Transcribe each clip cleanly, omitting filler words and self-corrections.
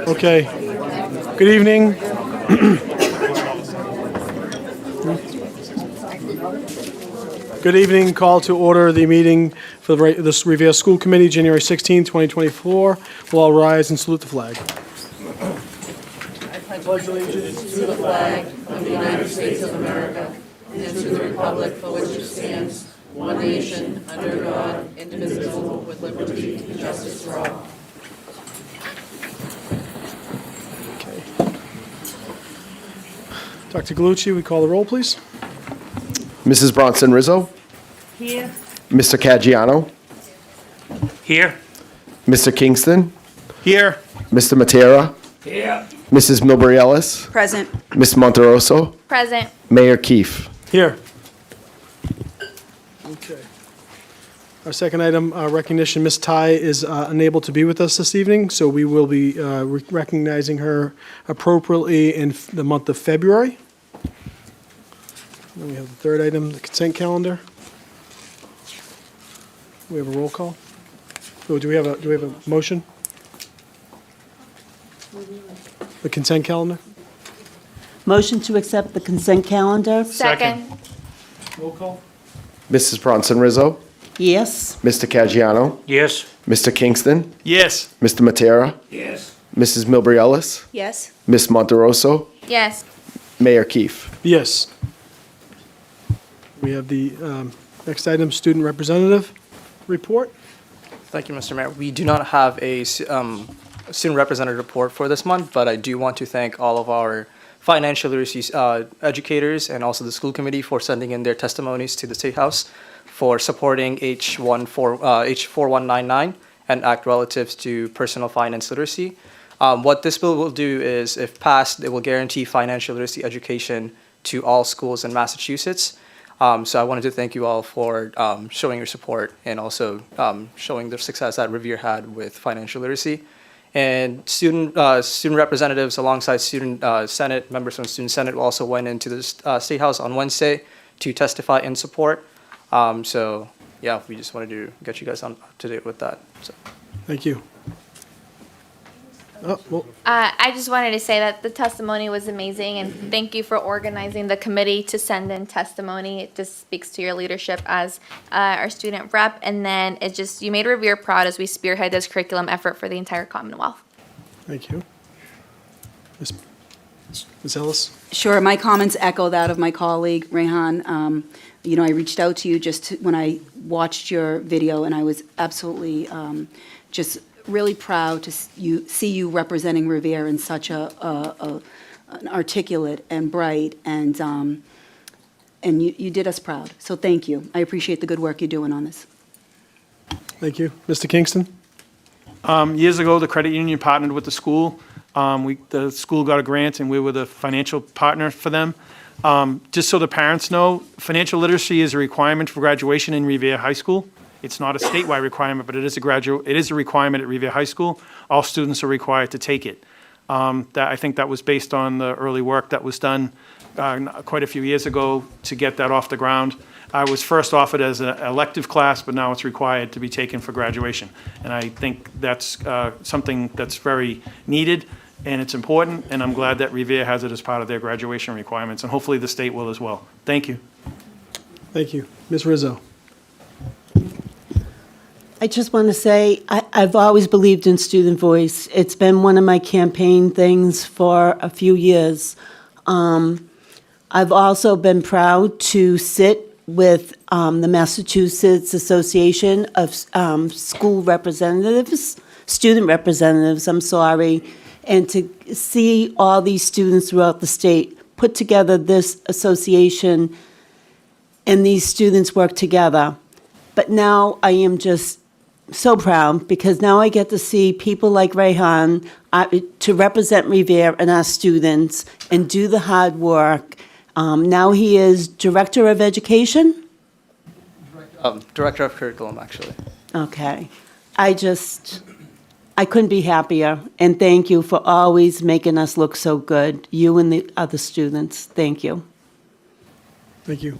Okay. Good evening. Good evening. Call to order the meeting for the Revere School Committee, January 16, 2024. We'll all rise and salute the flag. I pledge allegiance to the flag of the United States of America and to the republic for which it stands, one nation, under God, indivisible, with liberty and justice for all. Dr. Gallucci, we call the roll, please. Mrs. Bronson Rizzo. Here. Mr. Caggiano. Here. Mr. Kingston. Here. Mr. Matera. Here. Mrs. Milbury Ellis. Present. Ms. Monterosso. Present. Mayor Keefe. Here. Okay. Our second item, recognition. Ms. Tai is unable to be with us this evening, so we will be recognizing her appropriately in the month of February. Then we have the third item, the consent calendar. We have a roll call. Oh, do we have a motion? The consent calendar. Motion to accept the consent calendar? Second. Roll call. Mrs. Bronson Rizzo. Yes. Mr. Caggiano. Yes. Mr. Kingston. Yes. Mr. Matera. Yes. Mrs. Milbury Ellis. Yes. Ms. Monterosso. Yes. Mayor Keefe. Yes. We have the next item, student representative report. Thank you, Mr. Mayor. We do not have a student representative report for this month, but I do want to thank all of our financial literacy educators and also the school committee for sending in their testimonies to the State House for supporting H4199 and Act relative to personal finance literacy. What this bill will do is, if passed, it will guarantee financial literacy education to all schools in Massachusetts. So I wanted to thank you all for showing your support and also showing the success that Revere had with financial literacy. And student representatives alongside student senate, members from student senate also went into the State House on Wednesday to testify in support. So yeah, we just wanted to get you guys up to date with that. So. Thank you. Oh, well, I just wanted to say that the testimony was amazing, and thank you for organizing the committee to send in testimony. It just speaks to your leadership as our student rep, and then it just, you made Revere proud as we spearhead this curriculum effort for the entire Commonwealth. thank you. Ms. Ellis? Sure, my comments echo that of my colleague, Rehan. I reached out to you when I watched your video, and I was absolutely just really proud to see you representing Revere in such an articulate and bright, and you did us proud. So thank you. I appreciate the good work you're doing on this. Thank you. Mr. Kingston? Years ago, the credit union partnered with the school. The school got a grant, and we were the financial partner for them. Just so the parents know, financial literacy is a requirement for graduation in Revere High School. It's not a statewide requirement, but it is a requirement at Revere High School. All students are required to take it. I think that was based on the early work that was done quite a few years ago to get that off the ground. I was first offered as an elective class, but now it's required to be taken for graduation. And I think that's something that's very needed, and it's important, and I'm glad that Revere has it as part of their graduation requirements, and hopefully the state will as well. Thank you. Thank you. Ms. Rizzo? I just want to say I've always believed in student voice. It's been one of my campaign things for a few years. I've also been proud to sit with the Massachusetts Association of School Representatives, Student Representatives, I'm sorry, and to see all these students throughout the state put together this association and these students work together. But now I am just so proud because now I get to see people like Rehan to represent Revere and our students and do the hard work. Now he is Director of Education? Director of Curriculum, actually. Okay. I couldn't be happier. And thank you for always making us look so good, you and the other students. Thank you. Thank you.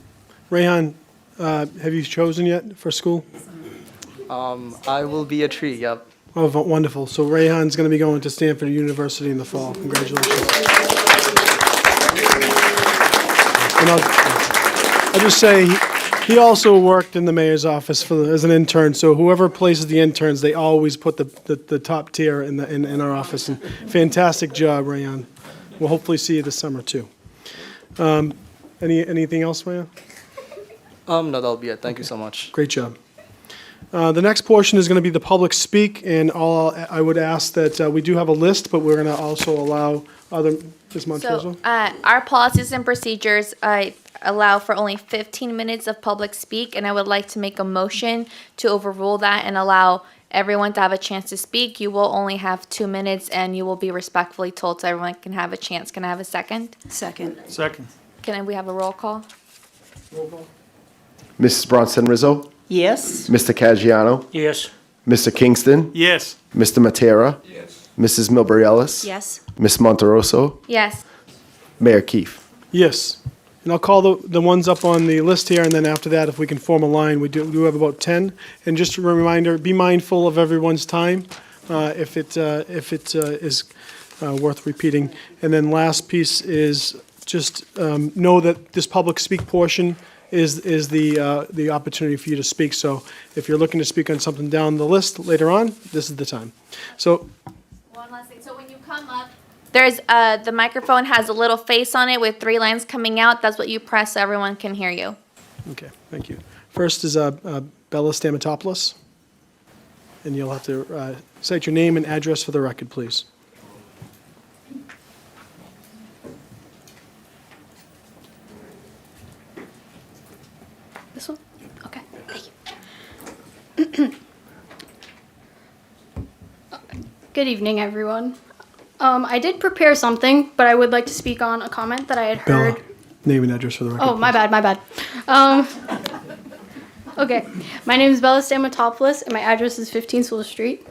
Rayhan, have you chosen yet for school? I will be a tree, yep. Oh, wonderful. So Rayhan's going to be going to Stanford University in the fall. Congratulations. And I'll just say, he also worked in the mayor's office as an intern, so whoever places the interns, they always put the top tier in our office. And fantastic job, Rayhan. We'll hopefully see you this summer, too. Anything else, Rayhan? No, that'll be it. Thank you so much. Great job. The next portion is going to be the public speak, and I would ask that we do have a list, but we're going to also allow other, Ms. Montoso? So, our policies and procedures allow for only 15 minutes of public speak, and I would like to make a motion to overrule that and allow everyone to have a chance to speak. You will only have 2 minutes, and you will be respectfully told so everyone can have a chance. Can I have a second? Second. Second. Can we have a roll call? Mrs. Bronson Rizzo, Yes? Mr. Caggiano, Yes. Mr. Kingston, Yes. Mr. Matera, Mrs. Milbury Ellis, Yes. Ms. Monteroso, Yes. Mayor Keefe. Yes. And I'll call the ones up on the list here, and then after that, if we can form a line, we do have about 10. And just a reminder, be mindful of everyone's time, if it is worth repeating. And then last piece is just know that this public speak portion is the opportunity for you to speak. So if you're looking to speak on something down the list later on, this is the time. So One last thing. So when you come up, there's the microphone has a little face on it with 3 lines coming out. That's what you press so everyone can hear you. okay, thank you. First is Bella Stamatopoulos, and you'll have to cite your name and address for the record, please. This one? Okay, thank you. Good evening, everyone. I did prepare something, but I would like to speak on a comment that I had heard. Bella, name and address for the record. Oh, my bad. Okay, my name is Bella Stamatopoulos, and my address is 15 Sewell Street.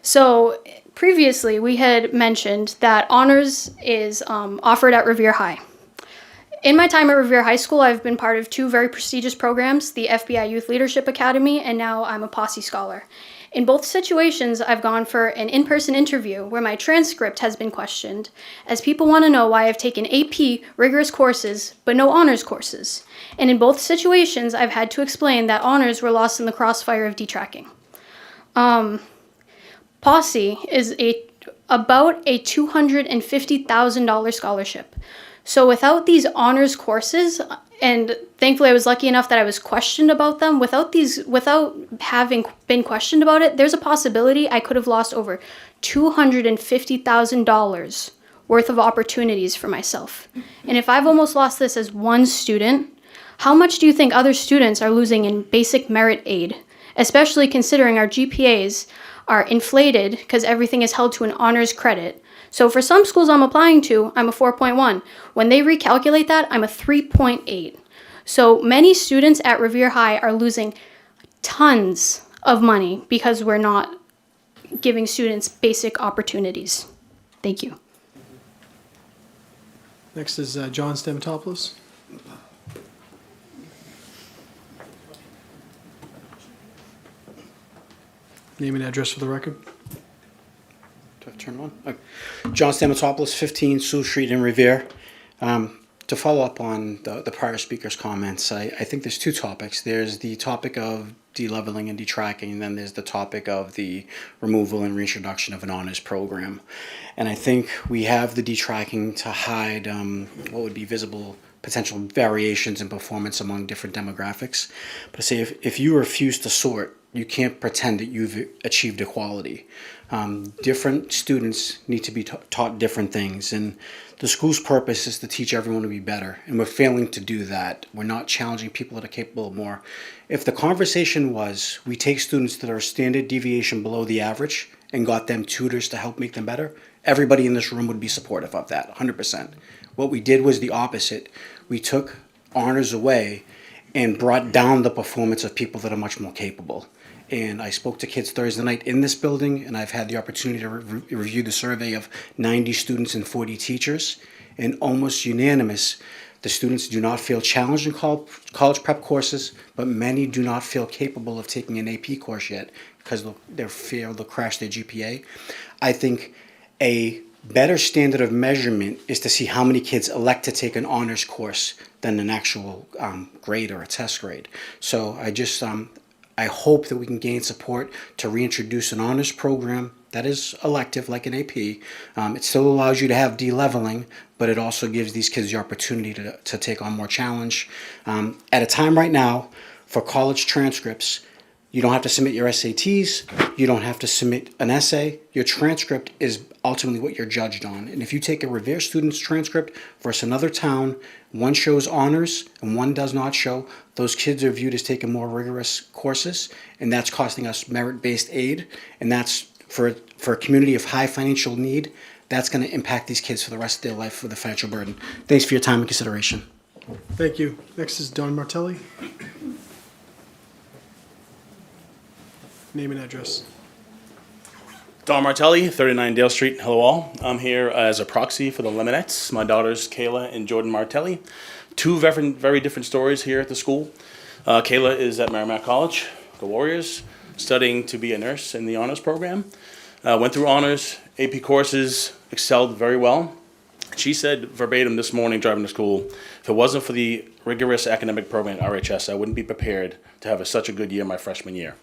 So previously, we had mentioned that honors is offered at Revere High. In my time at Revere High School, I've been part of 2 very prestigious programs, the FBI Youth Leadership Academy, and now I'm a Posse Scholar. In both situations, I've gone for an in-person interview where my transcript has been questioned, as people want to know why I've taken AP rigorous courses, but no honors courses. And in both situations, I've had to explain that honors were lost in the crossfire of detracking. Posse is about a $250,000 scholarship. So without these honors courses, and thankfully I was lucky enough that I was questioned about them, without having been questioned about it, there's a possibility I could have lost over $250,000 worth of opportunities for myself. And if I've almost lost this as one student, how much do you think other students are losing in basic merit aid, especially considering our GPAs are inflated because everything is held to an honors credit? So for some schools I'm applying to, I'm a 4.1. When they recalculate that, I'm a 3.8. So many students at Revere High are losing tons of money because we're not giving students basic opportunities. Thank you. Next is John Stamatopoulos. Name and address for the record. Do I have to turn it on? Okay. John Stamatopoulos, 15 Sewell Street in Revere. To follow up on the prior speaker's comments, I think there's 2 topics. There's the topic of de-leveling and detracking, and then there's the topic of the removal and reintroduction of an honors program. And I think we have the detracking to hide what would be visible potential variations in performance among different demographics. But I say if you refuse to sort, you can't pretend that you've achieved equality. Different students need to be taught different things, and the school's purpose is to teach everyone to be better, and we're failing to do that. We're not challenging people that are capable of more. If the conversation was we take students that are a standard deviation below the average and got them tutors to help make them better, everybody in this room would be supportive of that, 100%. What we did was the opposite. We took honors away and brought down the performance of people that are much more capable. And I spoke to kids Thursday night in this building, and I've had the opportunity to review the survey of 90 students and 40 teachers, and almost unanimous, The students do not feel challenged in college prep courses, but many do not feel capable of taking an AP course yet because they fear they'll crash their GPA. I think a better standard of measurement is to see how many kids elect to take an honors course than an actual grade or a test grade. So I hope that we can gain support to reintroduce an honors program that is elective, like an AP. It still allows you to have de-leveling, but it also gives these kids the opportunity to take on more challenge. At a time right now, for college transcripts, you don't have to submit your SATs, you don't have to submit an essay. Your transcript is ultimately what you're judged on. And if you take a Revere student's transcript versus another town, one shows honors and one does not show, those kids are viewed as taking more rigorous courses, and that's costing us merit-based aid, and that's for a community of high financial need, that's going to impact these kids for the rest of their life with a financial burden. Thanks for your time and consideration. Thank you. Next is Don Martelli. Name and address. Don Martelli, 39 Dale Street. Hello all. I'm here as a proxy for the Leminettes, my daughters Kayla and Jordan Martelli. Two very different stories here at the school. Kayla is at Merrimack College, the Warriors, studying to be a nurse in the honors program. Went through honors, AP courses, excelled very well. She said verbatim this morning driving to school, if it wasn't for the rigorous academic program at RHS, I wouldn't be prepared to have such a good year my freshman year.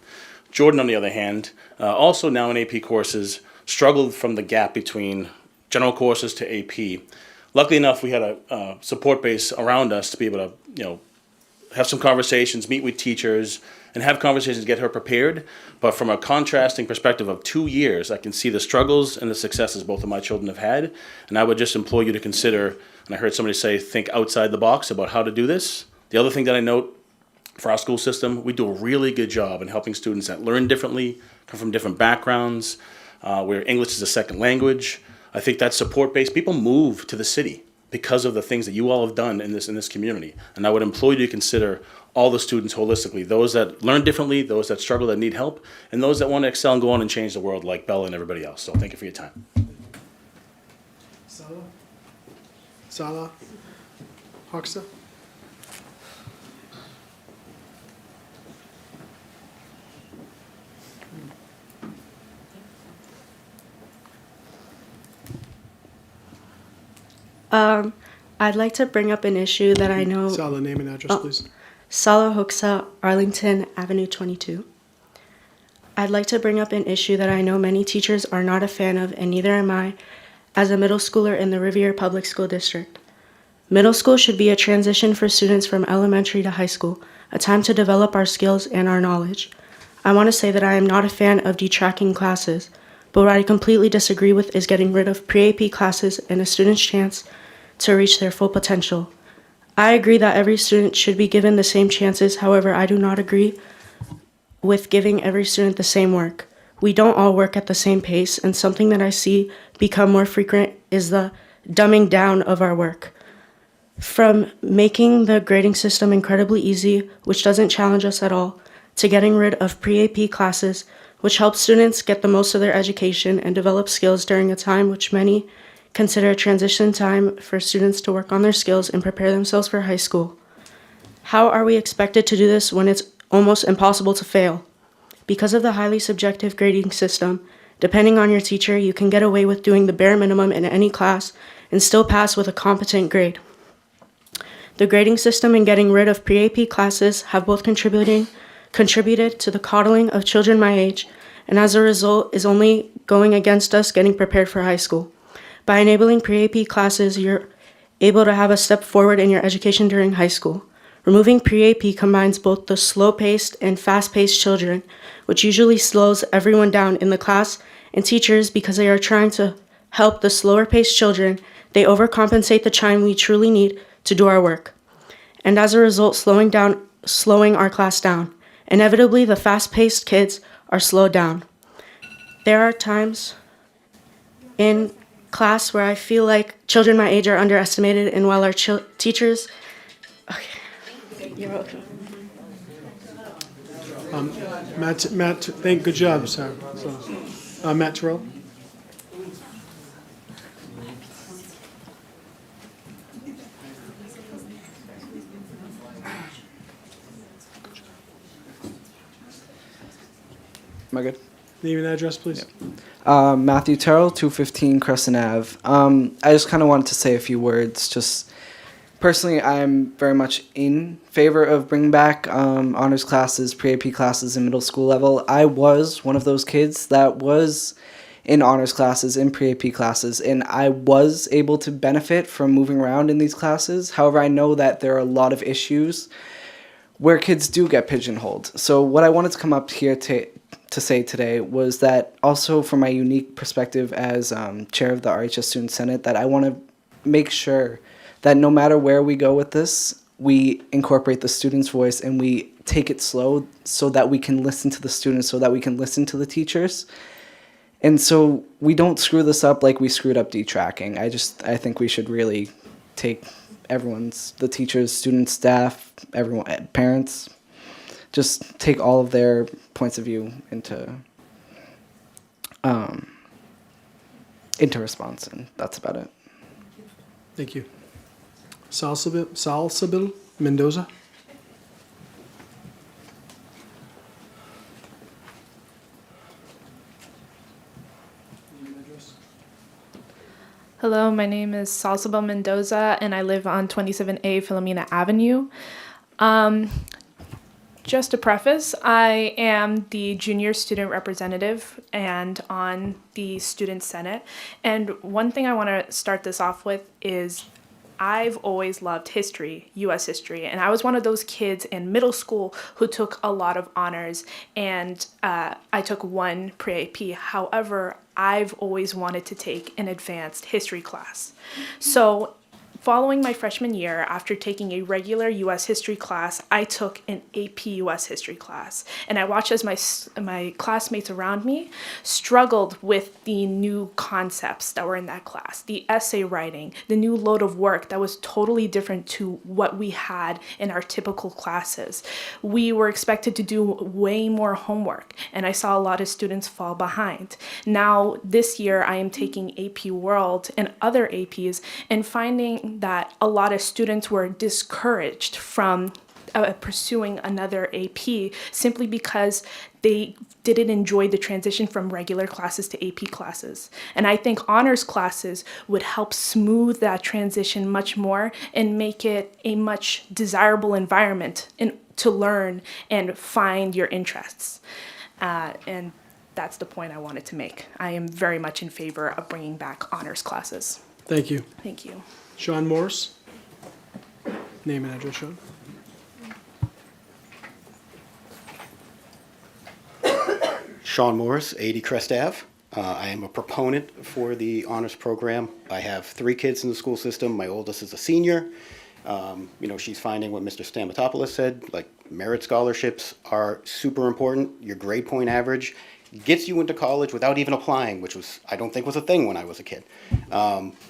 Jordan, on the other hand, also now in AP courses, struggled from the gap between general courses to AP. Luckily enough, we had a support base around us to be able to, have some conversations, meet with teachers, and have conversations to get her prepared. But from a contrasting perspective of 2 years, I can see the struggles and the successes both of my children have had. And I would just implore you to consider, and I heard somebody say, think outside the box about how to do this. The other thing that I note, for our school system, we do a really good job in helping students that learn differently, come from different backgrounds, where English is a second language. I think that support base, people move to the city because of the things that you all have done in this community. And I would implore you to consider all the students holistically, those that learn differently, those that struggle, that need help, and those that want to excel and go on and change the world like Bella and everybody else. So thank you for your time. Sala Hoxha. I'd like to bring up an issue that I know. Sala, name and address, please. Sala Hoxha, Arlington Avenue 22. I'd like to bring up an issue that I know many teachers are not a fan of, and neither am I, as a middle schooler in the Revere Public School District. Middle school should be a transition for students from elementary to high school, a time to develop our skills and our knowledge. I want to say that I am not a fan of detracking classes, but what I completely disagree with is getting rid of pre-AP classes and a student's chance to reach their full potential. I agree that every student should be given the same chances. However, I do not agree with giving every student the same work. We don't all work at the same pace, and something that I see become more frequent is the dumbing down of our work. From making the grading system incredibly easy, which doesn't challenge us at all, to getting rid of pre-AP classes, which helps students get the most of their education and develop skills during a time which many consider a transition time for students to work on their skills and prepare themselves for high school. How are we expected to do this when it's almost impossible to fail? Because of the highly subjective grading system, depending on your teacher, you can get away with doing the bare minimum in any class and still pass with a competent grade. The grading system and getting rid of pre-AP classes have both contributed to the coddling of children my age, and as a result is only going against us getting prepared for high school. By enabling pre-AP classes, you're able to have a step forward in your education during high school. Removing pre-AP combines both the slow-paced and fast-paced children, which usually slows everyone down in the class, and teachers, because they are trying to help the slower-paced children, they overcompensate the time we truly need to do our work. And as a result, slowing our class down. Inevitably, the fast-paced kids are slowed down. There are times in class where I feel like children my age are underestimated, and while our teachers... Okay, you're welcome. Matt, good job, sir. Matt Terrell. Am I good? Name and address, please. Matthew Terrell, 215 Crescent Ave. I just kind of wanted to say a few words. Just personally, I'm very much in favor of bringing back honors classes, pre-AP classes in middle school level. I was one of those kids that was in honors classes, in pre-AP classes, and I was able to benefit from moving around in these classes. However, I know that there are a lot of issues where kids do get pigeonholed. So what I wanted to come up here to say today was that also from my unique perspective as chair of the RHS Student Senate, that I want to make sure that no matter where we go with this, we incorporate the students' voice and we take it slow so that we can listen to the students, so that we can listen to the teachers. And so we don't screw this up like we screwed up detracking. I think we should really take the teachers, students, staff, everyone, parents, just take all of their points of view into response, and that's about it. Thank you. Salsabil Mendoza. Hello, my name is Salsabel Mendoza, and I live on 27A Philomena Avenue. Just to preface, I am the junior student representative and on the Student Senate. And one thing I want to start this off with is I've always loved history, U.S. history, and I was one of those kids in middle school who took a lot of honors, and I took one pre-AP. However, I've always wanted to take an advanced history class. So following my freshman year, after taking a regular U.S. history class, I took an AP U.S. history class. And I watched as my classmates around me struggled with the new concepts that were in that class, the essay writing, the new load of work that was totally different to what we had in our typical classes. We were expected to do way more homework, and I saw a lot of students fall behind. Now, this year, I am taking AP World and other APs and finding that a lot of students were discouraged from pursuing another AP simply because they didn't enjoy the transition from regular classes to AP classes. And I think honors classes would help smooth that transition much more and make it a much desirable environment to learn and find your interests. And that's the point I wanted to make. I am very much in favor of bringing back honors classes. Thank you. Thank you. Sean Morris. Name and address, Sean. Sean Morris, 80 Crest Ave. I am a proponent for the honors program. I have 3 kids in the school system. My oldest is a senior. She's finding what Mr. Stamatopoulos said, like merit scholarships are super important. Your grade point average gets you into college without even applying, which I don't think was a thing when I was a kid.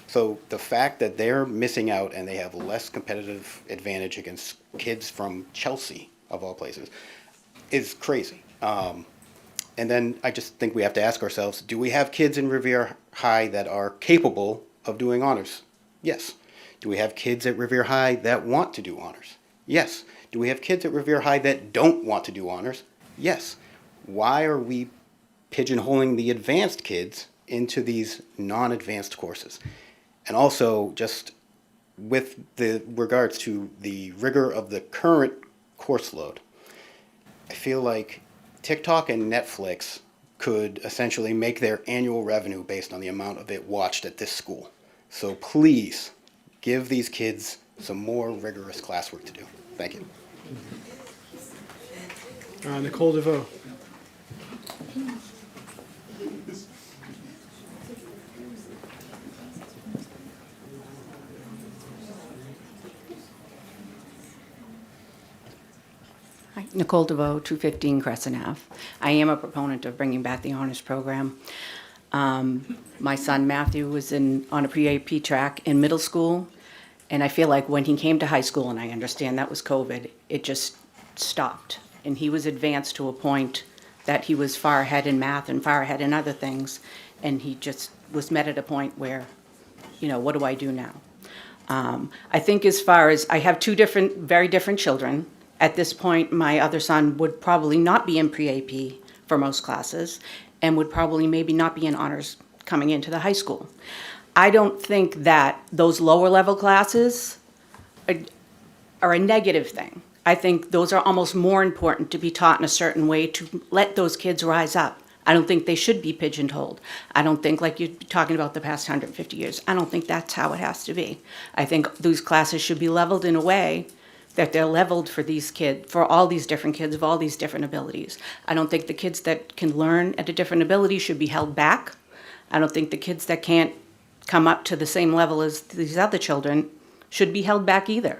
So the fact that they're missing out and they have less competitive advantage against kids from Chelsea, of all places, is crazy. And then I just think we have to ask ourselves, do we have kids in Revere High that are capable of doing honors? Yes. Do we have kids at Revere High that want to do honors? Yes. Do we have kids at Revere High that don't want to do honors? Yes. Why are we pigeonholing the advanced kids into these non-advanced courses? And also, just with the regards to the rigor of the current course load, I feel like TikTok and Netflix could essentially make their annual revenue based on the amount of it watched at this school. So please, give these kids some more rigorous classwork to do. Thank you. Nicole DeVoe. Hi, Nicole DeVoe, 215 Crescent Ave. I am a proponent of bringing back the honors program. My son Matthew was on a pre-AP track in middle school, and I feel like when he came to high school, and I understand that was COVID, it just stopped. And he was advanced to a point that he was far ahead in math and far ahead in other things, and he just was met at a point where, what do I do now? I think as far as, I have 2 very different children. At this point, my other son would probably not be in pre-AP for most classes and would probably maybe not be in honors coming into the high school. I don't think that those lower level classes are a negative thing. I think those are almost more important to be taught in a certain way to let those kids rise up. I don't think they should be pigeonholed. I don't think, like you're talking about the past 150 years, I don't think that's how it has to be. I think these classes should be leveled in a way that they're leveled for these kids, for all these different kids of all these different abilities. I don't think the kids that can learn at a different ability should be held back. I don't think the kids that can't come up to the same level as these other children should be held back either.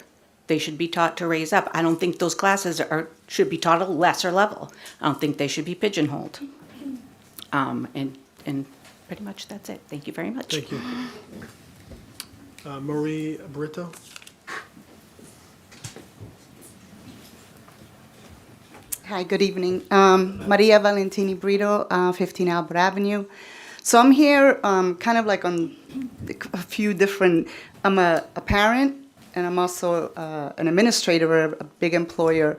They should be taught to raise up. I don't think those classes should be taught at a lesser level. I don't think they should be pigeonholed. And pretty much that's it. Thank you very much. Thank you. Marie Brito? Hi, good evening. Maria Valentini Brito, 15 Albert Avenue. So I'm here kind of like on a few different, I'm a parent, and I'm also an administrator of a big employer.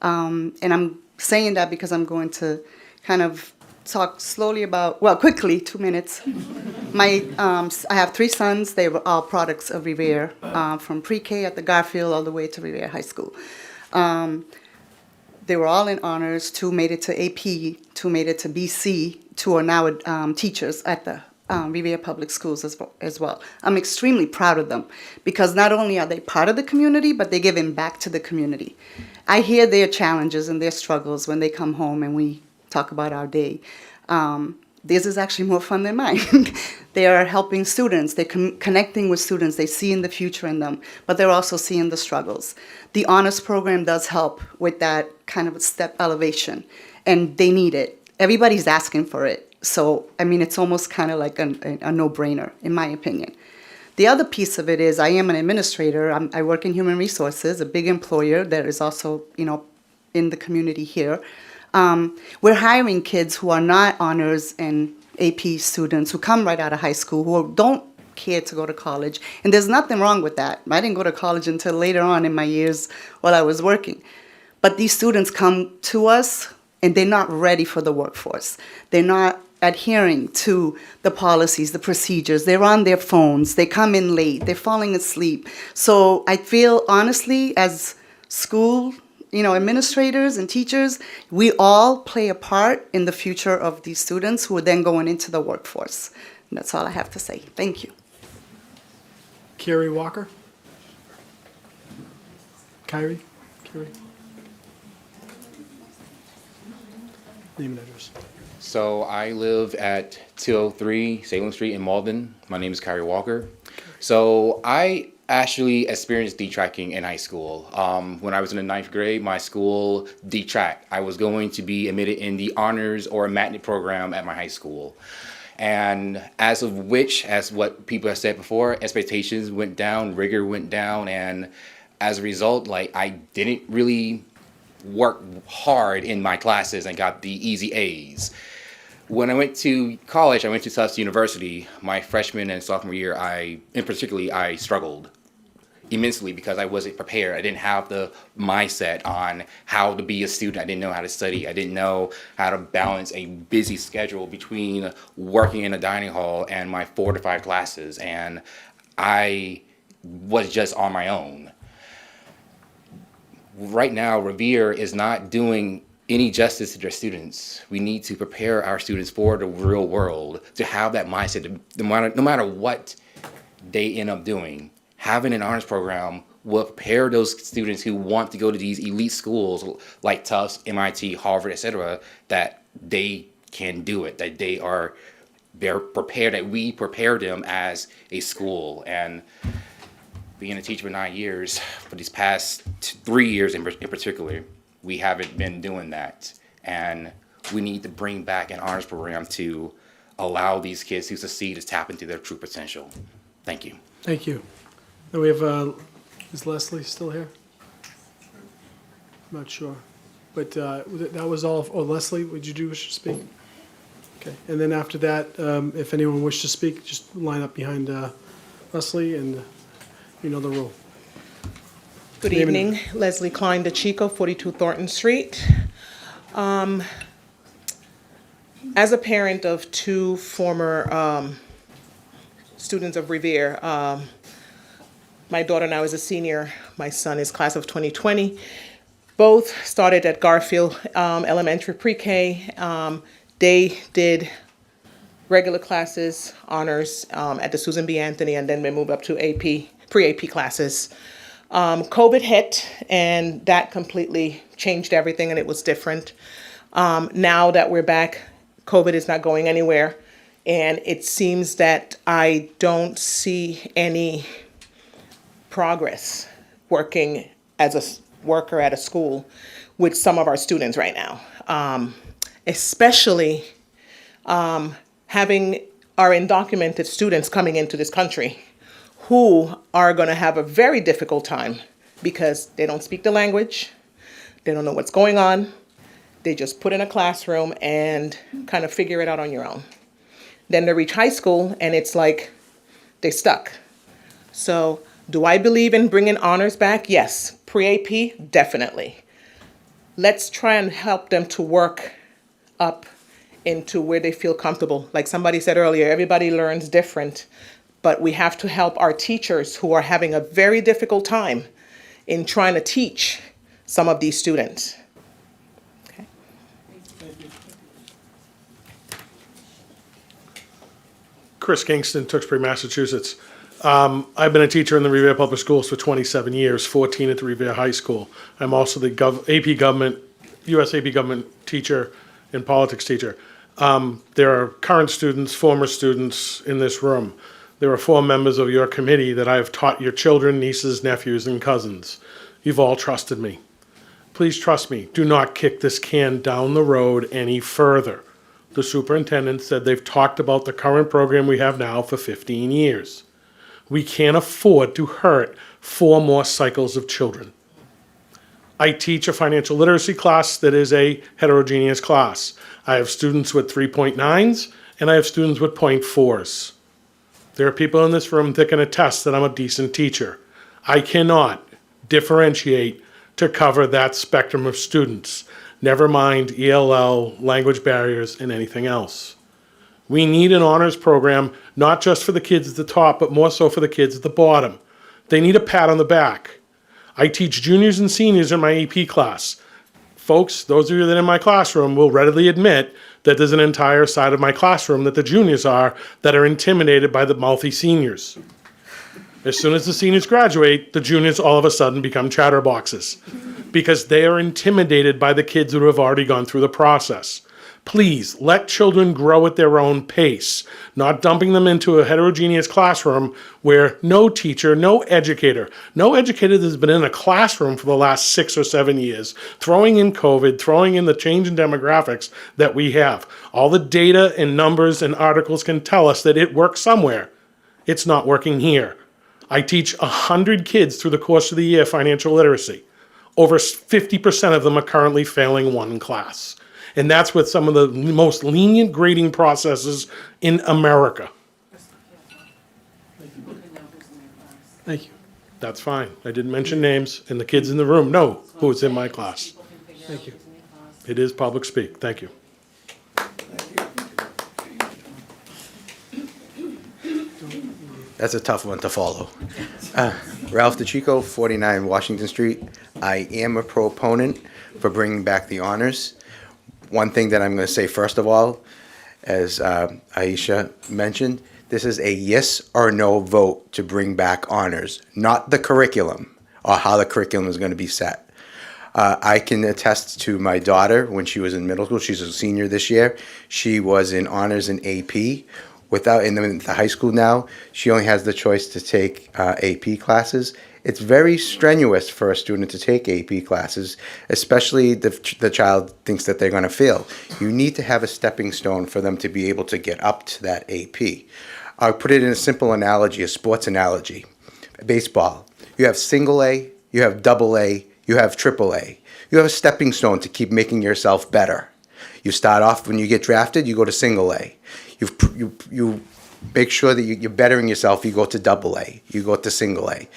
And I'm saying that because I'm going to kind of talk slowly about, well, quickly, 2 minutes. I have 3 sons. They were all products of Revere, from pre-K at the Garfield all the way to Revere High School. They were all in honors. 2 made it to AP, 2 made it to BC, 2 are now teachers at the Revere Public Schools as well. I'm extremely proud of them because not only are they part of the community, but they're giving back to the community. I hear their challenges and their struggles when they come home and we talk about our day. This is actually more fun than mine. They are helping students. They're connecting with students. They see in the future in them, but they're also seeing the struggles. The honors program does help with that kind of a step elevation, and they need it. Everybody's asking for it. So, I mean, it's almost kind of like a no-brainer, in my opinion. The other piece of it is I am an administrator. I work in human resources, a big employer that is also, in the community here. We're hiring kids who are not honors and AP students who come right out of high school, who don't care to go to college. And there's nothing wrong with that. I didn't go to college until later on in my years while I was working. But these students come to us and they're not ready for the workforce. They're not adhering to the policies, the procedures. They're on their phones. They come in late. They're falling asleep. So I feel, honestly, as school administrators and teachers, we all play a part in the future of these students who are then going into the workforce. And that's all I have to say. Thank you. Carrie Walker? Carrie? Name and address. So I live at 203 Salem Street in Malden. My name is Kyrie Walker. So I actually experienced detracking in high school. When I was in the 9th grade, my school detracked. I was going to be admitted in the honors or magnet program at my high school. And as what people have said before, expectations went down, rigor went down, and as a result, I didn't really work hard in my classes and got the easy A's. When I went to college, I went to Tufts University. My freshman and sophomore year, I struggled immensely because I wasn't prepared. I didn't have the mindset on how to be a student. I didn't know how to study. I didn't know how to balance a busy schedule between working in a dining hall and my 4 to 5 classes. And I was just on my own. Right now, Revere is not doing any justice to their students. We need to prepare our students for the real world, to have that mindset, no matter what they end up doing. Having an honors program will prepare those students who want to go to these elite schools like Tufts, MIT, Harvard, etc., that they can do it, that they're prepared, that we prepare them as a school. And being a teacher for 9 years, for these past 3 years in particular, we haven't been doing that. And we need to bring back an honors program to allow these kids who succeed to tap into their true potential. Thank you. Thank you. Then we have, is Leslie still here? I'm not sure. But that was all. Oh, Leslie, would you wish to speak? Okay. And then after that, if anyone wishes to speak, just line up behind Leslie, and you know the rule. Good evening. Leslie Klein DeChico, 42 Thornton Street. As a parent of two former students of Revere, my daughter now is a senior, my son is class of 2020. Both started at Garfield Elementary Pre-K. They did regular classes, honors at the Susan B. Anthony, and then they moved up to pre-AP classes. COVID hit, and that completely changed everything, and it was different. Now that we're back, COVID is not going anywhere, and it seems that I don't see any progress working as a worker at a school with some of our students right now, especially having our undocumented students coming into this country who are going to have a very difficult time because they don't speak the language, they don't know what's going on, they just put in a classroom and kind of figure it out on your own. Then they reach high school and it's like they're stuck. So do I believe in bringing honors back? Yes. Pre-AP, definitely. Let's try and help them to work up into where they feel comfortable. Like somebody said earlier, everybody learns different, but we have to help our teachers who are having a very difficult time in trying to teach some of these students. Okay. Chris Kingston, Tewksbury, Massachusetts. I've been a teacher in the Revere Public Schools for 27 years, 14 at the Revere High School. I'm also the U.S. AP government teacher and politics teacher. There are current students, former students in this room. There are 4 members of your committee that I have taught your children, nieces, nephews, and cousins. You've all trusted me. Please trust me. Do not kick this can down the road any further. The superintendent said they've talked about the current program we have now for 15 years. We can't afford to hurt 4 more cycles of children. I teach a financial literacy class that is a heterogeneous class. I have students with 3.9s and I have students with 0.4s. There are people in this room that can attest that I'm a decent teacher. I cannot differentiate to cover that spectrum of students, never mind ELL, language barriers, and anything else. We need an honors program, not just for the kids at the top, but more so for the kids at the bottom. They need a pat on the back. I teach juniors and seniors in my AP class. Folks, those of you that are in my classroom will readily admit that there's an entire side of my classroom that the juniors are that are intimidated by the mouthy seniors. As soon as the seniors graduate, the juniors all of a sudden become chatterboxes because they are intimidated by the kids who have already gone through the process. Please let children grow at their own pace, not dumping them into a heterogeneous classroom where no teacher, no educator that's been in a classroom for the last 6 or 7 years, throwing in COVID, throwing in the change in demographics that we have. All the data and numbers and articles can tell us that it works somewhere. It's not working here. I teach 100 kids through the course of the year financial literacy. Over 50% of them are currently failing one class. And that's with some of the most lenient grading processes in America. Thank you. That's fine. I didn't mention names, and the kids in the room know who's in my class. Thank you. It is public speak. Thank you. That's a tough one to follow. Ralph DeChico, 49 Washington Street. I am a proponent for bringing back the honors. One thing that I'm going to say first of all, as Aisha mentioned, this is a yes or no vote to bring back honors, not the curriculum or how the curriculum is going to be set. I can attest to my daughter when she was in middle school. She's a senior this year. She was in honors in AP. In the high school now, she only has the choice to take AP classes. It's very strenuous for a student to take AP classes, especially the child thinks that they're going to fail. You need to have a stepping stone for them to be able to get up to that AP. I'll put it in a simple analogy, a sports analogy. Baseball. You have single A, you have double A, you have triple A. You have a stepping stone to keep making yourself better. You start off, when you get drafted, you go to single A. You make sure that you're bettering yourself, you go to double A, you go to single A.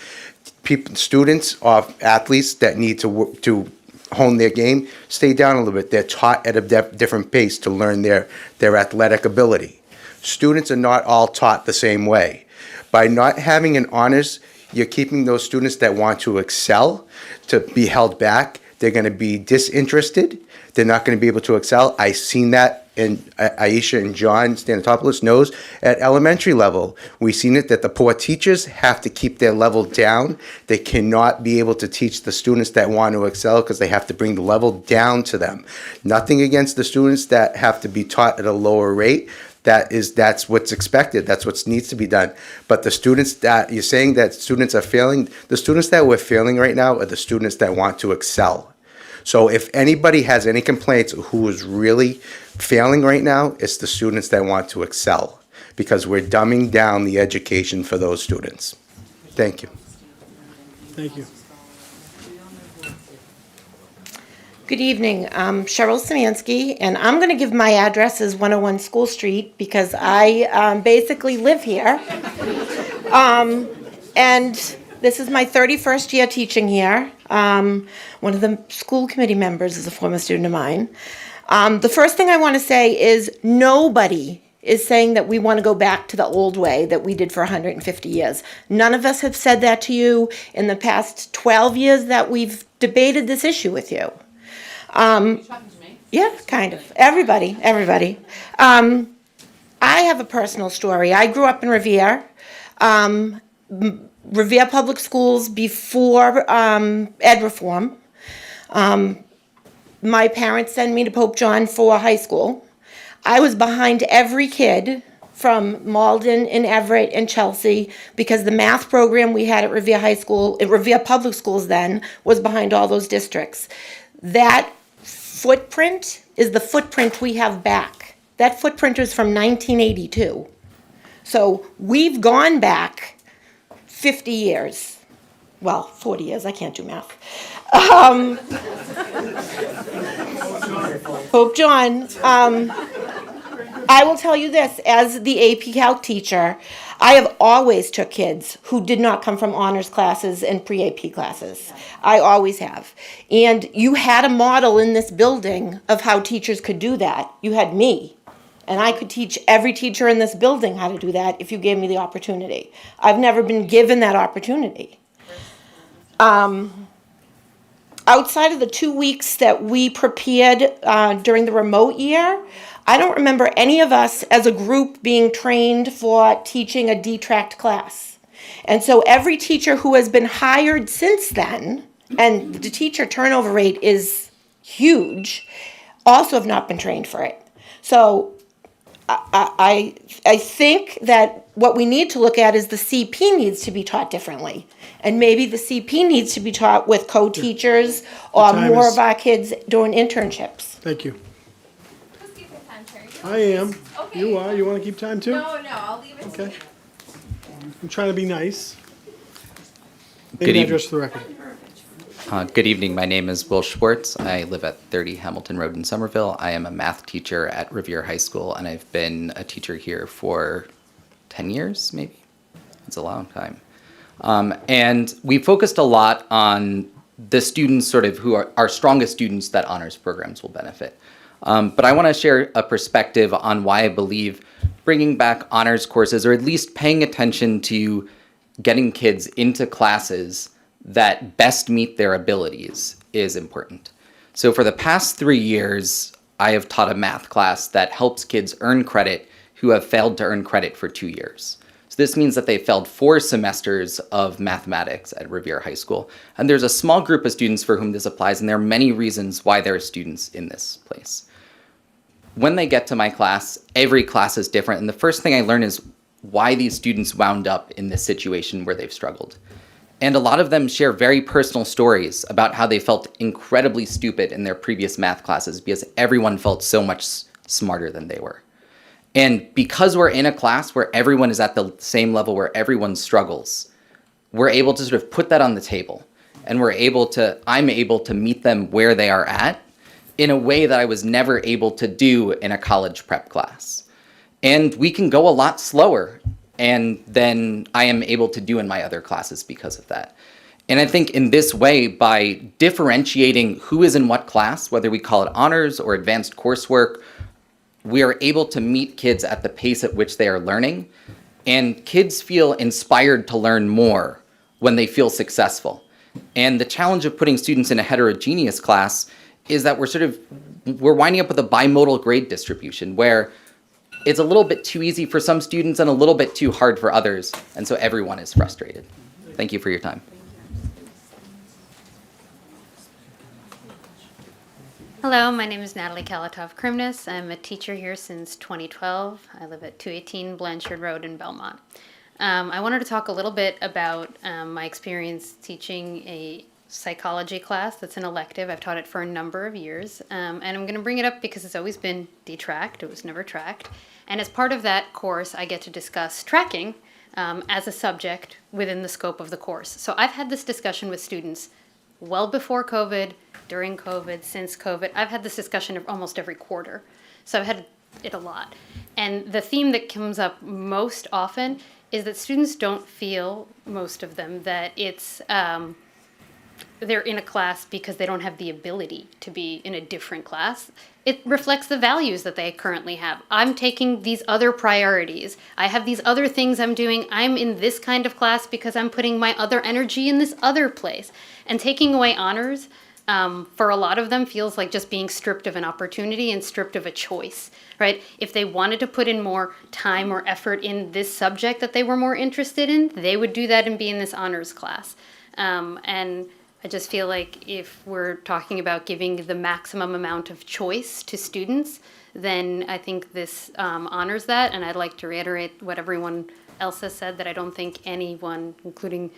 Students or athletes that need to hone their game, stay down a little bit. They're taught at a different pace to learn their athletic ability. Students are not all taught the same way. By not having an honors, you're keeping those students that want to excel to be held back. They're going to be disinterested. They're not going to be able to excel. I've seen that, and Aisha and John Stanatopoulos knows at elementary level. We've seen it that the poor teachers have to keep their level down. They cannot be able to teach the students that want to excel because they have to bring the level down to them. Nothing against the students that have to be taught at a lower rate. That's what's expected. That's what needs to be done. But the students that you're saying that students are failing, the students that we're failing right now are the students that want to excel. So if anybody has any complaints who is really failing right now, it's the students that want to excel, because we're dumbing down the education for those students. Thank you. Thank you. Good evening. I'm Cheryl Samansky, and I'm going to give my address as 101 School Street because I basically live here. And this is my 31st year teaching here. One of the school committee members is a former student of mine. The first thing I want to say is nobody is saying that we want to go back to the old way that we did for 150 years. None of us have said that to you in the past 12 years that we've debated this issue with you. Yeah, kind of. Everybody. I have a personal story. I grew up in Revere. Revere Public Schools before ed reform. My parents sent me to Pope John for high school. I was behind every kid from Malden and Everett and Chelsea because the math program we had at Revere High School, at Revere Public Schools then, was behind all those districts. That footprint is the footprint we have back. That footprint is from 1982. So we've gone back 50 years. Well, 40 years, I can't do math. Pope John, I will tell you this, as the AP Calc teacher, I have always took kids who did not come from honors classes and pre-AP classes. I always have. And you had a model in this building of how teachers could do that. You had me. And I could teach every teacher in this building how to do that if you gave me the opportunity. I've never been given that opportunity. Outside of the 2 weeks that we prepared during the remote year, I don't remember any of us as a group being trained for teaching a detract class. And so every teacher who has been hired since then, and the teacher turnover rate is huge, also have not been trained for it. So I think that what we need to look at is the CP needs to be taught differently. And maybe the CP needs to be taught with co-teachers or more of our kids doing internships. Thank you. I am. Okay. You are. You want to keep time too? No, I'll leave it to you. I'm trying to be nice. Good Name and evening. address for the record. Good evening. My name is Will Schwartz. I live at 30 Hamilton Road in Somerville. I am a math teacher at Revere High School, and I've been a teacher here for 10 years, maybe. It's a long time. And we focused a lot on the students sort of who are our strongest students that honors programs will benefit. But I want to share a perspective on why I believe bringing back honors courses, or at least paying attention to getting kids into classes that best meet their abilities, is important. So for the past 3 years, I have taught a math class that helps kids earn credit who have failed to earn credit for 2 years. So this means that they failed 4 semesters of mathematics at Revere High School. And there's a small group of students for whom this applies, and there are many reasons why there are students in this place. When they get to my class, every class is different, and the first thing I learn is why these students wound up in this situation where they've struggled. And a lot of them share very personal stories about how they felt incredibly stupid in their previous math classes because everyone felt so much smarter than they were. And because we're in a class where everyone is at the same level, where everyone struggles, we're able to sort of put that on the table. And I'm able to meet them where they are at in a way that I was never able to do in a college prep class. And we can go a lot slower than I am able to do in my other classes because of that. And I think in this way, by differentiating who is in what class, whether we call it honors or advanced coursework, we are able to meet kids at the pace at which they are learning. And kids feel inspired to learn more when they feel successful. And the challenge of putting students in a heterogeneous class is that we're winding up with a bimodal grade distribution where it's a little bit too easy for some students and a little bit too hard for others. And so everyone is frustrated. Thank you for your time. Hello, my name is Natalie Kalatov-Krimnis. I'm a teacher here since 2012. I live at 218 Blanchard Road in Belmont. I wanted to talk a little bit about my experience teaching a psychology class that's an elective. I've taught it for a number of years, and I'm going to bring it up because it's always been detracked. It was never tracked. And as part of that course, I get to discuss tracking as a subject within the scope of the course. So I've had this discussion with students well before COVID, during COVID, since COVID. I've had this discussion almost every quarter. So I've had it a lot. And the theme that comes up most often is that students don't feel, most of them, that it's they're in a class because they don't have the ability to be in a different class. It reflects the values that they currently have. I'm taking these other priorities. I have these other things I'm doing. I'm in this kind of class because I'm putting my other energy in this other place. And taking away honors, for a lot of them, feels like just being stripped of an opportunity and stripped of a choice, right? If they wanted to put in more time or effort in this subject that they were more interested in, they would do that and be in this honors class. And I just feel like if we're talking about giving the maximum amount of choice to students, then I think this honors that. And I'd like to reiterate what everyone else has said, that I don't think anyone, including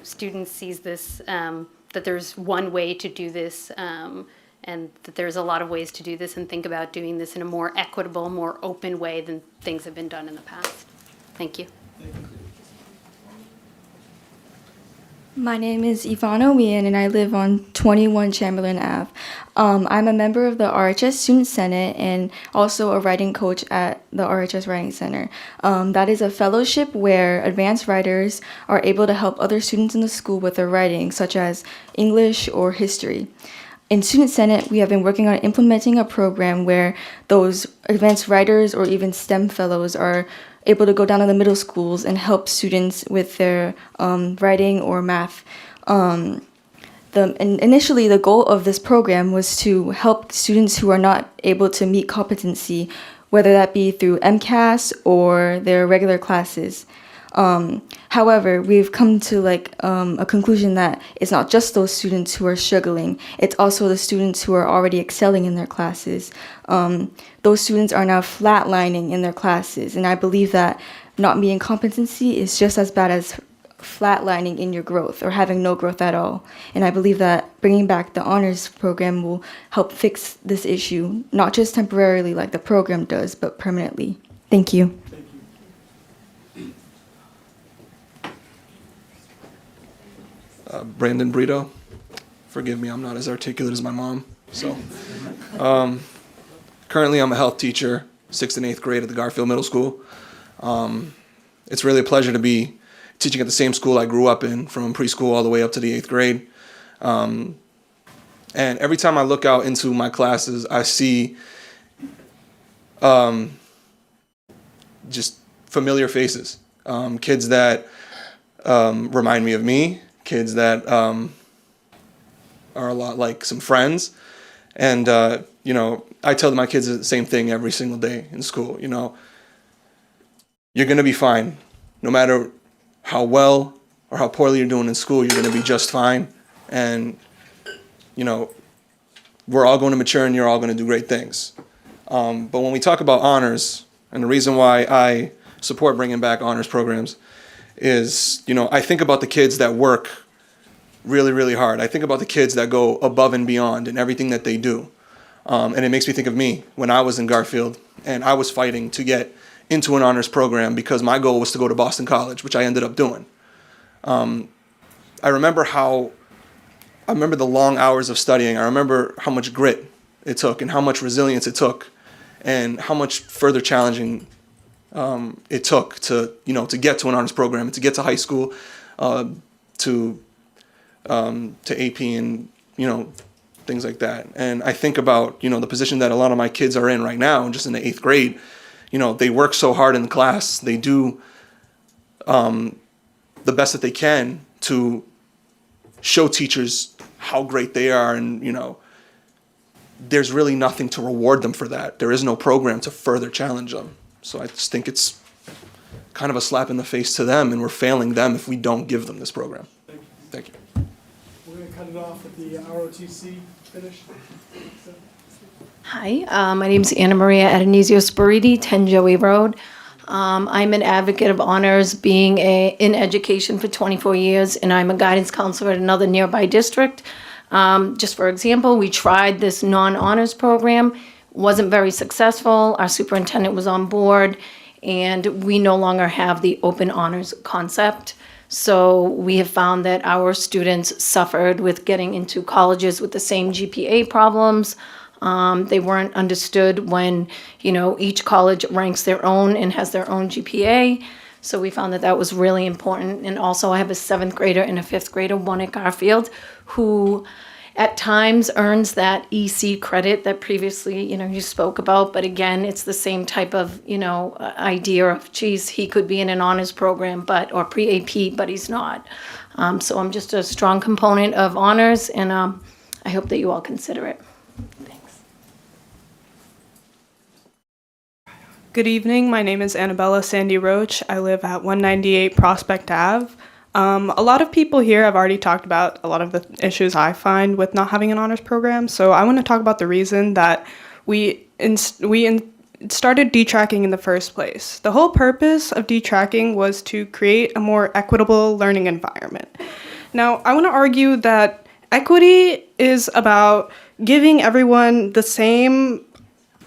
students, sees this, that there's one way to do this, and that there's a lot of ways to do this, and think about doing this in a more equitable, more open way than things have been done in the past. Thank you. My name is Ivana Wien, and I live on 21 Chamberlain Ave. I'm a member of the RHS Student Senate and also a writing coach at the RHS Writing Center. That is a fellowship where advanced writers are able to help other students in the school with their writing, such as English or history. In Student Senate, we have been working on implementing a program where those advanced writers or even STEM fellows are able to go down to the middle schools and help students with their writing or math. Initially, the goal of this program was to help students who are not able to meet competency, whether that be through MCAS or their regular classes. However, we've come to a conclusion that it's not just those students who are struggling, it's also the students who are already excelling in their classes. Those students are now flatlining in their classes, and I believe that not meeting competency is just as bad as flatlining in your growth or having no growth at all. And I believe that bringing back the honors program will help fix this issue, not just temporarily like the program does, but permanently. Thank you. Brandon Brito. Forgive me, I'm not as articulate as my mom. So, currently I'm a health teacher, 6th and 8th grade at the Garfield Middle School. It's really a pleasure to be teaching at the same school I grew up in, from preschool all the way up to the 8th grade. And every time I look out into my classes, I see just familiar faces, kids that remind me of me, kids that are a lot like some friends. And, I tell my kids the same thing every single day in school. You're going to be fine. No matter how well or how poorly you're doing in school, you're going to be just fine. And, we're all going to mature and you're all going to do great things. But when we talk about honors, and the reason why I support bringing back honors programs is, I think about the kids that work really, really hard. I think about the kids that go above and beyond in everything that they do. And it makes me think of me when I was in Garfield and I was fighting to get into an honors program because my goal was to go to Boston College, which I ended up doing. I remember the long hours of studying. I remember how much grit it took and how much resilience it took and how much further challenging it took to get to an honors program, to get to high school, to to AP and, things like that. And I think about, the position that a lot of my kids are in right now, just in the 8th grade. They work so hard in class. They do the best that they can to show teachers how great they are. And, there's really nothing to reward them for that. There is no program to further challenge them. So I just think it's kind of a slap in the face to them, and we're failing them if we don't give them this program. Thank you. We're going to cut it off at the ROTC finish. Hi, my name is Anna Maria Adonisio Spiriti, 10 Joey Road. I'm an advocate of honors, being in education for 24 years, and I'm a guidance counselor at another nearby district. Just for example, we tried this non-honors program, wasn't very successful. Our superintendent was on board, and we no longer have the open honors concept. So we have found that our students suffered with getting into colleges with the same GPA problems. They weren't understood when, each college ranks their own and has their own GPA. So we found that that was really important. And also I have a 7th grader and a 5th grader, one at Garfield, who at times earns that EC credit that previously, you spoke about. But again, it's the same type of, idea of, geez, he could be in an honors program, or pre-AP, but he's not. So I'm just a strong component of honors, and I hope that you all consider it. Good evening, my name is Annabella Sandy Roach. I live at 198 Prospect Ave. A lot of people here have already talked about a lot of the issues I find with not having an honors program, so I want to talk about the reason that we started detracking in the first place. The whole purpose of detracking was to create a more equitable learning environment. Now, I want to argue that equity is about giving everyone the same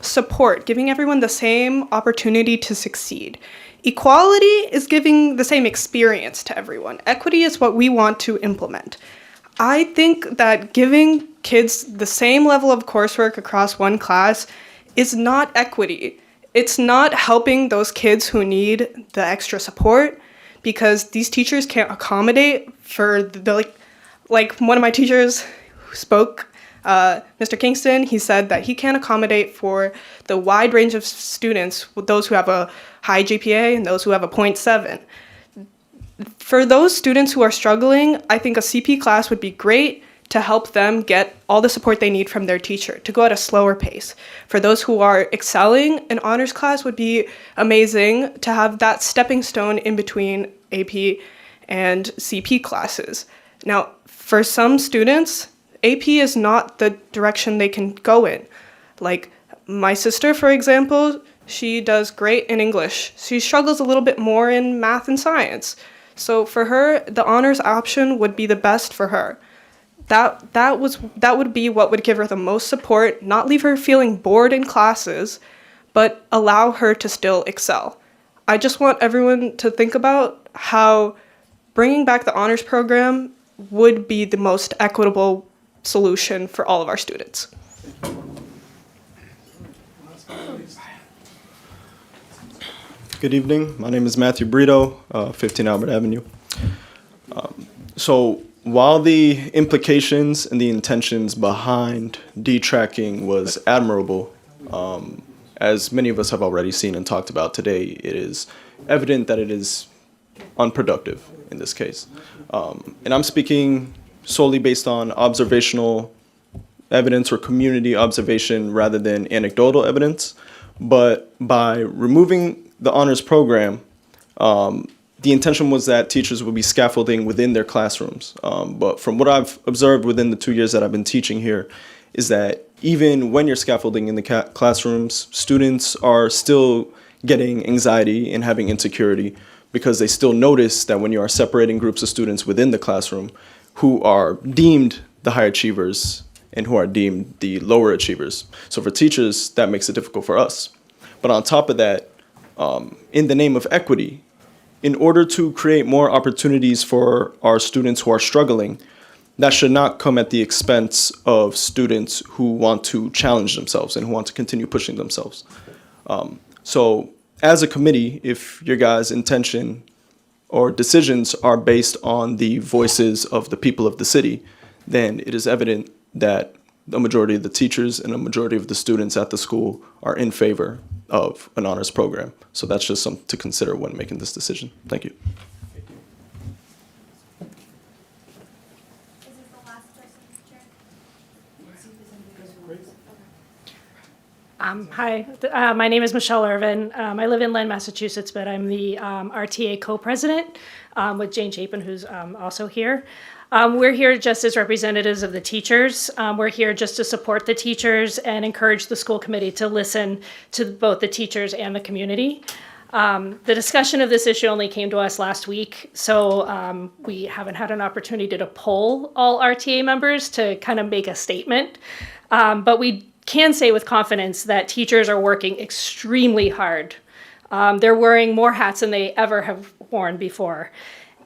support, giving everyone the same opportunity to succeed. Equality is giving the same experience to everyone. Equity is what we want to implement. I think that giving kids the same level of coursework across one class is not equity. It's not helping those kids who need the extra support, because these teachers can't accommodate for like one of my teachers who spoke, Mr. Kingston, he said that he can't accommodate for the wide range of students, those who have a high GPA and those who have a 0.7. For those students who are struggling, I think a CP class would be great to help them get all the support they need from their teacher, to go at a slower pace. For those who are excelling, an honors class would be amazing to have that stepping stone in between AP and CP classes. Now, for some students, AP is not the direction they can go in. Like my sister, for example, she does great in English. She struggles a little bit more in math and science. So for her, the honors option would be the best for her. That would be what would give her the most support, not leave her feeling bored in classes, but allow her to still excel. I just want everyone to think about how bringing back the honors program would be the most equitable solution for all of our students. Good evening. My name is Matthew Brito, 15 Albert Avenue. So while the implications and the intentions behind detracking was admirable, as many of us have already seen and talked about today, it is evident that it is unproductive in this case. And I'm speaking solely based on observational evidence or community observation rather than anecdotal evidence. But by removing the honors program, the intention was that teachers would be scaffolding within their classrooms. But from what I've observed within the 2 years that I've been teaching here is that even when you're scaffolding in the classrooms, students are still getting anxiety and having insecurity because they still notice that when you are separating groups of students within the classroom who are deemed the high achievers and who are deemed the lower achievers. So for teachers, that makes it difficult for us. But on top of that, in the name of equity, in order to create more opportunities for our students who are struggling, that should not come at the expense of students who want to challenge themselves and who want to continue pushing themselves. So as a committee, if your guys' intention or decisions are based on the voices of the people of the city, then it is evident that a majority of the teachers and a majority of the students at the school are in favor of an honors program. So that's just something to consider when making this decision. Thank you. Hi, my name is Michelle Irvin. I live in Lynn, Massachusetts, but I'm the RTA co-president with Jane Chapin, who's also here. We're here just as representatives of the teachers. We're here just to support the teachers and encourage the school committee to listen to both the teachers and the community. The discussion of this issue only came to us last week, so we haven't had an opportunity to poll all RTA members to kind of make a statement. But we can say with confidence that teachers are working extremely hard. They're wearing more hats than they ever have worn before,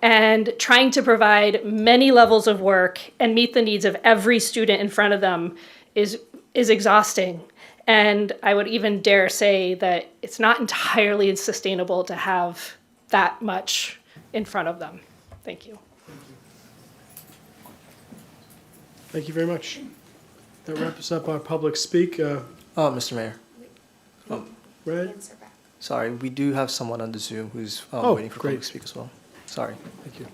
and trying to provide many levels of work and meet the needs of every student in front of them is exhausting. And I would even dare say that it's not entirely sustainable to have that much in front of them. Thank you. Thank you very much. That wraps up our public speak. Mr. Mayor. Right? Sorry, we do have someone on the Zoom who's waiting for public speak as well. Sorry. Thank you.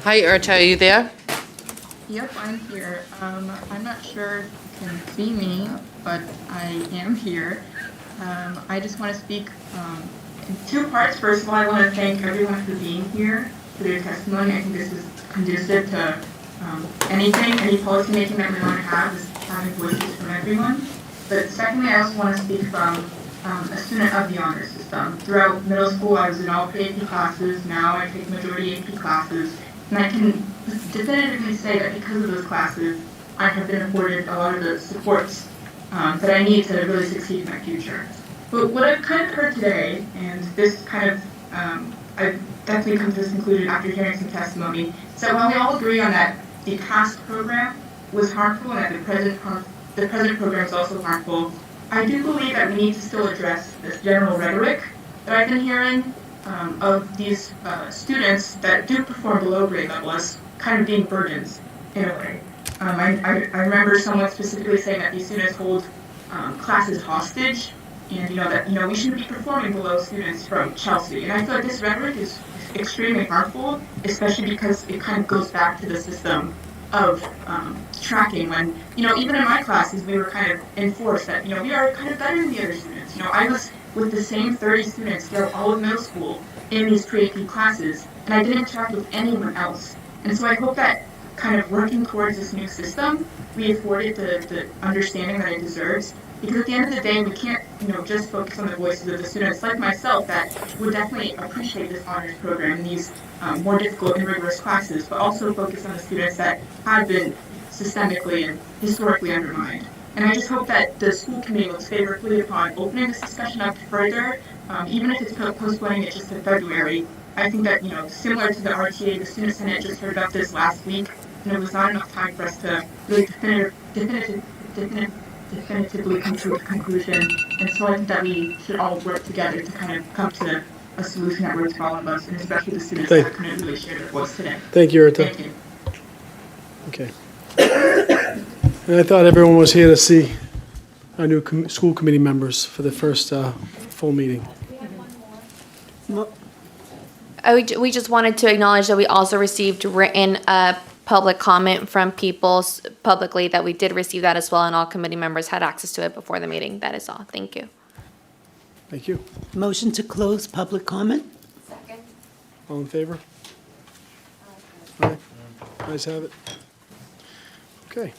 Hi, Urcha, are you there? Yep, I'm here. I'm not sure if you can see me, but I am here. I just want to speak in two parts. First of all, I want to thank everyone for being here, for their testimony. I think this is conducive to any policy making that we want to have, is having voices from everyone. But secondly, I also want to speak from a student of the honor system. Throughout middle school, I was in all pre-AP classes. Now I take majority AP classes. And I can definitively say that because of those classes, I have been afforded a lot of the supports that I need to really succeed in my future. But what I've kind of heard today, and this kind of, I've definitely come to this conclusion after hearing some testimony, is that while we all agree on that the past program was harmful and that the present program is also harmful, I do believe that we need to still address this general rhetoric that I've been hearing of these students that do perform below grade level as kind of being burdens in a way. I remember someone specifically saying that these students hold classes hostage, and that we shouldn't be performing below students from Chelsea. And I feel like this rhetoric is extremely harmful, especially because it kind of goes back to the system of tracking when, even in my classes, we were kind of enforced that, we are kind of better than the other students. I was with the same 30 students throughout all of middle school in these pre-AP classes, and I didn't interact with anyone else. And so I hope that kind of working towards this new system, we afford it the understanding that it deserves. Because at the end of the day, we can't, just focus on the voices of the students like myself that would definitely appreciate this honors program in these more difficult and rigorous classes, but also focus on the students that have been systemically and historically undermined. And I just hope that the school committee looks favorably upon opening this discussion up further, even if it's postponing it just to February. I think that, similar to the RTA, the Student Senate just heard about this last week, and it was not enough time for us to really definitively come to a conclusion. And so I think that we should all work together to kind of come to a solution that works for all of us, and especially the students that couldn't really share their voice today. Thank you, Rita. Thank you. Okay. And I thought everyone was here to see our new school committee members for the first full meeting. We just wanted to acknowledge that we also received written public comment from people publicly, that we did receive that as well, and all committee members had access to it before the meeting. That is all. Thank you. Thank you. Motion to close public comment? Second. All in favor? Aye. Ayes have it. Okay.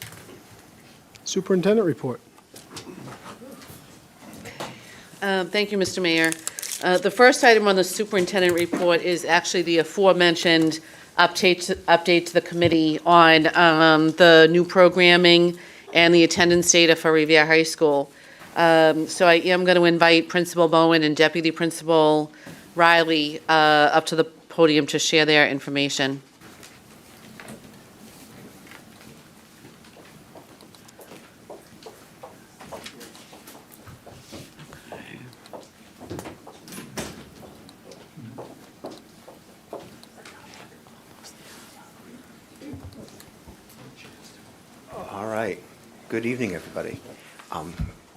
Superintendent report. Thank you, Mr. Mayor. The first item on the superintendent report is actually the aforementioned update to the committee on the new programming and the attendance data for Revere High School. So I am going to invite Principal Bowen and Deputy Principal Riley up to the podium to share their information. All right. Good evening, everybody.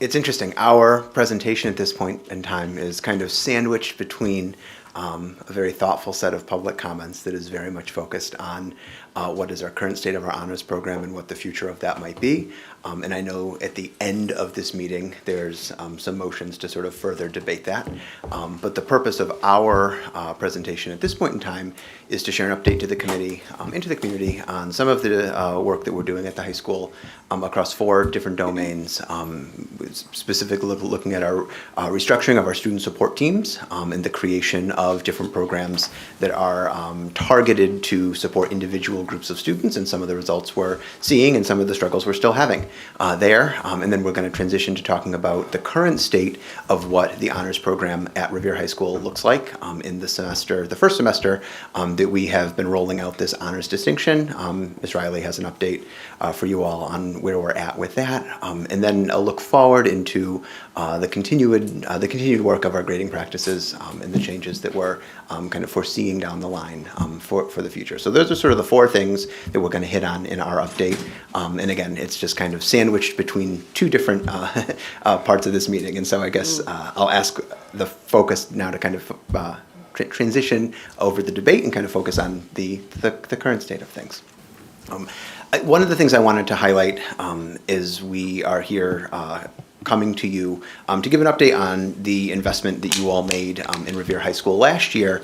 It's interesting. Our presentation at this point in time is kind of sandwiched between a very thoughtful set of public comments that is very much focused on what is our current state of our honors program and what the future of that might be. And I know at the end of this meeting, there's some motions to sort of further debate that. But the purpose of our presentation at this point in time is to share an update to the committee, into the community on some of the work that we're doing at the high school across 4 different domains, specifically looking at our restructuring of our student support teams and the creation of different programs that are targeted to support individual groups of students and some of the results we're seeing and some of the struggles we're still having there. And then we're going to transition to talking about the current state of what the honors program at Revere High School looks like in the semester, the first semester that we have been rolling out this honors distinction. Ms. Riley has an update for you all on where we're at with that. And then a look forward into the continued work of our grading practices and the changes that we're kind of foreseeing down the line for the future. So those are sort of the 4 things that we're going to hit on in our update. And again, it's just kind of sandwiched between 2 different parts of this meeting. And so I guess I'll ask the focus now to kind of transition over the debate and kind of focus on the current state of things. One of the things I wanted to highlight is we are here coming to you to give an update on the investment that you all made in Revere High School last year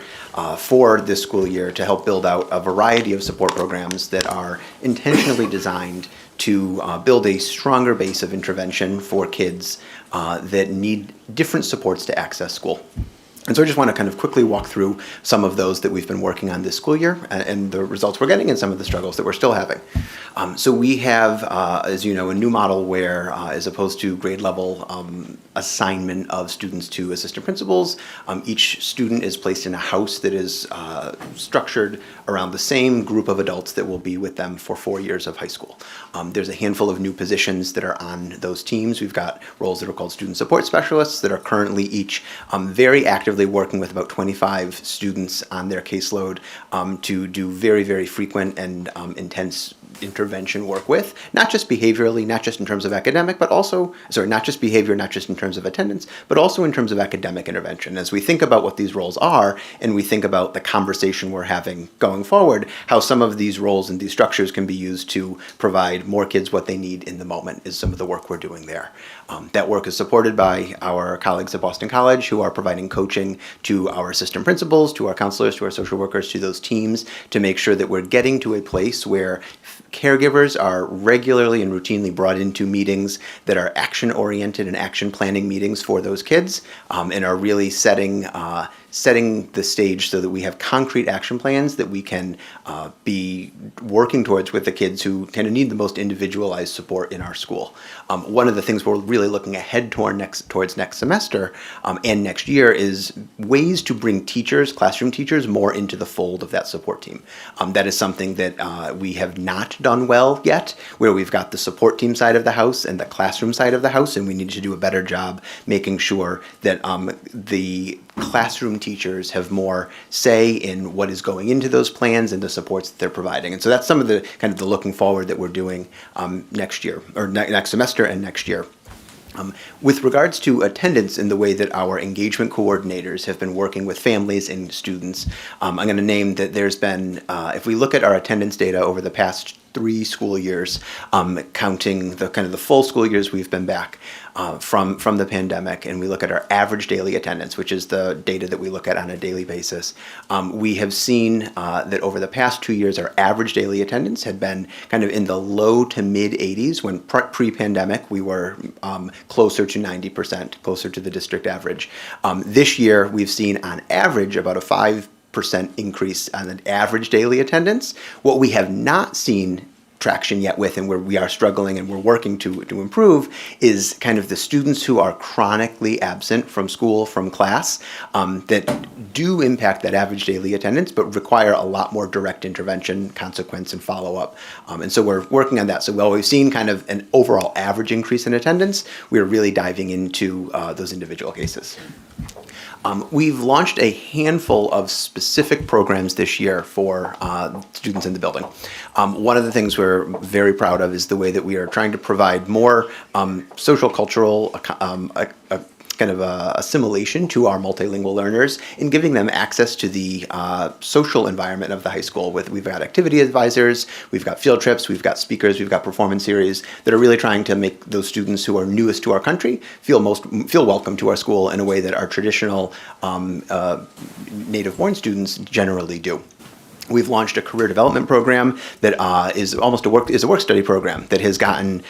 for this school year to help build out a variety of support programs that are intentionally designed to build a stronger base of intervention for kids that need different supports to access school. And so I just want to kind of quickly walk through some of those that we've been working on this school year and the results we're getting and some of the struggles that we're still having. So we have, as you know, a new model where, as opposed to grade level assignment of students to assistant principals, each student is placed in a house that is structured around the same group of adults that will be with them for 4 years of high school. There's a handful of new positions that are on those teams. We've got roles that are called student support specialists that are currently each very actively working with about 25 students on their caseload to do very, very frequent and intense intervention work with, not just behaviorally, not just in terms of academic, but also, not just behavior, not just in terms of attendance, but also in terms of academic intervention. As we think about what these roles are, and we think about the conversation we're having going forward, how some of these roles and these structures can be used to provide more kids what they need in the moment is some of the work we're doing there. That work is supported by our colleagues at Boston College who are providing coaching to our assistant principals, to our counselors, to our social workers, to those teams to make sure that we're getting to a place where caregivers are regularly and routinely brought into meetings that are action-oriented and action planning meetings for those kids and are really setting the stage so that we have concrete action plans that we can be working towards with the kids who kind of need the most individualized support in our school. One of the things we're really looking ahead towards next semester and next year is ways to bring teachers, classroom teachers, more into the fold of that support team. That is something that we have not done well yet, where we've got the support team side of the house and the classroom side of the house, and we need to do a better job making sure that the classroom teachers have more say in what is going into those plans and the supports that they're providing. And so that's some of the kind of the looking forward that we're doing next year, or next semester and next year. With regards to attendance and the way that our engagement coordinators have been working with families and students, I'm going to name that there's been, if we look at our attendance data over the past 3 school years, counting the kind of the full school years we've been back from the pandemic, and we look at our average daily attendance, which is the data that we look at on a daily basis, we have seen that over the past 2 years, our average daily attendance had been kind of in the low to mid 80s. When pre-pandemic, we were closer to 90%, closer to the district average. This year, we've seen on average about a 5% increase on an average daily attendance. What we have not seen traction yet with, and where we are struggling and we're working to improve, is kind of the students who are chronically absent from school, from class, that do impact that average daily attendance, but require a lot more direct intervention, consequence, and follow-up. And so we're working on that. So while we've seen kind of an overall average increase in attendance, we're really diving into those individual cases. We've launched a handful of specific programs this year for students in the building. One of the things we're very proud of is the way that we are trying to provide more social, cultural, kind of assimilation to our multilingual learners and giving them access to the social environment of the high school. We've got activity advisors, we've got field trips, we've got speakers, we've got performance series that are really trying to make those students who are newest to our country feel welcome to our school in a way that our traditional native-born students generally do. We've launched a career development program that is almost a work study program that has gotten.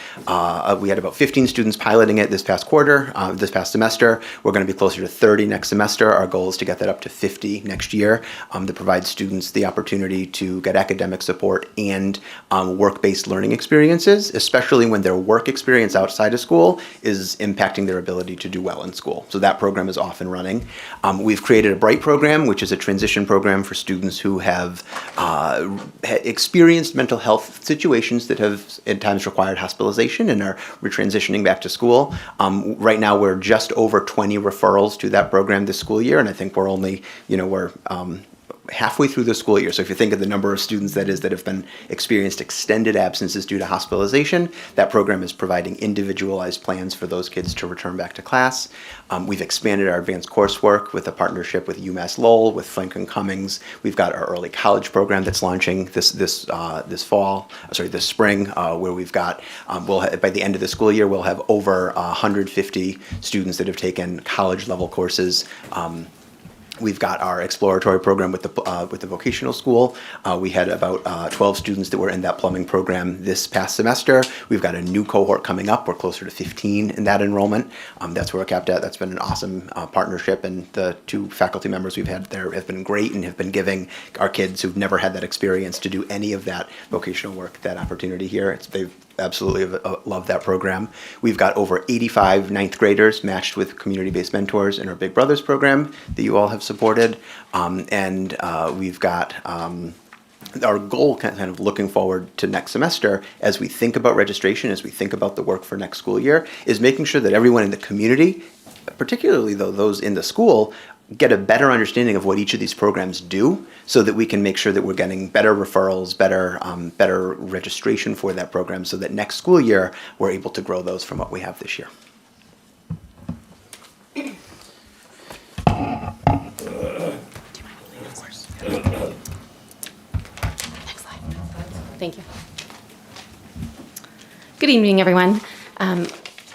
We had about 15 students piloting it this past quarter, this past semester. We're going to be closer to 30 next semester. Our goal is to get that up to 50 next year. To provide students the opportunity to get academic support and work-based learning experiences, especially when their work experience outside of school is impacting their ability to do well in school. So that program is off and running. We've created a Bright program, which is a transition program for students who have experienced mental health situations that have at times required hospitalization and are retransitioning back to school. Right now we're just over 20 referrals to that program this school year, and I think we're only, we're halfway through the school year. So if you think of the number of students that have been experienced extended absences due to hospitalization, that program is providing individualized plans for those kids to return back to class. We've expanded our advanced coursework with a partnership with UMass Lowell, with Franklin Cummings. We've got our early college program that's launching this spring, where we've got, by the end of the school year, we'll have over 150 students that have taken college level courses. We've got our exploratory program with the vocational school. We had about 12 students that were in that plumbing program this past semester. We've got a new cohort coming up. We're closer to 15 in that enrollment. That's where we're capped at. That's been an awesome partnership, and the 2 faculty members we've had there have been great and have been giving our kids who've never had that experience to do any of that vocational work that opportunity here. They've absolutely love that program. We've got over 85 ninth graders matched with community-based mentors in our Big Brothers program that you all have supported. And we've got our goal, kind of looking forward to next semester, as we think about registration, as we think about the work for next school year, is making sure that everyone in the community, particularly though those in the school, get a better understanding of what each of these programs do, so that we can make sure that we're getting better referrals, better registration for that program, so that next school year we're able to grow those from what we have this year. Thank you. Good evening, everyone.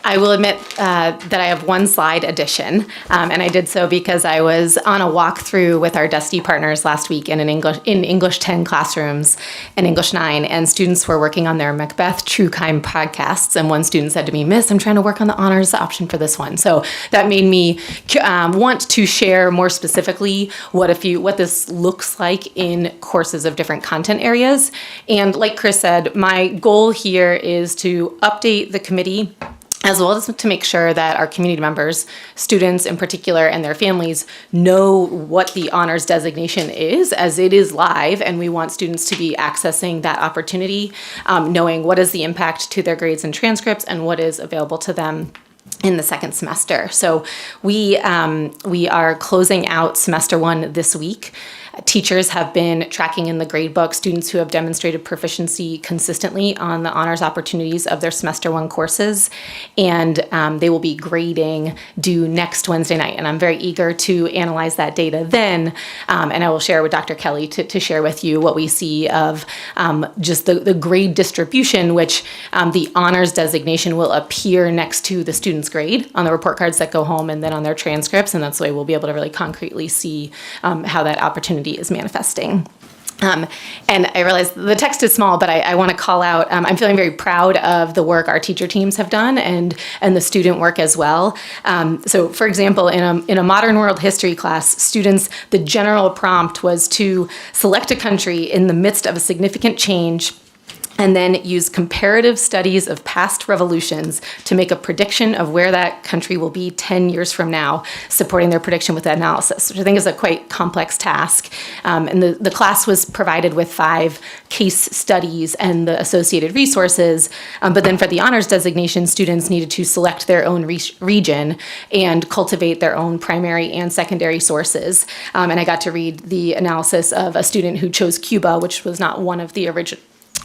I will admit that I have one slide addition, and I did so because I was on a walkthrough with our Dusty partners last week in English 10 classrooms and English 9, and students were working on their Macbeth True Crime podcasts, and one student said to me, "Miss, I'm trying to work on the honors option for this one." So that made me want to share more specifically what this looks like in courses of different content areas. And like Chris said, my goal here is to update the committee, as well as to make sure that our community members, students in particular, and their families know what the honors designation is, as it is live, and we want students to be accessing that opportunity, knowing what is the impact to their grades and transcripts and what is available to them in the second semester. So we are closing out semester 1 this week. Teachers have been tracking in the gradebook students who have demonstrated proficiency consistently on the honors opportunities of their semester 1 courses, and they will be grading due next Wednesday night. And I'm very eager to analyze that data then, and I will share with Dr. Kelly to share with you what we see of just the grade distribution, which the honors designation will appear next to the student's grade on the report cards that go home and then on their transcripts, and that's the way we'll be able to really concretely see how that opportunity is manifesting. And I realize the text is small, but I want to call out, I'm feeling very proud of the work our teacher teams have done and the student work as well. So for example, in a modern world history class, students, the general prompt was to select a country in the midst of a significant change and then use comparative studies of past revolutions to make a prediction of where that country will be 10 years from now, supporting their prediction with analysis, which I think is a quite complex task. And the class was provided with 5 case studies and the associated resources, but then for the honors designation, students needed to select their own region and cultivate their own primary and secondary sources. And I got to read the analysis of a student who chose Cuba, which was not one of the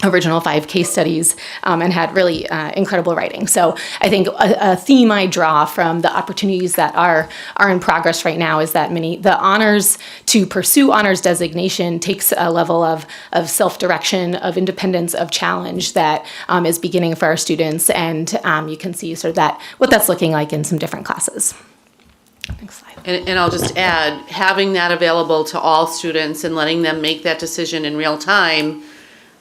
original 5 case studies, and had really incredible writing. So I think a theme I draw from the opportunities that are in progress right now is that the honors, to pursue honors designation takes a level of self-direction, of independence, of challenge that is beginning for our students, and you can see sort of what that's looking like in some different classes. Next slide. And I'll just add, having that available to all students and letting them make that decision in real time,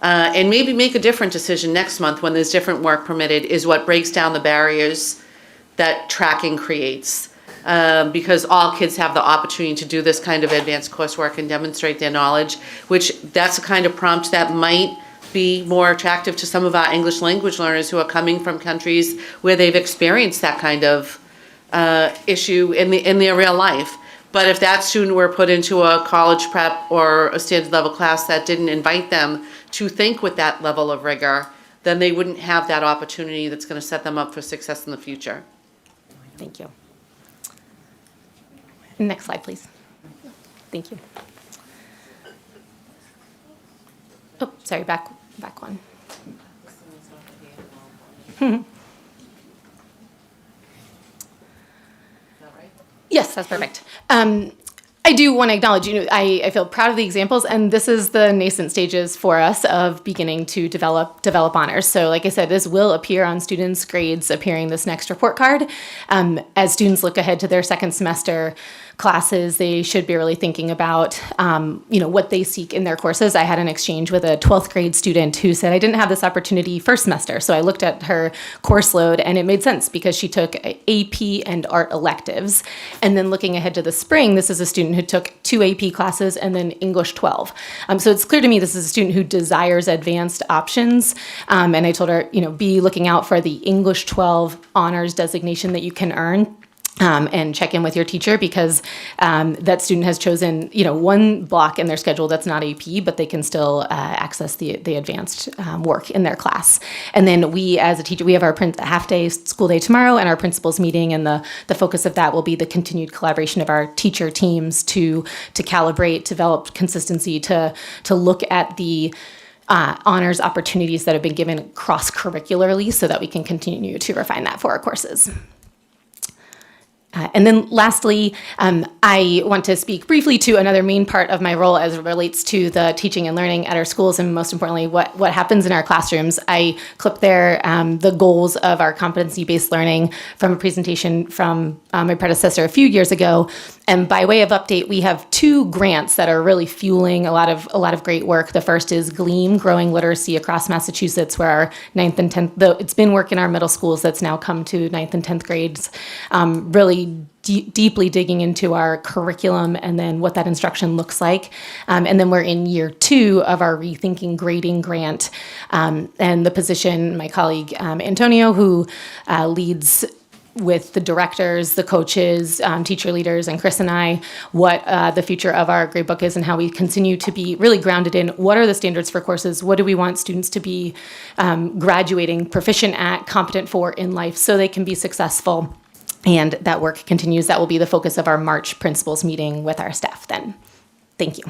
and maybe make a different decision next month when there's different work permitted, is what breaks down the barriers that tracking creates. Because all kids have the opportunity to do this kind of advanced coursework and demonstrate their knowledge, which that's a kind of prompt that might be more attractive to some of our English language learners who are coming from countries where they've experienced that kind of issue in their real life. But if that student were put into a college prep or a standard level class that didn't invite them to think with that level of rigor, then they wouldn't have that opportunity that's going to set them up for success in the future. Thank you. Next slide, please. Thank you. Oh, sorry, back one. Yes, that's perfect. I do want to acknowledge, I feel proud of the examples, and this is the nascent stages for us of beginning to develop honors. So like I said, this will appear on students' grades appearing this next report card. As students look ahead to their second semester classes, they should be really thinking about, what they seek in their courses. I had an exchange with a 12th grade student who said, I didn't have this opportunity first semester. So I looked at her course load and it made sense because she took AP and art electives. And then looking ahead to the spring, this is a student who took 2 AP classes and then English 12. So it's clear to me this is a student who desires advanced options. And I told her, be looking out for the English 12 honors designation that you can earn. And check in with your teacher because that student has chosen, one block in their schedule that's not AP, but they can still access the advanced work in their class. And then we, as a teacher, we have our half-day school day tomorrow and our principals meeting, and the focus of that will be the continued collaboration of our teacher teams to calibrate, develop consistency, to look at the honors opportunities that have been given cross-curricularly so that we can continue to refine that for our courses. And then lastly, I want to speak briefly to another main part of my role as it relates to the teaching and learning at our schools, and most importantly, what happens in our classrooms. I clipped there the goals of our competency-based learning from a presentation from my predecessor a few years ago. And by way of update, we have 2 grants that are really fueling a lot of great work. The first is GLEAM, Growing Literacy Across Massachusetts, where our 9th and 10th, though it's been work in our middle schools that's now come to 9th and 10th grades, really deeply digging into our curriculum and then what that instruction looks like. And then we're in year 2 of our Rethinking Grading grant. And the position, my colleague Antonio, who leads with the directors, the coaches, teacher leaders, and Chris and I, what the future of our gradebook is and how we continue to be really grounded in what are the standards for courses, what do we want students to be graduating proficient at, competent for in life so they can be successful. And that work continues. That will be the focus of our March principals meeting with our staff then. Thank you.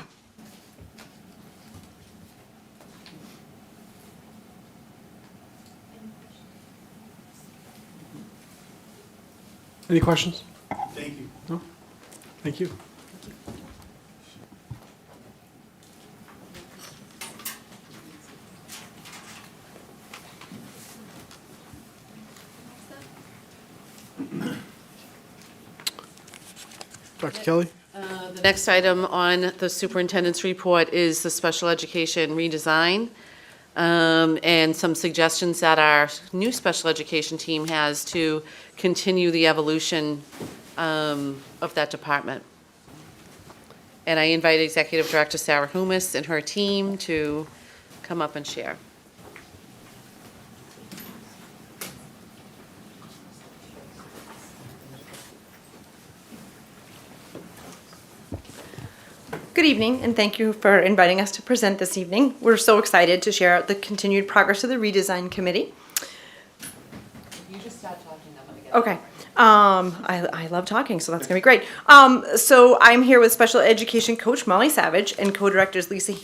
Any questions? Thank you. No? Thank you. Dr. Kelly? The next item on the superintendent's report is the special education redesign, and some suggestions that our new special education team has to continue the evolution of that department. And I invite Executive Director Sarah Humis and her team to come up and share. Good evening, and thank you for inviting us to present this evening. We're so excited to share the continued progress of the redesign committee. You just start talking, I'm gonna get. Okay. I love talking, so that's gonna be great. So I'm here with special education coach Molly Savage and co-directors Lisa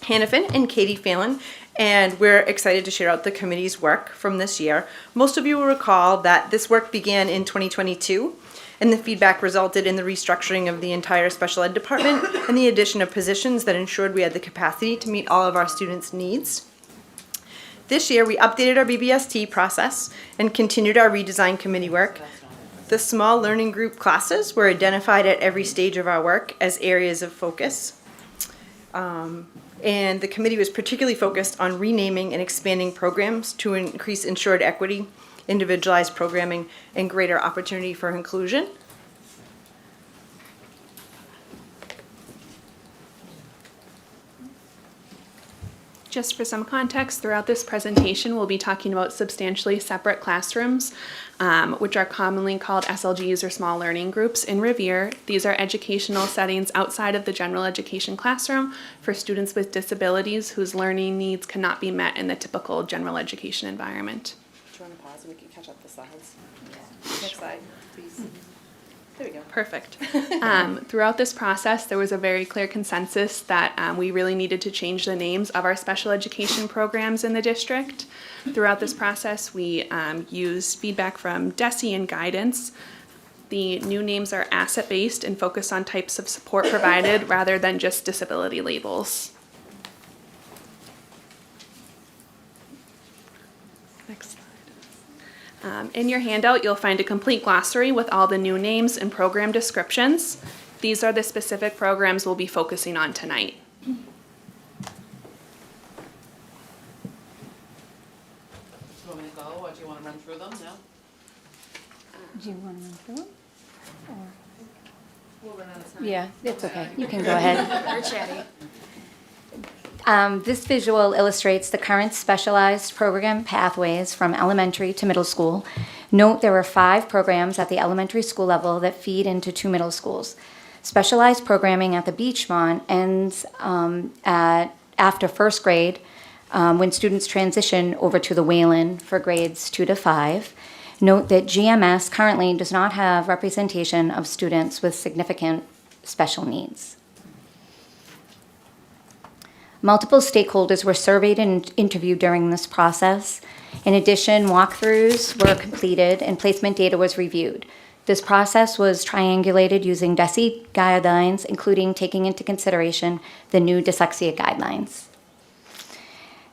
Hannafin and Katie Phelan, and we're excited to share out the committee's work from this year. Most of you will recall that this work began in 2022, and the feedback resulted in the restructuring of the entire special ed department and the addition of positions that ensured we had the capacity to meet all of our students' needs. This year, we updated our BBST process and continued our redesign committee work. The small learning group classes were identified at every stage of our work as areas of focus. And the committee was particularly focused on renaming and expanding programs to increase ensured equity, individualized programming, and greater opportunity for inclusion. Just for some context, throughout this presentation, we'll be talking about substantially separate classrooms, which are commonly called SLGs or small learning groups in Revere. These are educational settings outside of the general education classroom for students with disabilities whose learning needs cannot be met in the typical general education environment. Do you want to pause and we can catch up the slides? Next slide, please. There we go. Perfect. Throughout this process, there was a very clear consensus that we really needed to change the names of our special education programs in the district. Throughout this process, we used feedback from DESE and guidance. The new names are asset-based and focus on types of support provided rather than just disability labels. Next slide. In your handout, you'll find a complete glossary with all the new names and program descriptions. These are the specific programs we'll be focusing on tonight. Do you want me to go, or do you want to run through them? No? Do you want to run through them? We'll run out of time. Yeah, it's okay. You can go ahead. We're chatty. This visual illustrates the current specialized program pathways from elementary to middle school. Note there are 5 programs at the elementary school level that feed into 2 middle schools. Specialized programming at the Beachmont ends after first grade when students transition over to the Wayland for grades 2 to 5. Note that GMS currently does not have representation of students with significant special needs. Multiple stakeholders were surveyed and interviewed during this process. In addition, walkthroughs were completed and placement data was reviewed. This process was triangulated using DESE guidelines, including taking into consideration the new dyslexia guidelines.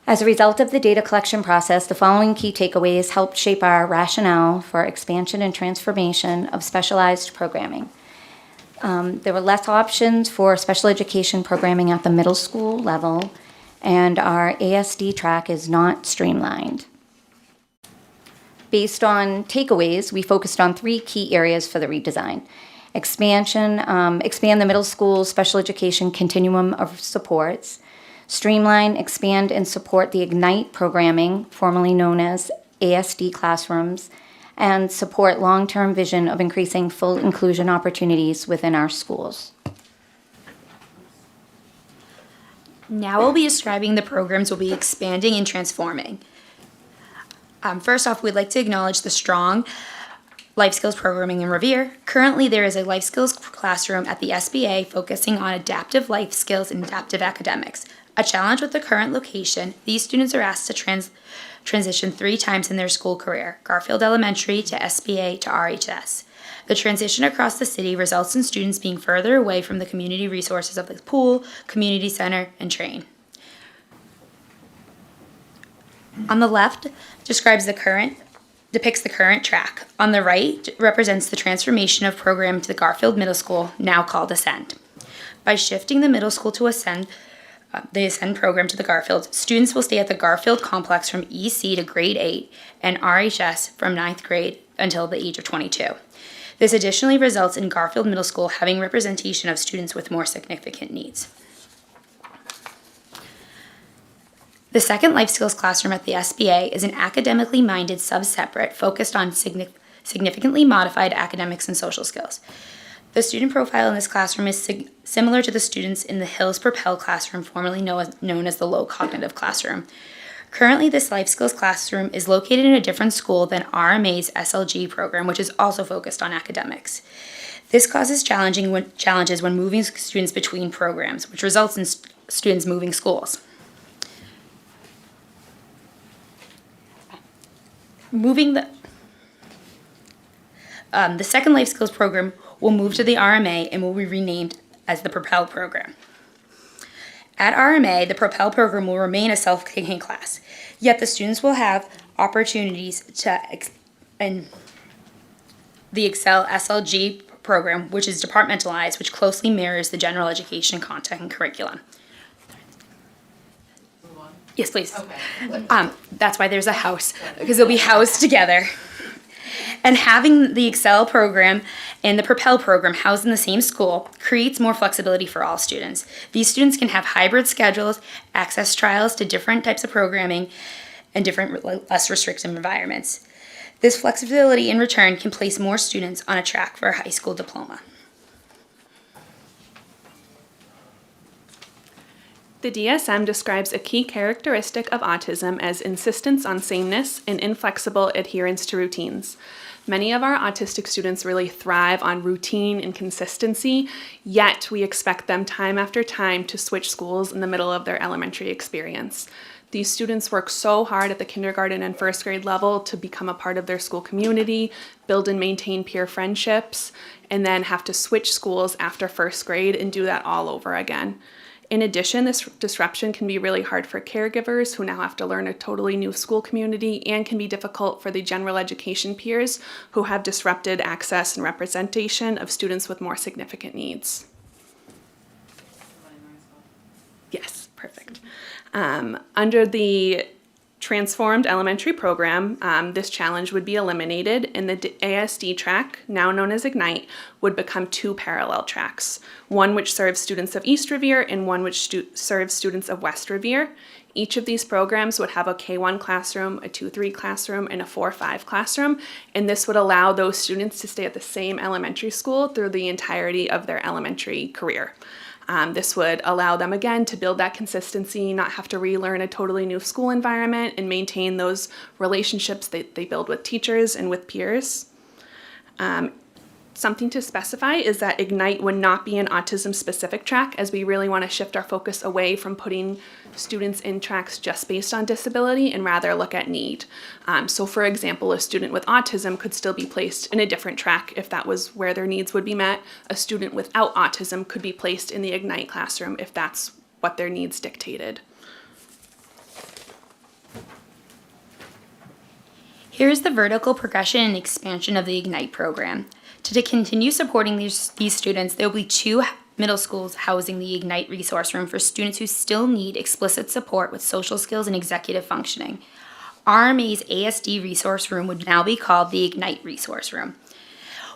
As a result of the data collection process, the following key takeaways helped shape our rationale for expansion and transformation of specialized programming. There were less options for special education programming at the middle school level, and our ASD track is not streamlined. Based on takeaways, we focused on 3 key areas for the redesign. Expansion, expand the middle school special education continuum of supports. Streamline, expand, and support the IGNITE programming, formerly known as ASD classrooms, and support long-term vision of increasing full inclusion opportunities within our schools. Now we'll be describing the programs we'll be expanding and transforming. First off, we'd like to acknowledge the strong life skills programming in Revere. Currently, there is a life skills classroom at the SBA focusing on adaptive life skills and adaptive academics. A challenge with the current location, these students are asked to transition 3 times in their school career, Garfield Elementary to SBA to RHS. The transition across the city results in students being further away from the community resources of the pool, community center, and train. On the left depicts the current track. On the right represents the transformation of program to the Garfield Middle School, now called Ascend. By shifting the middle school to the Ascend program to the Garfield, students will stay at the Garfield complex from EC to grade 8 and RHS from 9th grade until the age of 22. This additionally results in Garfield Middle School having representation of students with more significant needs. The second life skills classroom at the SBA is an academically minded sub-separate focused on significantly modified academics and social skills. The student profile in this classroom is similar to the students in the Hills Propel classroom, formerly known as the low cognitive classroom. Currently, this life skills classroom is located in a different school than RMA's SLG program, which is also focused on academics. This causes challenges when moving students between programs, which results in students moving schools. The second life skills program will move to the RMA and will be renamed as the Propel program. At RMA, the Propel program will remain a self-contained class, yet the students will have opportunities in the Excel SLG program, which is departmentalized, which closely mirrors the general education content and curriculum. Yes, please. Okay. That's why there's a house, because they'll be housed together. And having the Excel program and the Propel program housed in the same school creates more flexibility for all students. These students can have hybrid schedules, access trials to different types of programming, and different less restrictive environments. This flexibility in return can place more students on a track for a high school diploma. The DSM describes a key characteristic of autism as insistence on sameness and inflexible adherence to routines. Many of our autistic students really thrive on routine and consistency, yet we expect them time after time to switch schools in the middle of their elementary experience. These students work so hard at the kindergarten and first grade level to become a part of their school community, build and maintain peer friendships, and then have to switch schools after first grade and do that all over again. In addition, this disruption can be really hard for caregivers who now have to learn a totally new school community, and can be difficult for the general education peers who have disrupted access and representation of students with more significant needs. Yes, perfect. Under the transformed elementary program, this challenge would be eliminated, and the ASD track, now known as Ignite, would become two parallel tracks, one which serves students of East Revere and one which serves students of West Revere. Each of these programs would have a K-1 classroom, a 2-3 classroom, and a 4-5 classroom, and this would allow those students to stay at the same elementary school through the entirety of their elementary career. This would allow them, again, to build that consistency, not have to relearn a totally new school environment, and maintain those relationships that they build with teachers and with peers. Something to specify is that Ignite would not be an autism-specific track, as we really want to shift our focus away from putting students in tracks just based on disability and rather look at need. So for example, a student with autism could still be placed in a different track if that was where their needs would be met. A student without autism could be placed in the Ignite classroom if that's what their needs dictated. Here's the vertical progression and expansion of the Ignite program. To continue supporting these students, there will be 2 middle schools housing the Ignite resource room for students who still need explicit support with social skills and executive functioning. RMA's ASD resource room would now be called the Ignite resource room.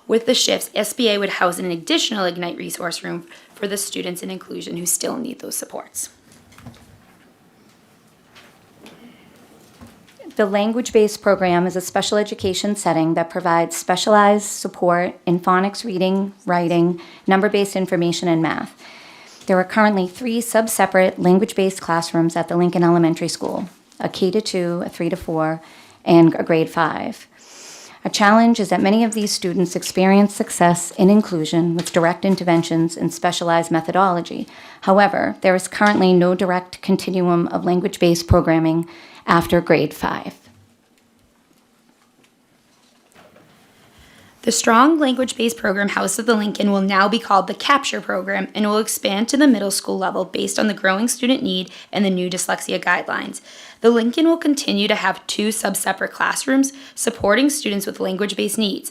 With the shifts, SBA would house an additional Ignite resource room for the students in inclusion who still need those supports. The language-based program is a special education setting that provides specialized support in phonics, reading, writing, number-based information, and math. There are currently 3 sub-separate language-based classrooms at the Lincoln Elementary School, a K-2, a 3-4, and a grade 5. A challenge is that many of these students experience success in inclusion with direct interventions and specialized methodology. However, there is currently no direct continuum of language-based programming after grade 5. The strong language-based program housed at the Lincoln will now be called the Capture program and will expand to the middle school level based on the growing student need and the new dyslexia guidelines. The Lincoln will continue to have 2 sub-separate classrooms supporting students with language-based needs,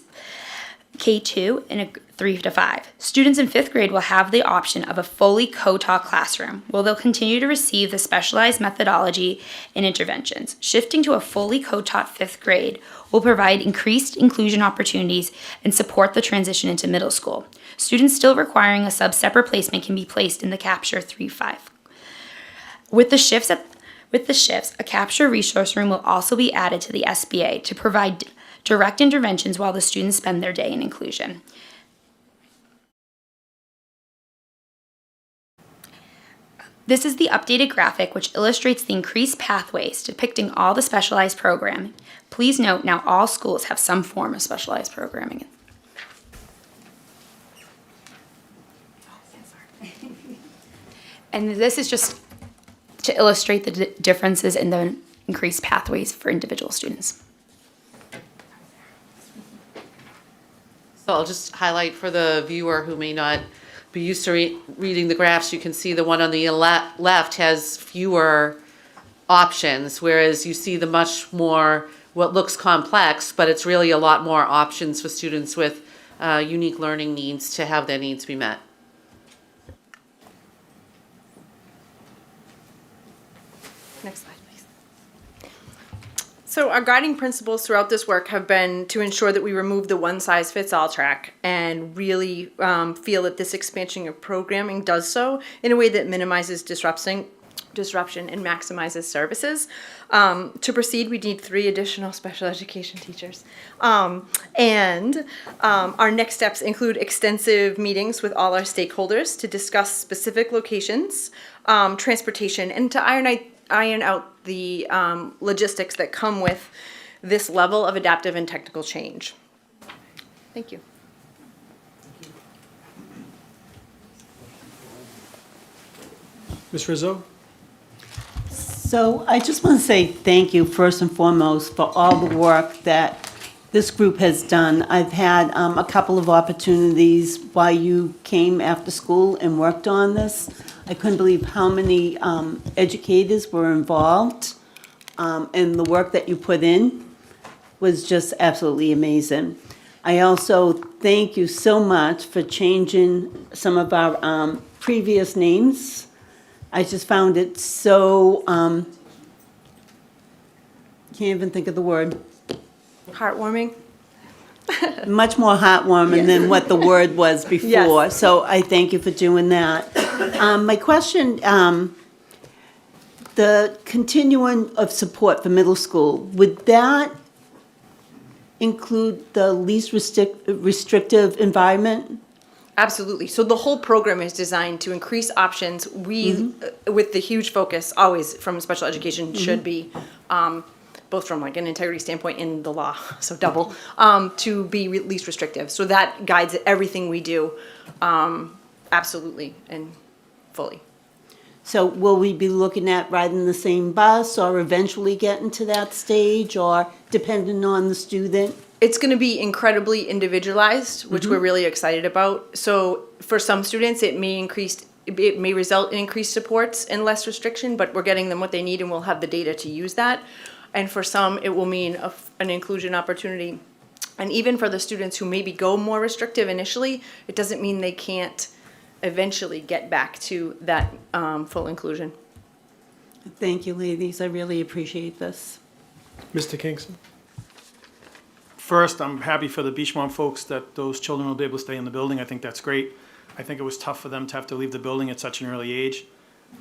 K-2 and a 3-5. Students in 5th grade will have the option of a fully co-taught classroom, where they'll continue to receive the specialized methodology and interventions. Shifting to a fully co-taught 5th grade will provide increased inclusion opportunities and support the transition into middle school. Students still requiring a sub-separate placement can be placed in the Capture 3-5. With the shifts, a Capture resource room will also be added to the SBA to provide direct interventions while the students spend their day in inclusion. This is the updated graphic which illustrates the increased pathways depicting all the specialized programming. Please note now all schools have some form of specialized programming. And this is just to illustrate the differences in the increased pathways for individual students. So I'll just highlight for the viewer who may not be used to reading the graphs, you can see the one on the left has fewer options, whereas you see the much more, what looks complex, but it's really a lot more options for students with unique learning needs to have their needs be met. Next slide, please. So our guiding principles throughout this work have been to ensure that we remove the one-size-fits-all track and really feel that this expansion of programming does so in a way that minimizes disruption and maximizes services. To proceed, we need 3 additional special education teachers. Our next steps include extensive meetings with all our stakeholders to discuss specific locations, transportation, and to iron out the logistics that come with this level of adaptive and technical change. Thank you. Ms. Rizzo? So I just want to say thank you first and foremost for all the work that this group has done. I've had a couple of opportunities while you came after school and worked on this. I couldn't believe how many educators were involved, and the work that you put in was just absolutely amazing. I also thank you so much for changing some of our previous names. I just found it so, can't even think of the word. Heartwarming. Much more heartwarming than what the word was before. Yes. So I thank you for doing that. My question, the continuum of support for middle school, would that include the least restrictive environment? Absolutely. So the whole program is designed to increase options. We, with the huge focus always from special education, should be both from like an integrity standpoint in the law, so double, to be least restrictive. So that guides everything we do, absolutely and fully. So will we be looking at riding the same bus or eventually getting to that stage, or depending on the student? It's going to be incredibly individualized, which we're really excited about. So for some students, it may result in increased supports and less restriction, but we're getting them what they need and we'll have the data to use that. And for some, it will mean an inclusion opportunity. And even for the students who maybe go more restrictive initially, it doesn't mean they can't eventually get back to that full inclusion. Thank you, ladies. I really appreciate this. Mr. Kingston? First, I'm happy for the Beachmont folks that those children will be able to stay in the building. I think that's great. I think it was tough for them to have to leave the building at such an early age.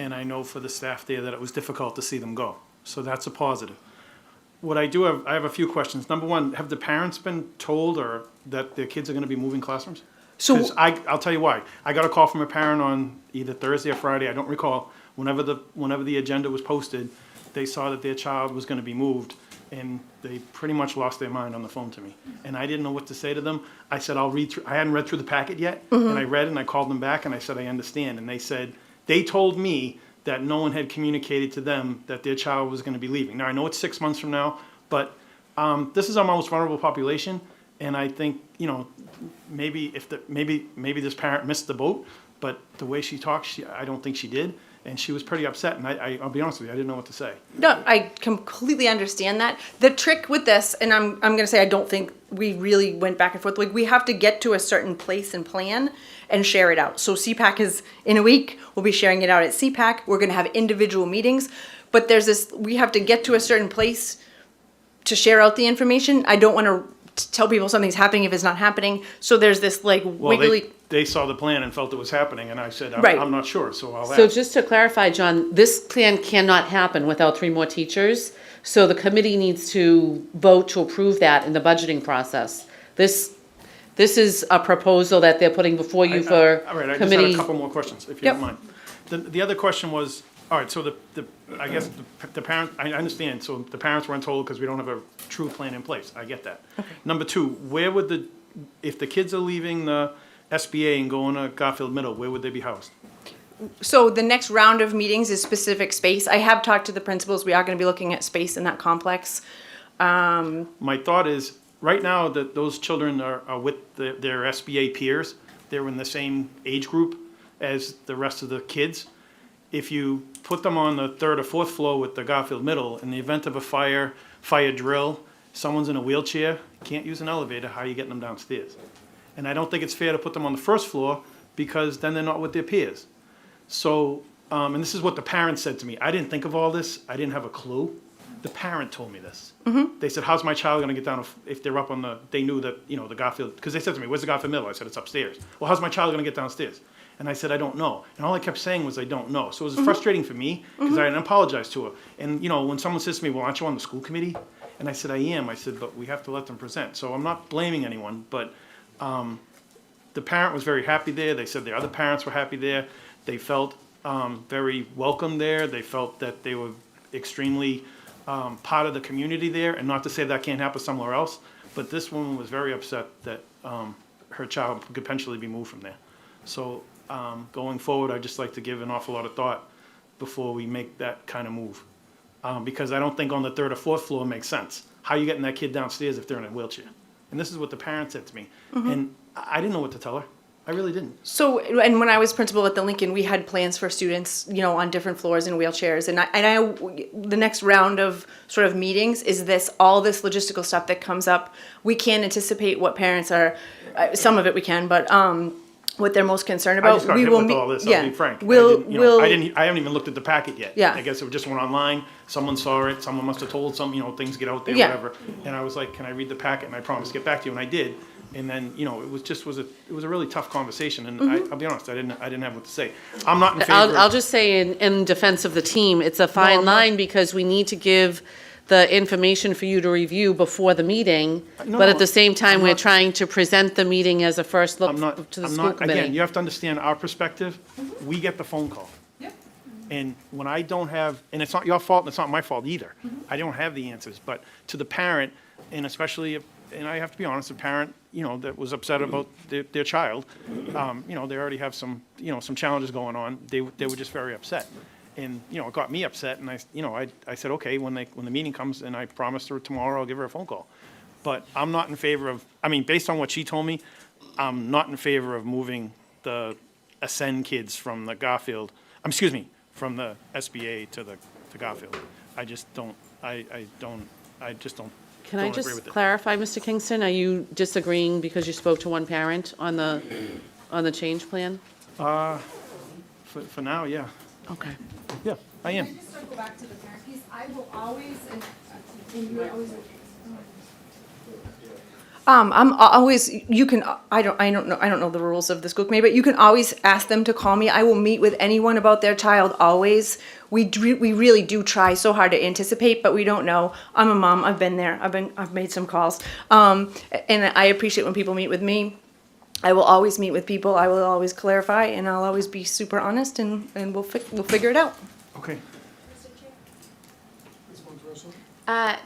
And I know for the staff there that it was difficult to see them go. So that's a positive. What I have a few questions. Number one, have the parents been told or that their kids are going to be moving classrooms? So I'll tell you why. I got a call from a parent on either Thursday or Friday, I don't recall. Whenever the agenda was posted, they saw that their child was going to be moved, and they pretty much lost their mind on the phone to me. And I didn't know what to say to them. I said, I'll read through. I hadn't read through the packet yet, and I read it, and I called them back, and I said, I understand. And they said, they told me that no one had communicated to them that their child was going to be leaving. Now, I know it's 6 months from now, but this is our most vulnerable population, and I think, maybe maybe this parent missed the boat, but the way she talked, I don't think she did, and she was pretty upset, and I'll be honest with you, I didn't know what to say. No, I completely understand that. The trick with this, and I'm going to say I don't think we really went back and forth. Like, we have to get to a certain place and plan and share it out. So CPAC is in a week. We'll be sharing it out at CPAC. We're going to have individual meetings, but there's this, we have to get to a certain place to share out the information. I don't want to tell people something's happening if it's not happening. So there's this like wiggly. Well, they saw the plan and felt it was happening, and I said, I'm not sure, so I'll ask. So just to clarify, John, this plan cannot happen without 3 more teachers. So the committee needs to vote to approve that in the budgeting process. This is a proposal that they're putting before you for All right, I just committee. had a couple more questions, if you don't mind. The other question was, all right, so I guess the parent, I understand, so the parents weren't told because we don't have a true plan in place. I get that. Number two, where would if the kids are leaving the SBA and going to Garfield Middle, where would they be housed? So the next round of meetings is specific space. I have talked to the principals. We are going to be looking at space in that complex. My thought is, right now, that those children are with their SBA peers. They're in the same age group as the rest of the kids. If you put them on the third or fourth floor with the Garfield Middle, in the event of a fire drill, someone's in a wheelchair, can't use an elevator, how are you getting them downstairs? And I don't think it's fair to put them on the first floor because then they're not with their peers. So, and this is what the parents said to me. I didn't think of all this. I didn't have a clue. The parent told me this. They said, how's my child gonna get down if they're up on they knew that, the Garfield, because they said to me, where's the Garfield Middle? I said, it's upstairs. Well, how's my child gonna get downstairs? And I said, I don't know. And all I kept saying was, I don't know. So it was frustrating for me because I didn't apologize to her. And, when someone says to me, well, aren't you on the school committee? And I said, I am. I said, but we have to let them present. So I'm not blaming anyone, but the parent was very happy there. They said the other parents were happy there. They felt very welcome there. They felt that they were extremely part of the community there. And not to say that can't happen somewhere else, but this woman was very upset that her child could potentially be moved from there. So going forward, I'd just like to give an awful lot of thought before we make that kind of move. Because I don't think on the third or fourth floor makes sense. How are you getting that kid downstairs if they're in a wheelchair? And this is what the parent said to me. And I didn't know what to tell her. I really didn't. So, and when I was principal at the Lincoln, we had plans for students, on different floors in wheelchairs. And the next round of sort of meetings is all this logistical stuff that comes up. We can't anticipate what parents are, some of it we can, but what they're most concerned about. I just got hit with all this, I'll be frank. I haven't even looked at the packet yet. Yeah. I guess it just went online, someone saw it, someone must have told things get out there, Yeah. whatever. And I was like, can I read the packet? And I promised to get back to you, and I did. And then, it was a really tough conversation, and I'll be honest, I didn't have what to say. I'm not in favor. I'll just say in defense of the team, it's a fine line because we need to give the information for you to review before the meeting, but at the same time, we're trying to present the meeting as a first look to the school committee. Again, you have to understand our perspective. We get the phone call. And when I don't have, and it's not your fault, and it's not my fault either. I don't have the answers, but to the parent, and especially, and I have to be honest, a parent, that was upset about their child, they already have some challenges going on. They were just very upset. And, it got me upset, and I said, okay, when the meeting comes, and I promised her tomorrow I'll give her a phone call. But I'm not in favor of, based on what she told me, I'm not in favor of moving the Ascend kids from the Garfield, from the SBA to Garfield. I just don't, Can I just clarify, Mr. Kingston, are you disagreeing because you spoke to one parent on the change plan? For now, yeah. Okay. Yeah, I am. Can I just circle back to the parent piece? I will always, and you always. I'm always, I don't know the rules of the school committee, but you can always ask them to call me. I will meet with anyone about their child, always. We really do try so hard to anticipate, but we don't know. I'm a mom, I've been there, I've made some calls. And I appreciate when people meet with me. I will always meet with people, I will always clarify, and I'll always be super honest, and we'll figure it out. Okay.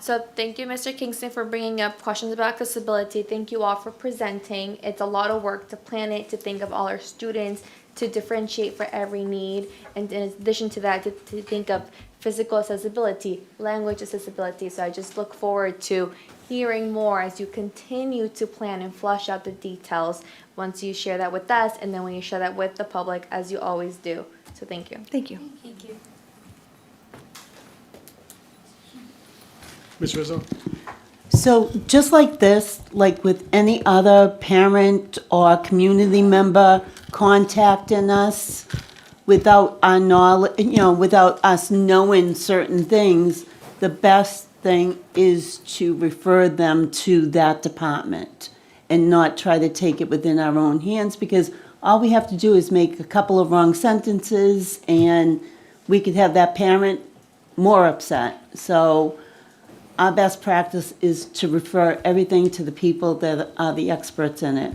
So thank you, Mr. Kingston, for bringing up questions about accessibility. Thank you all for presenting. It's a lot of work to plan it, to think of all our students, to differentiate for every need, and in addition to that, to think of physical accessibility, language accessibility. So I just look forward to hearing more as you continue to plan and flush out the details once you share that with us, and then when you share that with the public, as you always do. So thank you. Thank you. Thank you. Ms. Rizzo? So just like this, like with any other parent or community member contacting us without our knowledge, without us knowing certain things, the best thing is to refer them to that department and not try to take it within our own hands, because all we have to do is make a couple of wrong sentences and we could have that parent more upset. So our best practice is to refer everything to the people that are the experts in it.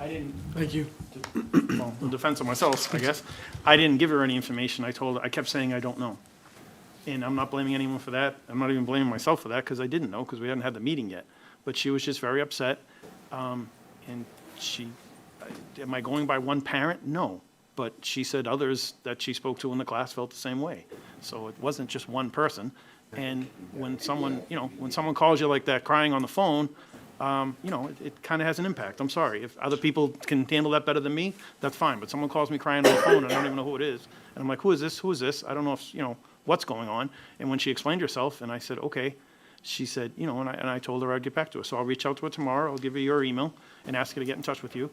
I didn't, Thank you. well, in defense of myself, I guess, I didn't give her any information. I kept saying I don't know. And I'm not blaming anyone for that. I'm not even blaming myself for that because I didn't know because we hadn't had the meeting yet. But she was just very upset. And am I going by one parent? No. But she said others that she spoke to in the class felt the same way. So it wasn't just one person. And when someone calls you like that crying on the phone, it kind of has an impact. I'm sorry. If other people can handle that better than me, that's fine. But someone calls me crying on the phone and I don't even know who it is. And I'm like, who is this? Who is this? I don't know if, what's going on. And when she explained herself and I said, okay, she said, and I told her I'd get back to her. So I'll reach out to her tomorrow. I'll give her your email and ask her to get in touch with you.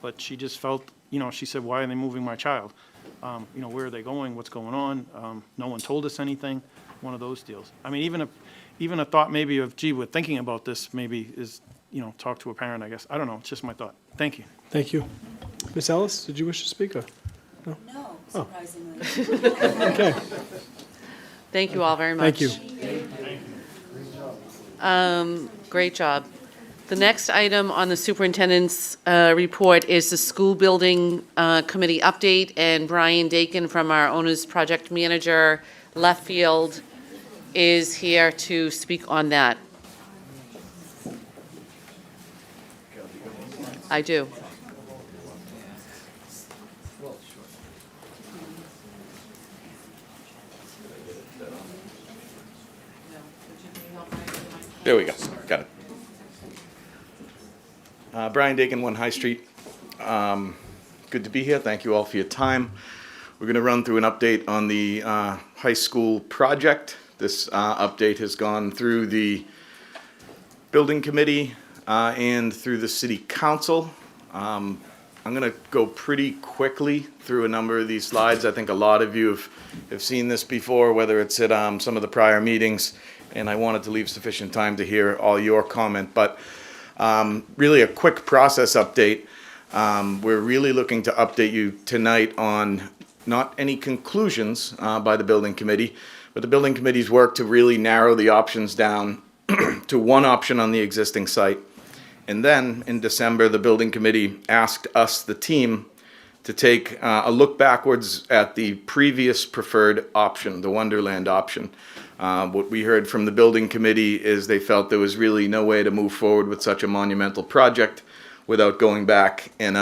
But she just felt, she said, why are they moving my child? Where are they going? What's going on? No one told us anything. One of those deals. I mean, even a thought maybe of, gee, we're thinking about this maybe is, talk to a parent, I guess. I don't know. It's just my thought. Thank you. Thank you. Ms. Ellis, did you wish to speak? Or? No, surprisingly. Okay. Thank you all very much. Thank you. Great job. The next item on the superintendent's report is the school building committee update, and Brian Dakin from our owner's project manager, left field, is here to speak on that. I do. There we go. Got it. Brian Dakin, 1 High Street. Good to be here. Thank you all for your time. We're going to run through an update on the high school project. This update has gone through the building committee and through the city council. I'm going to go pretty quickly through a number of these slides. I think a lot of you have seen this before, whether it's at some of the prior meetings, and I wanted to leave sufficient time to hear all your comment. But really a quick process update. We're really looking to update you tonight on not any conclusions by the building committee, but the building committee's work to really narrow the options down to one option on the existing site. And then in December, the building committee asked us, the team, to take a look backwards at the previous preferred option, the Wonderland option. What we heard from the building committee is they felt there was really no way to move forward with such a monumental project without going back and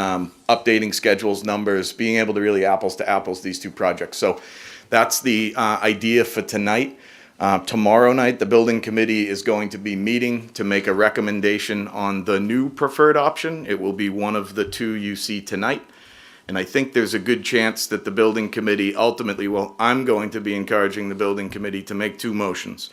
updating schedules, numbers, being able to really apples to apples these two projects. So that's the idea for tonight. Tomorrow night, the building committee is going to be meeting to make a recommendation on the new preferred option. It will be one of the two you see tonight. And I think there's a good chance that the building committee ultimately, I'm going to be encouraging the building committee to make two motions.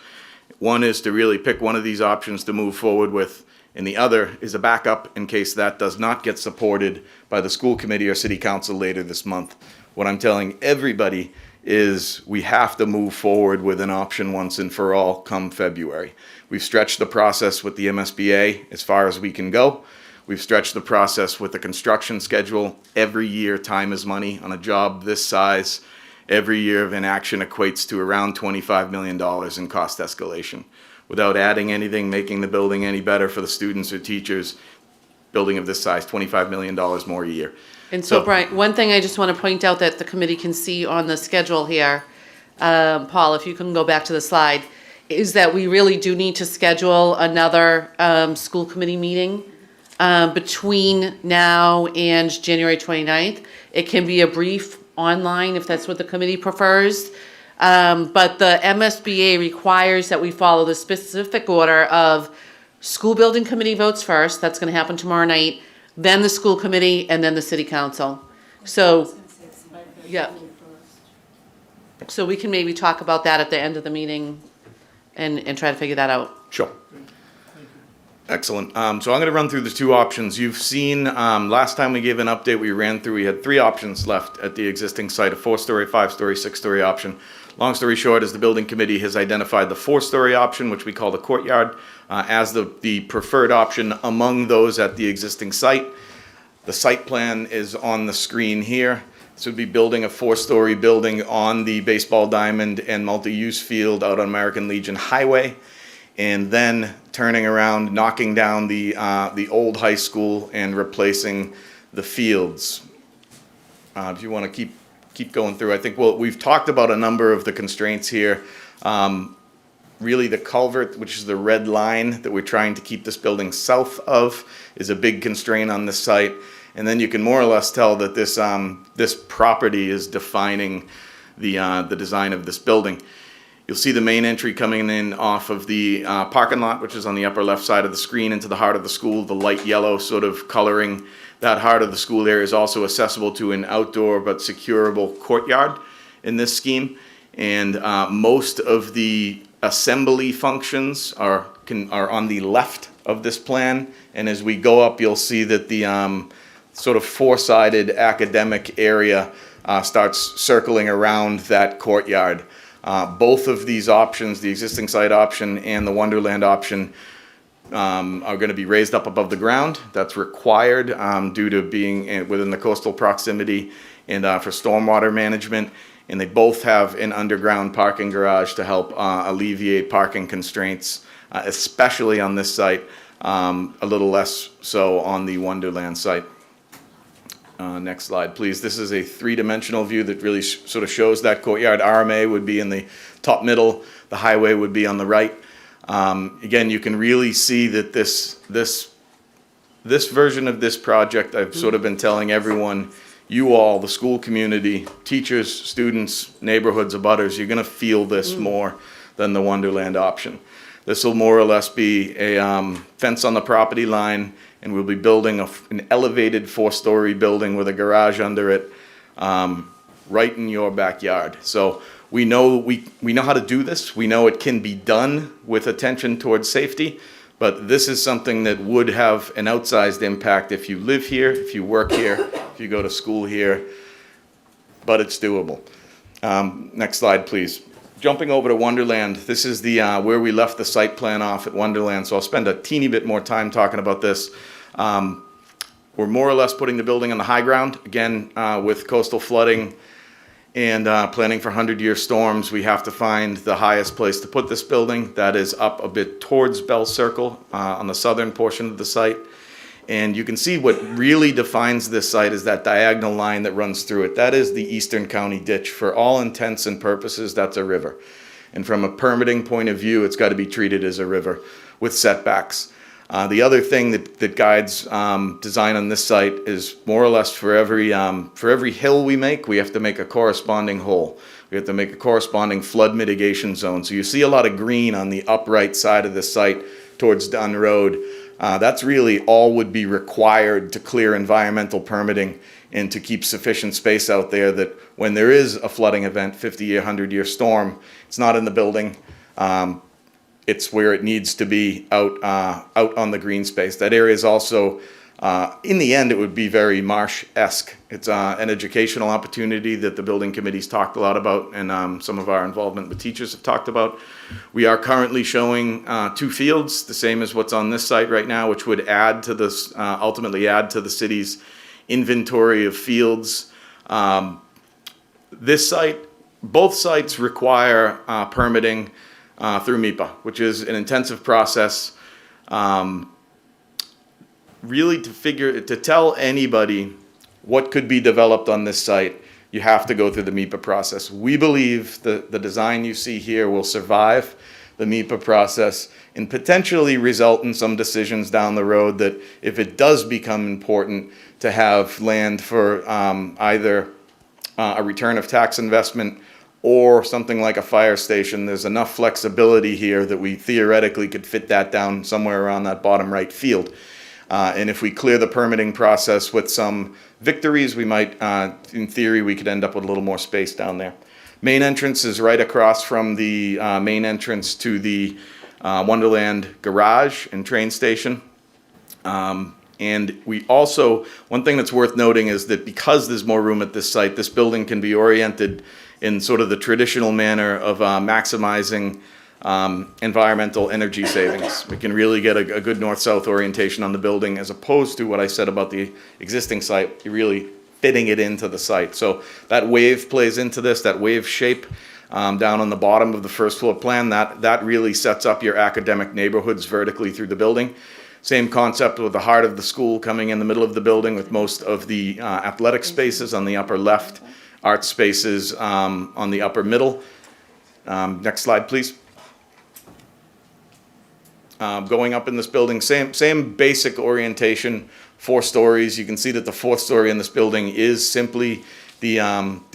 One is to really pick one of these options to move forward with, and the other is a backup in case that does not get supported by the school committee or city council later this month. What I'm telling everybody is we have to move forward with an option once and for all come February. We've stretched the process with the MSBA as far as we can go. We've stretched the process with the construction schedule. Every year, time is money on a job this size. Every year of inaction equates to around $25 million in cost escalation. Without adding anything, making the building any better for the students or teachers, building of this size, $25 million more a year. And so, Brian, one thing I just want to point out that the committee can see on the schedule here, Paul, if you can go back to the slide, is that we really do need to schedule another school committee meeting between now and January 29th. It can be a brief online if that's what the committee prefers. But the MSBA requires that we follow the specific order of school building committee votes first. That's going to happen tomorrow night. Then the school committee, and then the city council. So, yeah. So we can maybe talk about that at the end of the meeting and try to figure that out. Sure. Excellent. So I'm going to run through the two options. You've seen last time we gave an update, we had three options left at the existing site, a 4-story, 5-story, 6-story option. Long story short is the building committee has identified the 4-story option, which we call the courtyard, as the preferred option among those at the existing site. The site plan is on the screen here. This would be building a 4-story building on the baseball diamond and multi-use field out on American Legion Highway. and then turning around, knocking down the old high school and replacing the fields. If you want to keep going through, I think we've talked about a number of the constraints here. Really, the culvert, which is the red line that we're trying to keep this building south of, is a big constraint on this site. And then you can more or less tell that this property is defining the design of this building. You'll see the main entry coming in off of the parking lot, which is on the upper left side of the screen, into the heart of the school. The light yellow sort of coloring that heart of the school area is also accessible to an outdoor but securable courtyard in this scheme. And most of the assembly functions are on the left of this plan. And as we go up, you'll see that the sort of four-sided academic area starts circling around that courtyard. Both of these options, the existing site option and the Wonderland option, are going to be raised up above the ground. That's required due to being within the coastal proximity and for stormwater management. And they both have an underground parking garage to help alleviate parking constraints, especially on this site, a little less so on the Wonderland site. Next slide, please. This is a three-dimensional view that really sort of shows that courtyard. RMA would be in the top middle. The highway would be on the right. Again, you can really see that this version of this project, I've sort of been telling everyone, you all, the school community, teachers, students, neighborhoods, abutters, you're going to feel this more than the Wonderland option. This will more or less be a fence on the property line, and we'll be building an elevated 4-story building with a garage under it, right in your backyard. So we know how to do this. We know it can be done with attention towards safety, but this is something that would have an outsized impact if you live here, if you work here, if you go to school here, but it's doable. Next slide, please. Jumping over to Wonderland, this is the where we left the site plan off at Wonderland, so I'll spend a teeny bit more time talking about this. We're more or less putting the building on the high ground. Again, with coastal flooding and planning for 100-year storms, we have to find the highest place to put this building. That is up a bit towards Bell Circle on the southern portion of the site. And you can see what really defines this site is that diagonal line that runs through it. That is the Eastern County Ditch. For all intents and purposes, that's a river. And from a permitting point of view, it's got to be treated as a river with setbacks. The other thing that guides design on this site is more or less for every hill we make, we have to make a corresponding hole. We have to make a corresponding flood mitigation zone. So you see a lot of green on the upright side of the site towards Dunn Road. That's really all would be required to clear environmental permitting and to keep sufficient space out there that when there is a flooding event, 50-year, 100-year storm, it's not in the building. It's where it needs to be out on the green space. That area is also, in the end, it would be very marsh-esque. It's an educational opportunity that the building committee's talked a lot about, and some of our involvement with teachers have talked about. We are currently showing 2 fields, the same as what's on this site right now, which would add to this, ultimately add to the city's inventory of fields. This site, both sites require permitting through MEPA, which is an intensive process. Really to tell anybody what could be developed on this site, you have to go through the MEPA process. We believe the design you see here will survive the MEPA process and potentially result in some decisions down the road that if it does become important to have land for either a return of tax investment or something like a fire station, there's enough flexibility here that we theoretically could fit that down somewhere around that bottom right field. And if we clear the permitting process with some victories, we might, in theory, we could end up with a little more space down there. Main entrance is right across from the main entrance to the Wonderland garage and train station. And we also, one thing that's worth noting is that because there's more room at this site, this building can be oriented in sort of the traditional manner of maximizing environmental energy savings. We can really get a good north-south orientation on the building as opposed to what I said about the existing site, you're really fitting it into the site. So that wave plays into this, that wave shape. down on the bottom of the first floor plan. That really sets up your academic neighborhoods vertically through the building. Same concept with the heart of the school coming in the middle of the building with most of the athletic spaces on the upper left, art spaces on the upper middle. Next slide, please. Going up in this building, same basic orientation, 4 stories. You can see that the 4th story in this building is simply the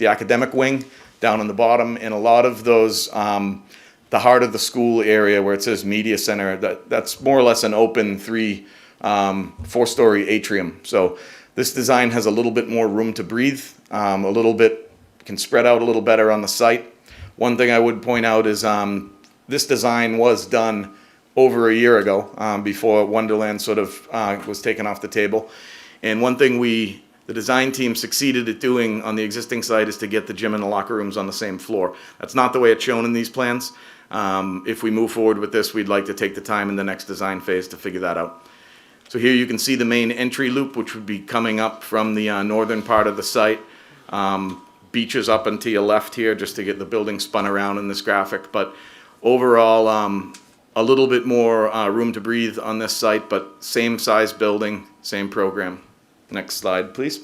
academic wing down on the bottom, and a lot of those, the heart of the school area where it says media center, that's more or less an open 4-story atrium. So this design has a little bit more room to breathe, a little bit, can spread out a little better on the site. One thing I would point out is this design was done over a year ago, before Wonderland sort of was taken off the table. And one thing the design team succeeded at doing on the existing site is to get the gym and the locker rooms on the same floor. That's not the way it's shown in these plans. If we move forward with this, we'd like to take the time in the next design phase to figure that out. So here you can see the main entry loop, which would be coming up from the northern part of the site. Beaches up and to your left here, just to get the building spun around in this graphic. But overall, a little bit more room to breathe on this site, but same size building, same program. Next slide, please.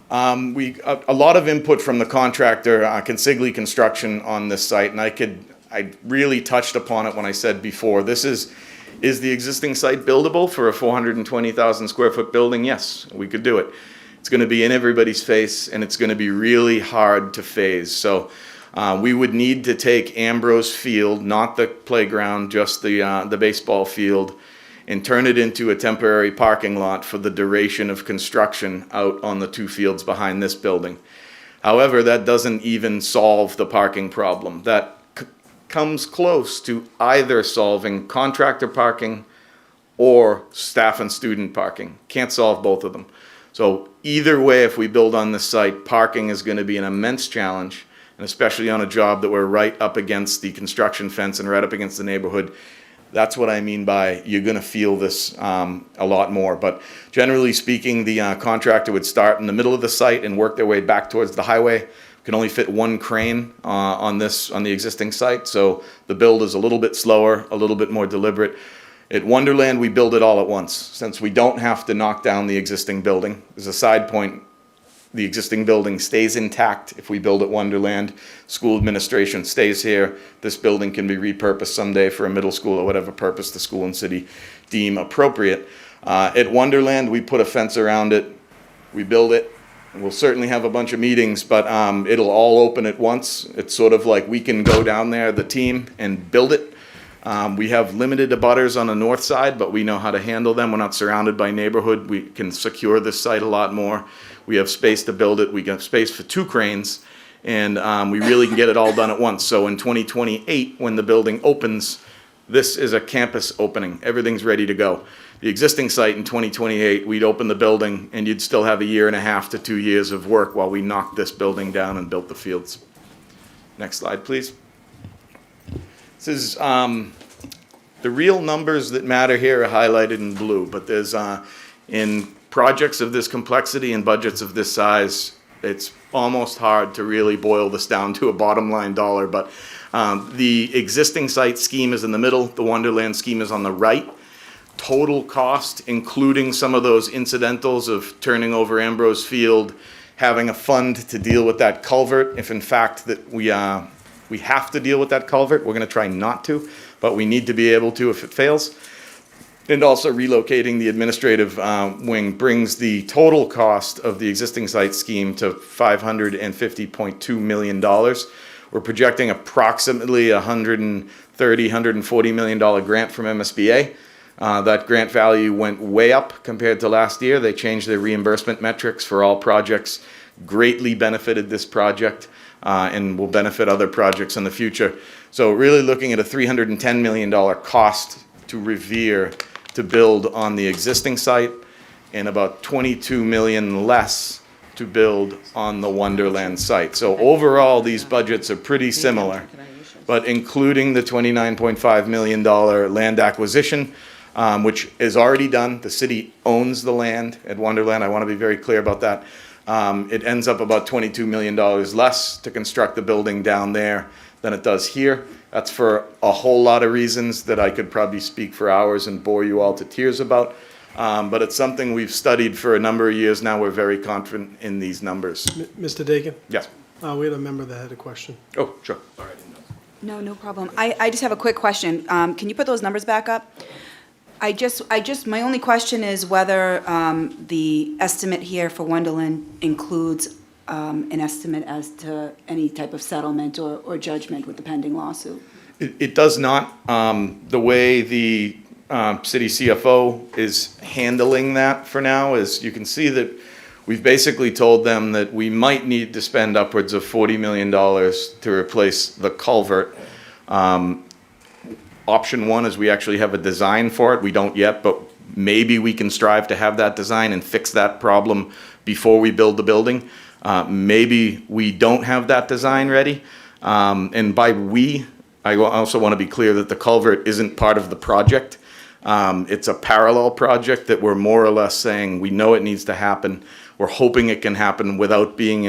A lot of input from the contractor, Consigli Construction, on this site, and I really touched upon it when I said before. This is the existing site buildable for a 420,000 square foot building? Yes, we could do it. It's going to be in everybody's face, and it's going to be really hard to phase. So we would need to take Ambrose Field, not the playground, just the baseball field, and turn it into a temporary parking lot for the duration of construction out on the 2 fields behind this building. However, that doesn't even solve the parking problem. That comes close to either solving contractor parking or staff and student parking. Can't solve both of them. So either way, if we build on this site, parking is going to be an immense challenge, and especially on a job that we're right up against the construction fence and right up against the neighborhood. That's what I mean by you're going to feel this a lot more. But generally speaking, the contractor would start in the middle of the site and work their way back towards the highway. Can only fit 1 crane on the existing site, so the build is a little bit slower, a little bit more deliberate. At Wonderland, we build it all at once, since we don't have to knock down the existing building. As a side point, the existing building stays intact if we build at Wonderland. School administration stays here. This building can be repurposed someday for a middle school or whatever purpose the school and city deem appropriate. At Wonderland, we put a fence around it. We build it. We'll certainly have a bunch of meetings, but it'll all open at once. It's sort of like we can go down there, the team, and build it. We have limited abutters on the north side, but we know how to handle them. We're not surrounded by neighborhood. We can secure this site a lot more. We have space to build it. We have space for 2 cranes, and we really can get it all done at once. So in 2028, when the building opens, this is a campus opening. Everything's ready to go. The existing site in 2028, we'd open the building, and you'd still have 1.5 to 2 years of work while we knocked this building down and built the fields. Next slide, please. This is the real numbers that matter here are highlighted in blue, but there's in projects of this complexity and budgets of this size, it's almost hard to really boil this down to a bottom line dollar, but the existing site scheme is in the middle, the Wonderland scheme is on the right. Total cost, including some of those incidentals of turning over Ambrose Field, having a fund to deal with that culvert, if in fact that we have to deal with that culvert. We're going to try not to, but we need to be able to if it fails. And also relocating the administrative wing brings the total cost of the existing site scheme to $550.2 million. We're projecting approximately $130, $140 million grant from MSBA. That grant value went way up compared to last year. They changed their reimbursement metrics for all projects, greatly benefited this project, and will benefit other projects in the future. So really looking at a $310 million cost to Revere to build on the existing site, and about $22 million less to build on the Wonderland site. So overall, these budgets are pretty similar, but including the $29.5 million land acquisition, which is already done. The city owns the land at Wonderland. I want to be very clear about that. It ends up about $22 million less to construct the building down there than it does here. That's for a whole lot of reasons that I could probably speak for hours and bore you all to tears about. But it's something we've studied for a number of years now. We're very confident in these numbers. Mr. Dakin? Yes. We had a member that had a question. Oh, sure. No, no problem. I just have a quick question. Can you put those numbers back up? My only question is whether the estimate here for Wonderland includes an estimate as to any type of settlement or judgment with the pending lawsuit. It does not. The way the city CFO is handling that for now is you can see that we've basically told them that we might need to spend upwards of $40 million to replace the culvert. Option one is we actually have a design for it. We don't yet, but maybe we can strive to have that design and fix that problem before we build the building. Maybe we don't have that design ready. And by we, I also want to be clear that the culvert isn't part of the project. It's a parallel project that we're more or less saying we know it needs to happen. We're hoping it can happen without being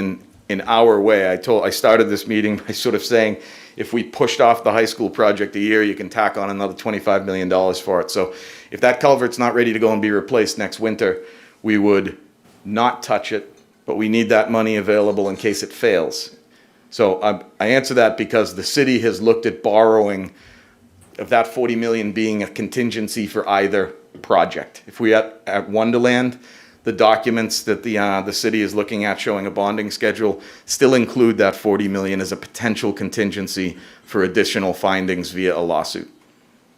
in our way. I started this meeting by sort of saying, if we pushed off the high school project a year, you can tack on another $25 million for it. So if that culvert's not ready to go and be replaced next winter, we would not touch it, but we need that money available in case it fails. So I answer that because the city has looked at borrowing of that 40 million being a contingency for either project. If we at Wonderland, the documents that the city is looking at showing a bonding schedule still include that 40 million as a potential contingency for additional findings via a lawsuit.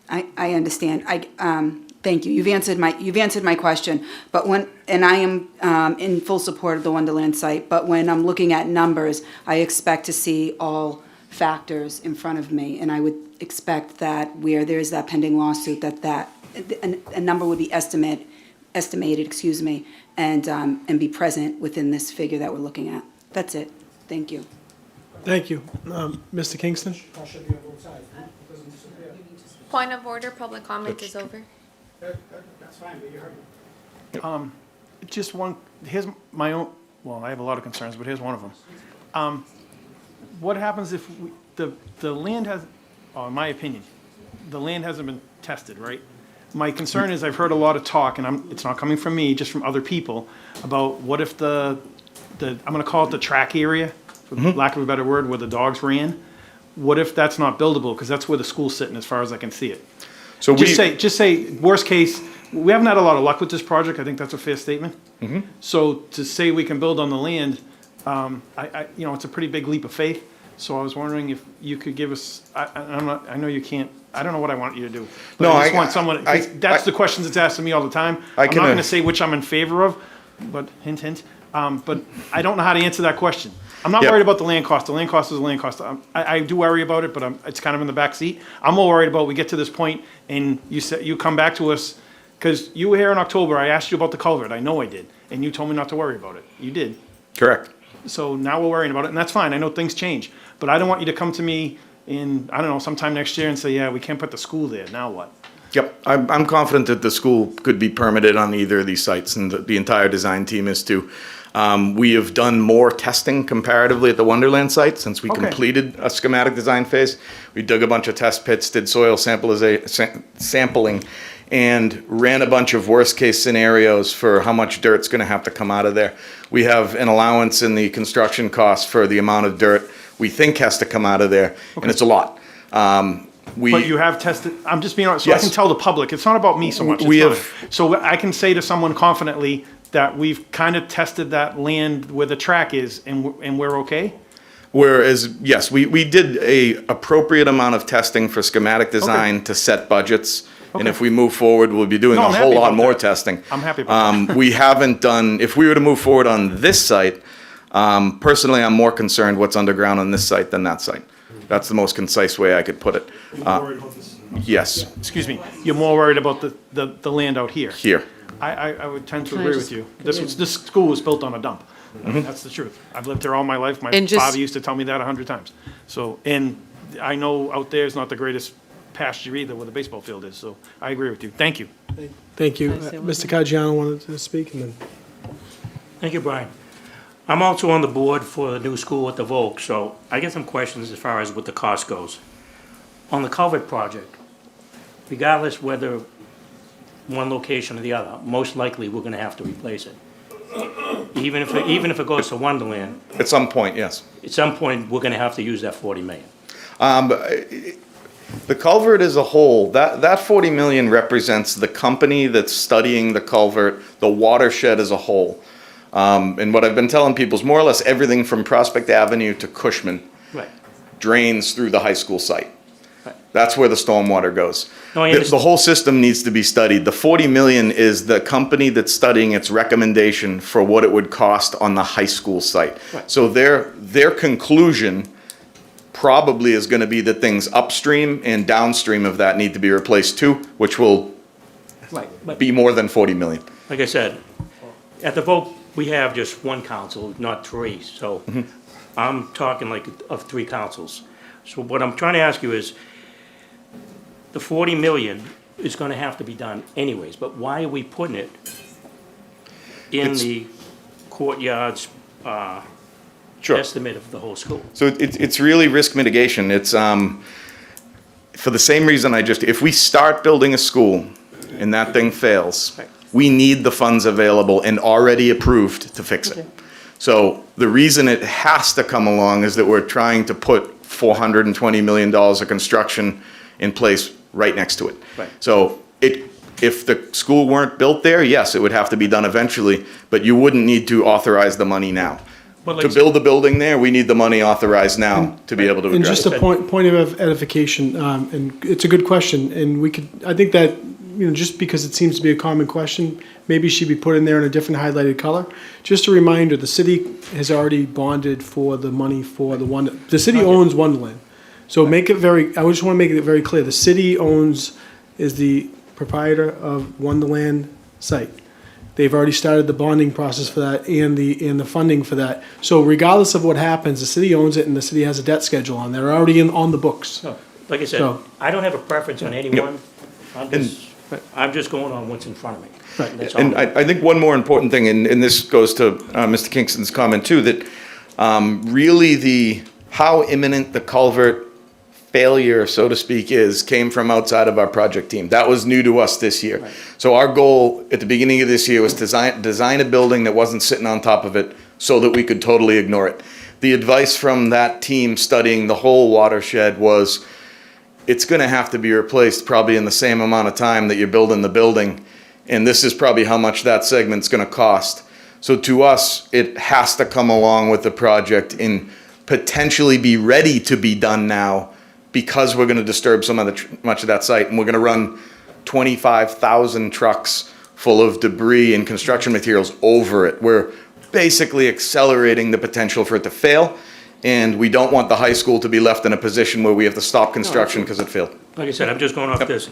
I understand. Thank you. You've answered my question. But and I am in full support of the Wonderland site. But when I'm looking at numbers, I expect to see all factors in front of me, and I would expect that where there is that pending lawsuit, that a number would be estimated, and be present within this figure that we're looking at. That's it. Thank you. Thank you. Mr. Kingston? Point of order, public comment is over. That's fine, but you heard me. Just one, here's my own, well, I have a lot of concerns, but here's one of them. What happens if the land has, in my opinion, the land hasn't been tested, right? My concern is I've heard a lot of talk, and it's not coming from me, just from other people, about what if I'm gonna call it the track area, for lack of a better word, where the dogs ran. What if that's not buildable? Because that's where the school's sitting as far as I can see it. So just say, worst case, we haven't had a lot of luck with this project. I think that's a fair statement. So to say we can build on the land, it's a pretty big leap of faith. So I was wondering if you could give us, I know you can't, I don't know what I want you to do. But I just want someone, that's the questions that's asked of me all the time. I'm not gonna say which I'm in favor of, but hint, hint. But I don't know how to answer that question. I'm not worried about the land cost. The land cost is the land cost. I do worry about it, but it's kind of in the back seat. I'm more worried about we get to this point and you come back to us, because you were here in October. I asked you about the culvert. I know I did. And you told me not to worry about it. You did. Correct. So now we're worrying about it, and that's fine. I know things change. But I don't want you to come to me in, I don't know, sometime next year and say, yeah, we can't put the school there. Now what? Yep, I'm confident that the school could be permitted on either of these sites, and the entire design team is too. We have done more testing comparatively at the Wonderland site since we completed a schematic design phase. We dug a bunch of test pits, did soil sampling, and ran a bunch of worst case scenarios for how much dirt's gonna have to come out of there. We have an allowance in the construction costs for the amount of dirt we think has to come out of there, and it's a lot. But you have tested, I'm just being honest, so Yes. I can tell the public, it's not about me so much. So I can say to someone confidently that we've kind of tested that land where the track is, and we're okay? Whereas, yes, we did a appropriate amount of testing for schematic design to set budgets. And if we move forward, we'll be doing a whole lot more testing. I'm happy about that. We haven't done, if we were to move forward on this site, personally, I'm more concerned what's underground on this site than that site. That's the most concise way I could put it. Yes. Excuse me, you're more worried about the land out here? Here. I would tend to Can I agree just- with you. This school was built on a dump. That's the truth. I've lived here all my life. My And just- father used to tell me that 100 times. So, and I know out there is not the greatest pasture either where the baseball field is, so I agree with you. Thank you. Thank you. Mr. Caggiano wanted to speak, and then. Thank you, Brian. I'm also on the board for the new school at the Voc, so I get some questions as far as what the cost goes. On the culvert project, regardless whether one location or the other, most likely we're gonna have to replace it. Even if it goes to Wonderland, At some point, yes. at some point, we're gonna have to use that 40 million. The culvert as a whole, that 40 million represents the company that's studying the culvert, the watershed as a whole. And what I've been telling people is more or less everything from Prospect Avenue to Cushman Right. drains through the high school site. That's where the stormwater goes. No, I The understand. whole system needs to be studied. The 40 million is the company that's studying its recommendation for what it would cost on the high school site. Right. So their conclusion probably is gonna be that things upstream and downstream of that need to be replaced too, which will Right, but be more than 40 million. like I said, at the Voc, we have just one council, not three, so I'm talking like of three councils. So what I'm trying to ask you is, the 40 million is gonna have to be done anyways, but why are we putting it in It's- the courtyards, Sure. estimate of the whole school? So it's really risk mitigation. It's, for the same reason if we start building a school and that thing fails, we need the funds available and already approved to fix it. So the reason it has to come along is that we're trying to put $420 million of construction in place right next to it. Right. So if the school weren't built there, yes, it would have to be done eventually, but you wouldn't need to authorize the money now. But To like- build the building there, we need the money authorized now to be able to And address just a it. point of edification, and it's a good question, and I think that, just because it seems to be a common question, maybe should be put in there in a different highlighted color. Just a reminder, the city has already bonded for the money for the city owns Wonderland. So I just want to make it very clear, the city is the proprietor of Wonderland site. They've already started the bonding process for that and the funding for that. So regardless of what happens, the city owns it and the city has a debt schedule on. They're already on the books. No, like I said, So- I don't have a preference on anyone. I'm just going on what's in front of me. That's all. And I think one more important thing, and this goes to Mr. Kingston's comment too, that really how imminent the culvert failure, so to speak, came from outside of our project team. That was new to us this year. So our goal at the beginning of this year was to design a building that wasn't sitting on top of it so that we could totally ignore it. The advice from that team studying the whole watershed was, it's gonna have to be replaced probably in the same amount of time that you're building the building, and this is probably how much that segment's gonna cost. So to us, it has to come along with the project and potentially be ready to be done now, because we're gonna disturb much of that site, and we're gonna run 25,000 trucks full of debris and construction materials over it. We're basically accelerating the potential for it to fail, and we don't want the high school to be left in a position where we have to stop construction because it failed. Like I said, I'm just going off this.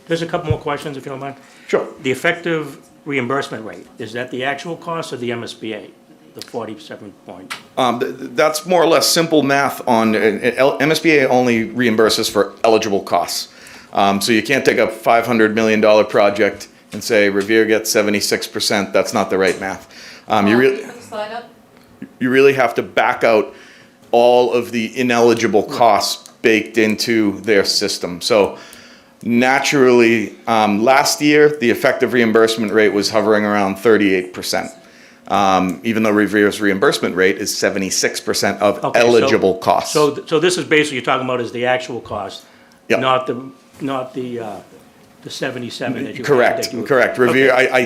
There's a couple more questions, if you don't mind. Sure. The effective reimbursement rate, is that the actual cost of the MSBA, the 47 point? That's more or less simple math on, MSBA only reimburses for eligible costs. So you can't take a $500 million project and say Revere gets 76%, that's not the right math. You really have to back out all of the ineligible costs baked into their system. So naturally, last year, the effective reimbursement rate was hovering around 38%. Even though Revere's reimbursement rate is 76% of Okay, eligible costs. So this is basically, you're talking about is the actual cost, Yep. not the 77 that you. Correct, that you- correct. Revere, Okay. I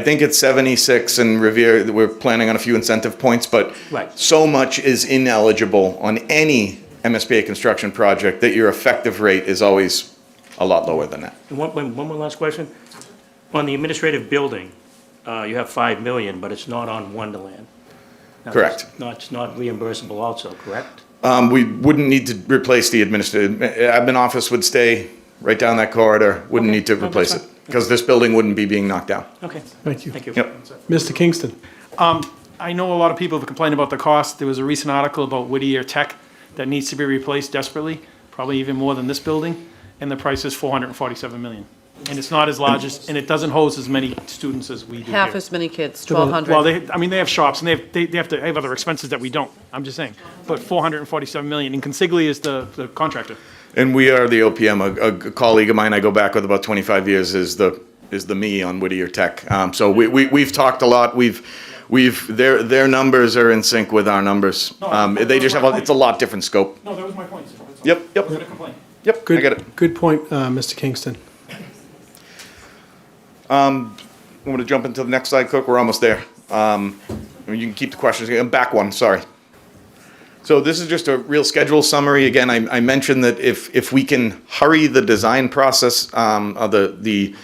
think it's 76, and Revere, we're planning on a few incentive points, but Right. so much is ineligible on any MSBA construction project that your effective rate is always a lot lower than that. And one more last question. On the administrative building, you have 5 million, but it's not on Wonderland. Now, Correct. It's not reimbursable also, correct? We wouldn't need to replace the administrative, admin office would stay right down that corridor, wouldn't need to replace it, because this building wouldn't be being knocked down. Okay. Thank you. Thank you. Yep. Mr. Kingston. I know a lot of people have complained about the cost. There was a recent article about Whittier Tech that needs to be replaced desperately, probably even more than this building, and the price is $447 million. and it's not as large as, and it doesn't host as many students as we do Half here. as many kids, Well, 1,200. I mean, they have shops, and they have other expenses that we don't, I'm just saying. But 447 million, and Consigli is the contractor. And we are the OPM. A colleague of mine I go back with about 25 years is the me on Whittier Tech. So we've talked a lot. Their numbers are in sync with our numbers. They just have it's a lot different scope. No, that was my point, sir. Yep. I'm gonna complain. Yep. I get it. Good point, Mr. Kingston. I'm going to jump into the next slide, Cook. We're almost there. You can keep the questions. Back one. Sorry. So this is just a real schedule summary. Again, I mentioned that if we can hurry the design process of the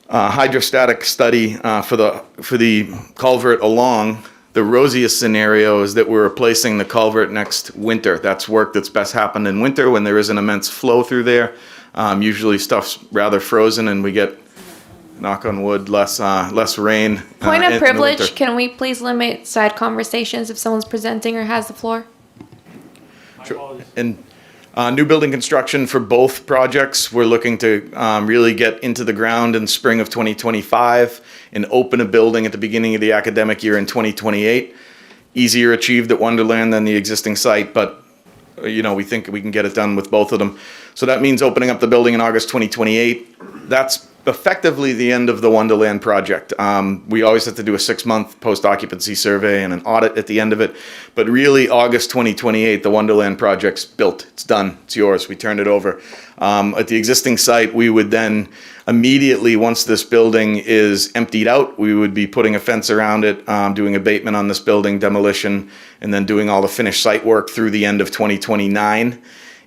hydrostatic study for the culvert along, the rosiest scenario is that we're replacing the culvert next winter. That's work that's best happened in winter when there is an immense flow through there. Usually stuff's rather frozen and we get, knock on wood, less rain. Point in of the privilege, winter. can we please limit side conversations if someone's presenting or has the floor? Sure. And new building construction for both projects, we're looking to really get into the ground in spring of 2025 and open a building at the beginning of the academic year in 2028. Easier achieved at Wonderland than the existing site, but we think we can get it done with both of them. So that means opening up the building in August 2028. That's effectively the end of the Wonderland project. We always have to do a 6-month post-occupancy survey and an audit at the end of it. But really, August 2028, the Wonderland project's built. It's done. It's yours. We turned it over. At the existing site, we would then immediately, once this building is emptied out, we would be putting a fence around it, doing abatement on this building, demolition, and then doing all the finished site work through the end of 2029.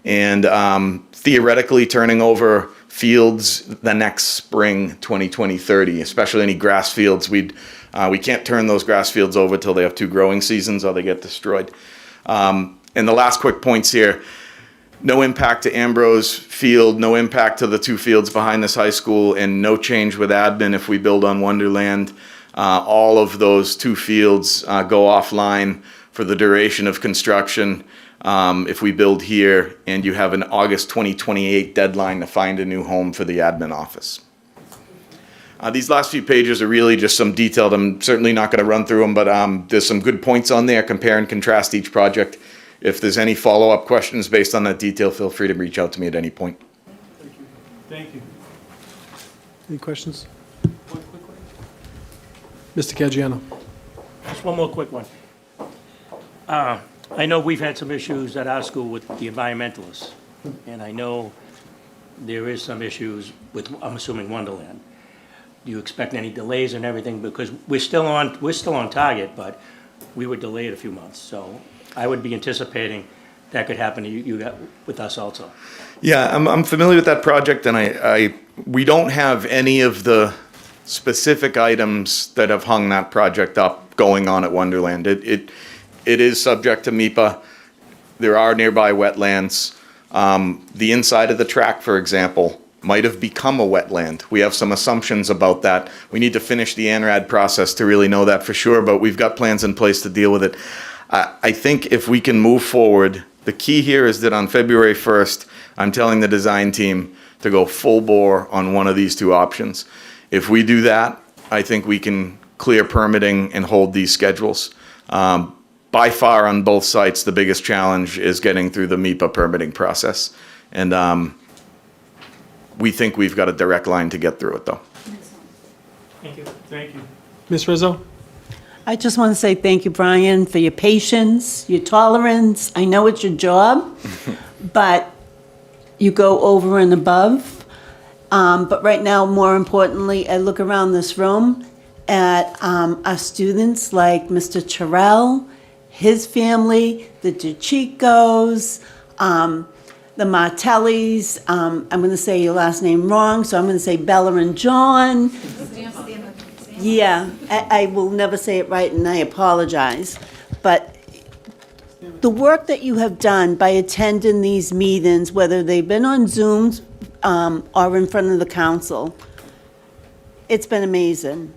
And theoretically turning over fields the next spring, 2020-30, especially any grass fields. We can't turn those grass fields over till they have 2 growing seasons or they get destroyed. And the last quick points here, no impact to Ambrose Field, no impact to the 2 fields behind this high school, and no change with admin if we build on Wonderland. All of those 2 fields go offline for the duration of construction. If we build here and you have an August 2028 deadline to find a new home for the admin office. These last few pages are really just some detailed, I'm certainly not going to run through them, but there's some good points on there, compare and contrast each project. If there's any follow-up questions based on that detail, feel free to reach out to me at any point. Thank you. Any questions? Mr. Caggiano. Just one more quick one. I know we've had some issues at our school with the environmentalists, and I know there is some issues with, I'm assuming, Wonderland. Do you expect any delays and everything? Because we're still on target, but we were delayed a few months. So I would be anticipating that could happen to you with us also. Yeah, I'm familiar with that project, and we don't have any of the specific items that have hung that project up going on at Wonderland. It is subject to MIPA. There are nearby wetlands. The inside of the track, for example, might have become a wetland. We have some assumptions about that. We need to finish the ANRAD process to really know that for sure, but we've got plans in place to deal with it. I think if we can move forward, the key here is that on February 1st, I'm telling the design team to go full bore on one of these 2 options. If we do that, I think we can clear permitting and hold these schedules. By far on both sites, the biggest challenge is getting through the MIPA permitting process. And we think we've got a direct line to get through it, though. Thank you. Thank you. Ms. Rizzo? I just want to say thank you, Brian, for your patience, your tolerance. I know it's your job, but you go over and above. But right now, more importantly, I look around this room at our students like Mr. Terrell, his family, the DeChicos, the Martellis. I'm going to say your last name wrong, so I'm going to say Bella and John. Yeah, I will never say it right, and I apologize. But the work that you have done by attending these meetings, whether they've been on Zooms or in front of the council, it's been amazing.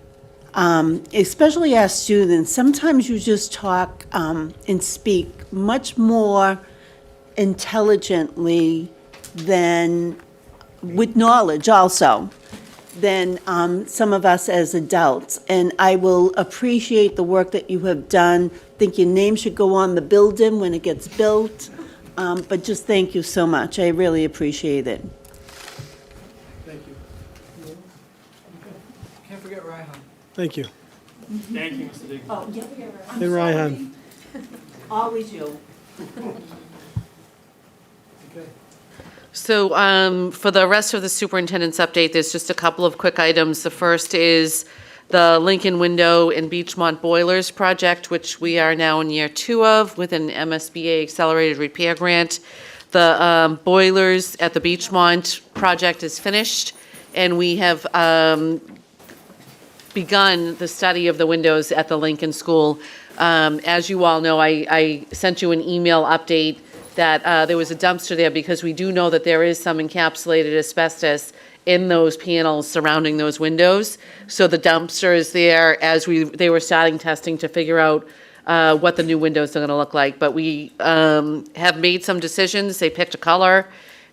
Especially as students, sometimes you just talk and speak much more intelligently than with knowledge also than some of us as adults. And I will appreciate the work that you have done. Think your name should go on the building when it gets built. But just thank you so much. I really appreciate it. Thank you. Can't forget Ryan. Thank you. Thank you, Mr. Diggs. Oh, yeah, Hey, Ryan. Always you. So for the rest of the superintendent's update, there's just a couple of quick items. The first is the Lincoln Window and Beachmont Boilers project, which we are now in year 2 of with an MSBA accelerated repair grant. The boilers at the Beachmont project is finished, and we have begun the study of the windows at the Lincoln School. As you all know, I sent you an email update that there was a dumpster there because we do know that there is some encapsulated asbestos in those panels surrounding those windows. So the dumpster is there as they were starting testing to figure out what the new windows are going to look like. But we have made some decisions. They picked a color,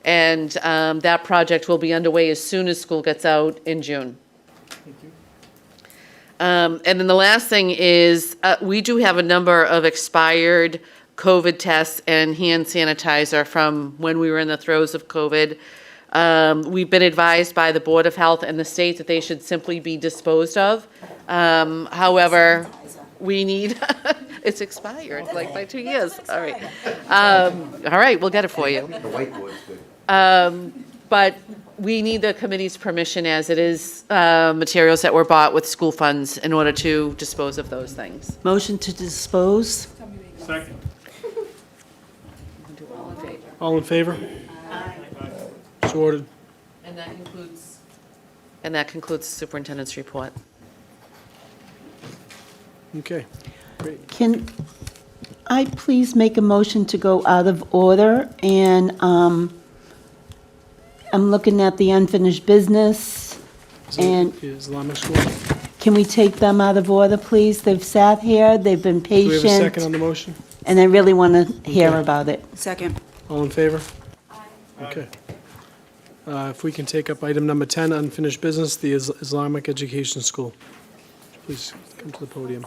and that project will be underway as soon as school gets out in June. And then the last thing is we do have a number of expired COVID tests and hand sanitizer from when we were in the throes of COVID. We've been advised by the Board of Health and the state that they should simply be disposed of. However, we need, it's expired, like by 2 years. All right. All right, we'll get it for you. The whiteboard's good. But we need the committee's permission, as it is materials that were bought with school funds, in order to dispose of those things. Motion to dispose? Second. All in favor? So ordered. And that concludes the superintendent's report. Okay, great. Can I please make a motion to go out of order? And I'm looking at the unfinished business. And Islamic school. can we take them out of order, please? They've sat here, they've been Do we have a patient. second on the motion? And I really want to hear Okay. about it. Second. All in favor? Okay. If we can take up item number 10, unfinished business, the Islamic Education School. Please come to the podium.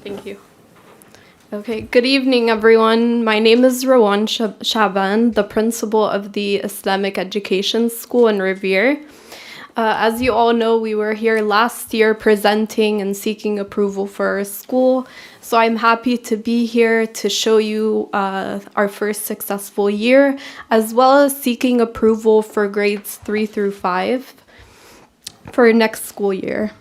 Thank you. Okay, good evening, everyone. My name is Rawan Shaban, the principal of the Islamic Education School in Revere. As you all know, we were here last year presenting and seeking approval for our school. So I'm happy to be here to show you our first successful year, as well as seeking approval for grades 3 through 5 for next school year.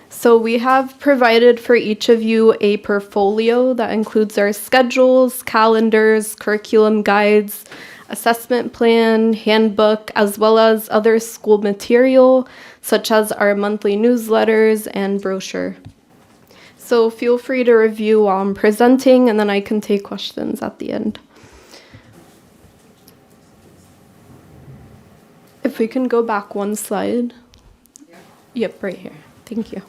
So we have provided for each of you a portfolio that includes our schedules, calendars, curriculum guides, assessment plan, handbook, as well as other school material, such as our monthly newsletters and brochure. So feel free to review while I'm presenting, and then I can take questions at the end. If we can go back one slide. Yep, right here. Thank you.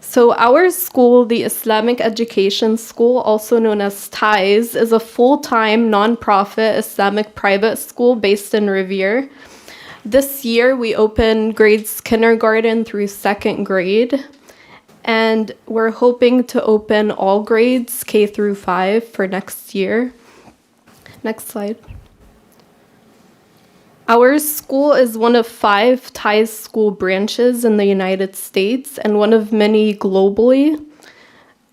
So our school, the Islamic Education School, also known as TIES, is a full-time nonprofit Islamic private school based in Revere. This year we opened grades kindergarten through 2nd grade, and we're hoping to open all grades K through 5 for next year. Next slide. Our school is one of 5 TIES school branches in the United States and one of many globally,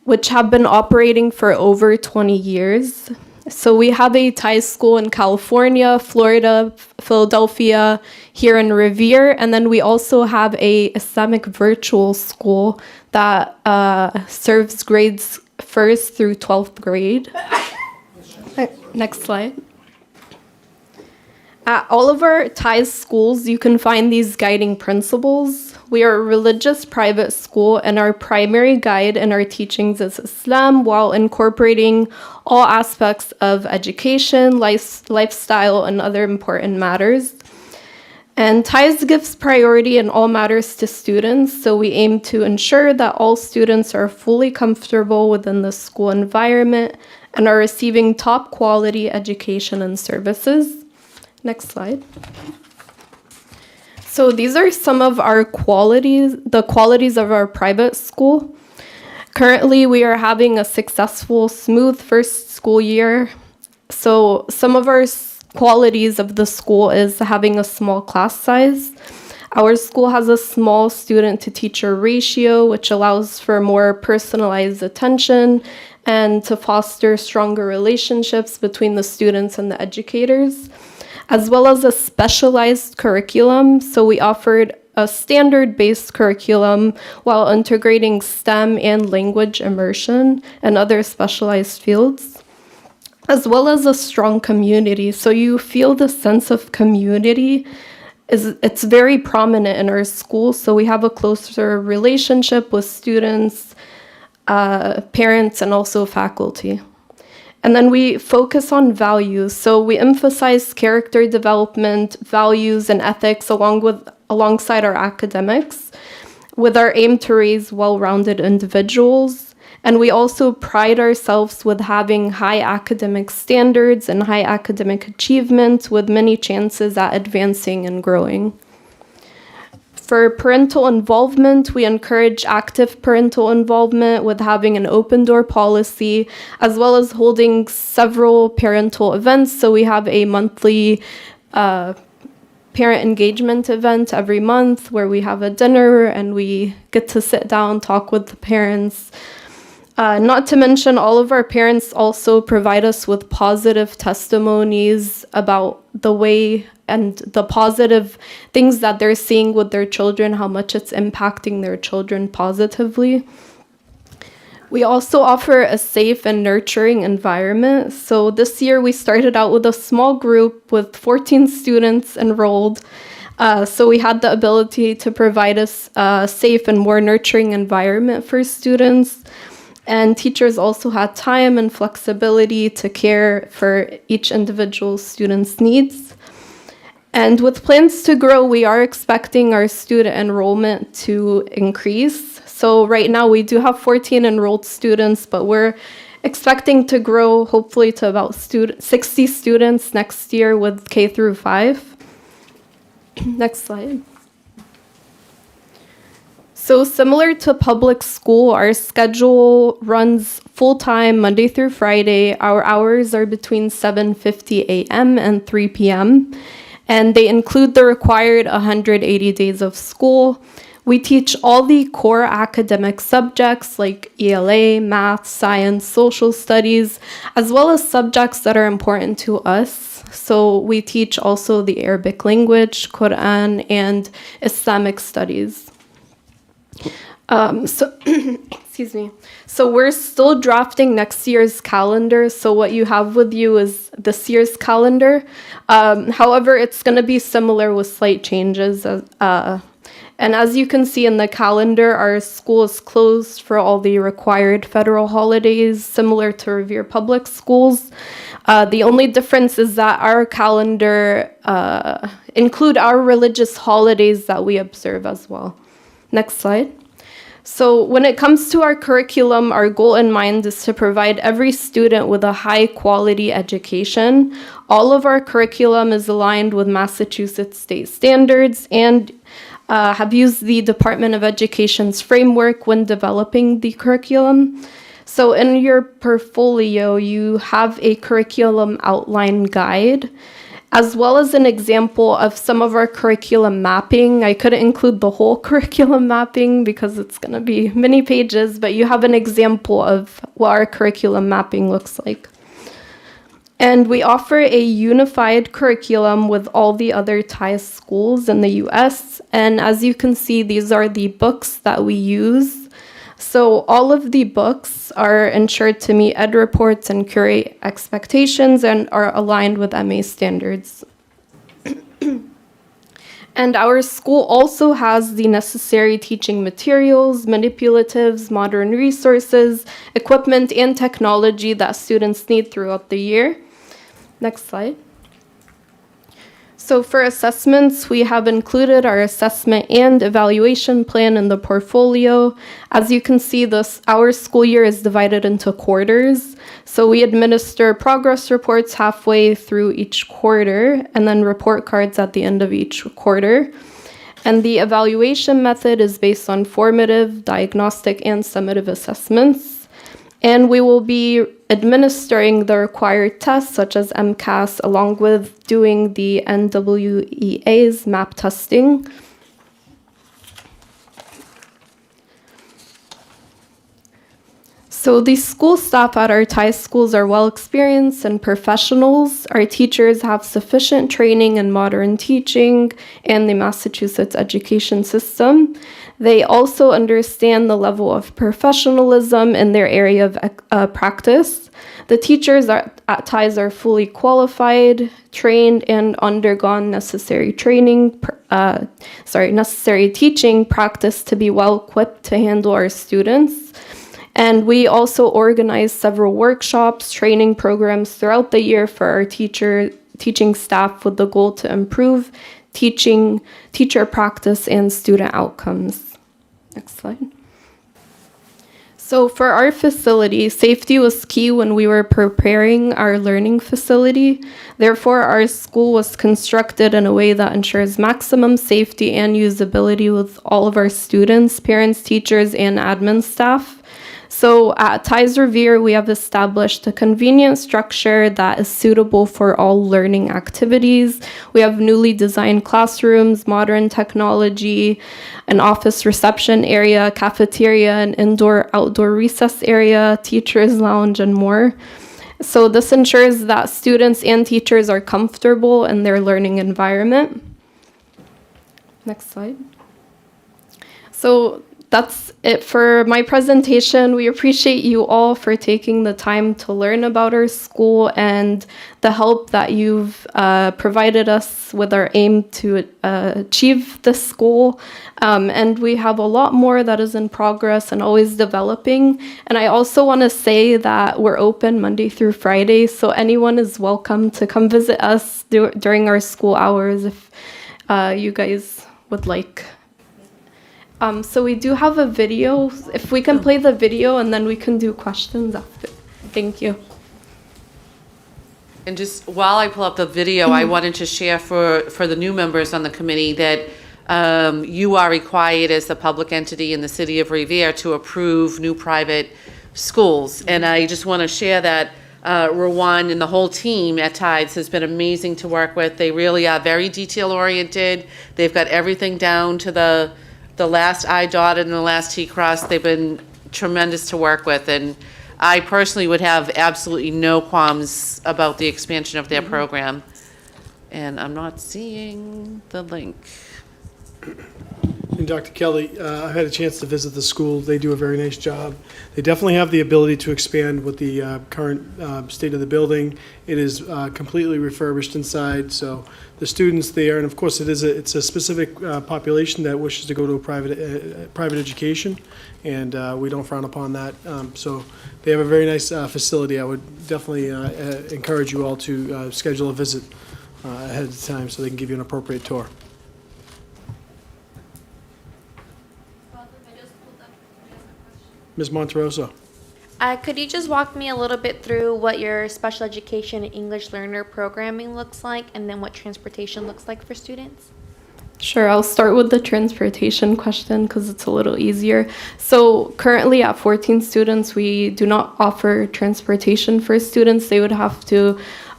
which have been operating for over 20 years. So we have a Thai school in California, Florida, Philadelphia, here in Revere, and then we also have a Islamic virtual school that serves grades 1st through 12th grade. Next slide. At all of our Thai schools, you can find these guiding principles. We are a religious private school, and our primary guide in our teachings is Islam, while incorporating all aspects of education, lifestyle, and other important matters. And TIES gives priority in all matters to students, so we aim to ensure that all students are fully comfortable within the school environment and are receiving top quality education and services. Next slide. So these are some of our qualities, the qualities of our private school. Currently, we are having a successful, smooth first school year. So some of our qualities of the school is having a small class size. Our school has a small student-to-teacher ratio, which allows for more personalized attention and to foster stronger relationships between the students and the educators, as well as a specialized curriculum. So we offered a standard-based curriculum while integrating STEM and language immersion and other specialized fields, as well as a strong community. So you feel the sense of community. It's very prominent in our school. So we have a closer relationship with students, parents, and also faculty. And then we focus on values. So we emphasize character development, values, and ethics alongside our academics, with our aim to raise well-rounded individuals. And we also pride ourselves with having high academic standards and high academic achievement, with many chances at advancing and growing. For parental involvement, we encourage active parental involvement with having an open door policy, as well as holding several parental events. So we have a monthly parent engagement event every month where we have a dinner and we get to sit down, talk with the parents. Not to mention, all of our parents also provide us with positive testimonies about the way and the positive things that they're seeing with their children, how much it's impacting their children positively. We also offer a safe and nurturing environment. So this year we started out with a small group with 14 students enrolled. So we had the ability to provide us a safe and more nurturing environment for students. And teachers also had time and flexibility to care for each individual student's needs. And with plans to grow, we are expecting our student enrollment to increase. So right now we do have 14 enrolled students, but we're expecting to grow hopefully to about 60 students next year with K through 5. Next slide. So similar to public school, our schedule runs full-time Monday through Friday. Our hours are between 7:50 a.m. and 3 p.m., and they include the required 180 days of school. We teach all the core academic subjects like ELA, math, science, social studies, as well as subjects that are important to us. So we teach also the Arabic language, Quran, and Islamic studies. Excuse me. So we're still drafting next year's calendar. So what you have with you is this year's calendar. However, it's going to be similar with slight changes. And as you can see in the calendar, our school is closed for all the required federal holidays, similar to Revere Public Schools. The only difference is that our calendar include our religious holidays that we observe as well. Next slide. So when it comes to our curriculum, our goal in mind is to provide every student with a high quality education. All of our curriculum is aligned with Massachusetts state standards and have used the Department of Education's framework when developing the curriculum. So in your portfolio, you have a curriculum outline guide, as well as an example of some of our curriculum mapping. I couldn't include the whole curriculum mapping because it's going to be many pages, but you have an example of what our curriculum mapping looks like. And we offer a unified curriculum with all the other Thai schools in the US. And as you can see, these are the books that we use. So all of the books are ensured to meet ed reports and curate expectations and are aligned with MA standards. And our school also has the necessary teaching materials, manipulatives, modern resources, equipment, and technology that students need throughout the year. Next slide. So for assessments, we have included our assessment and evaluation plan in the portfolio. As you can see, our school year is divided into quarters. So we administer progress reports halfway through each quarter and then report cards at the end of each quarter. And the evaluation method is based on formative, diagnostic, and summative assessments. And we will be administering the required tests such as MCAS along with doing the NWEA's MAP testing. So the school staff at our Thai schools are well experienced and professionals. Our teachers have sufficient training in modern teaching and the Massachusetts education system. They also understand the level of professionalism in their area of practice. The teachers at Thais are fully qualified, trained, and undergone necessary teaching practice to be well equipped to handle our students. And we also organize several workshops, training programs throughout the year for our teaching staff with the goal to improve teacher practice and student outcomes. Next slide. So for our facility, safety was key when we were preparing our learning facility. Therefore, our school was constructed in a way that ensures maximum safety and usability with all of our students, parents, teachers, and admin staff. So at Thais Revere, we have established a convenient structure that is suitable for all learning activities. We have newly designed classrooms, modern technology, an office reception area, cafeteria, an indoor-outdoor recess area, teachers' lounge, and more. So this ensures that students and teachers are comfortable in their learning environment. Next slide. So that's it for my presentation. We appreciate you all for taking the time to learn about our school and the help that you've provided us with our aim to achieve this goal. And we have a lot more that is in progress and always developing. And I also want to say that we're open Monday through Friday, so anyone is welcome to come visit us during our school hours if you guys would like. So we do have a video. If we can play the video and then we can do questions after. Thank you. And just while I pull up the video, I wanted to share for the new members on the committee that you are required as the public entity in the city of Revere to approve new private schools. And I just want to share that Rowan and the whole team at Tides has been amazing to work with. They really are very detail oriented. They've got everything down to the last I dotted and the last T crossed. They've been tremendous to work with, and I personally would have absolutely no qualms about the expansion of their program. And I'm not seeing the link. And Dr. Kelly, I had a chance to visit the school. They do a very nice job. They definitely have the ability to expand with the current state of the building. It is completely refurbished inside, so the students there, and of course it's a specific population that wishes to go to a private education, and we don't frown upon that. So they have a very nice facility. I would definitely encourage you all to schedule a visit ahead of time so they can give you an appropriate tour. Ms. Monteroso. Could you just walk me a little bit through what your special education and English learner programming looks like, and then what transportation looks like for students? Sure, I'll start with the transportation question because it's a little easier. So currently at 14 students, we do not offer transportation for students. They would have to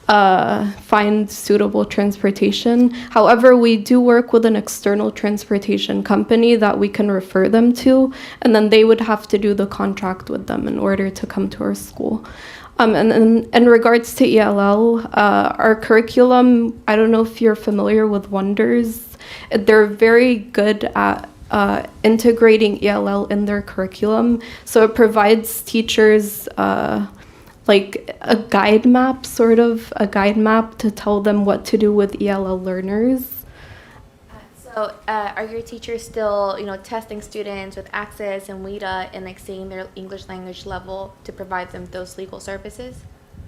find suitable transportation. However, we do work with an external transportation company that we can refer them to, and then they would have to do the contract with them in order to come to our school. And in regards to ELL, our curriculum, I don't know if you're familiar with Wonders. They're very good at integrating ELL in their curriculum. So it provides teachers like a guide map, to tell them what to do with ELL learners. So, are your teachers still, testing students with Access and WIDA and seeing their English language level to provide them those legal services?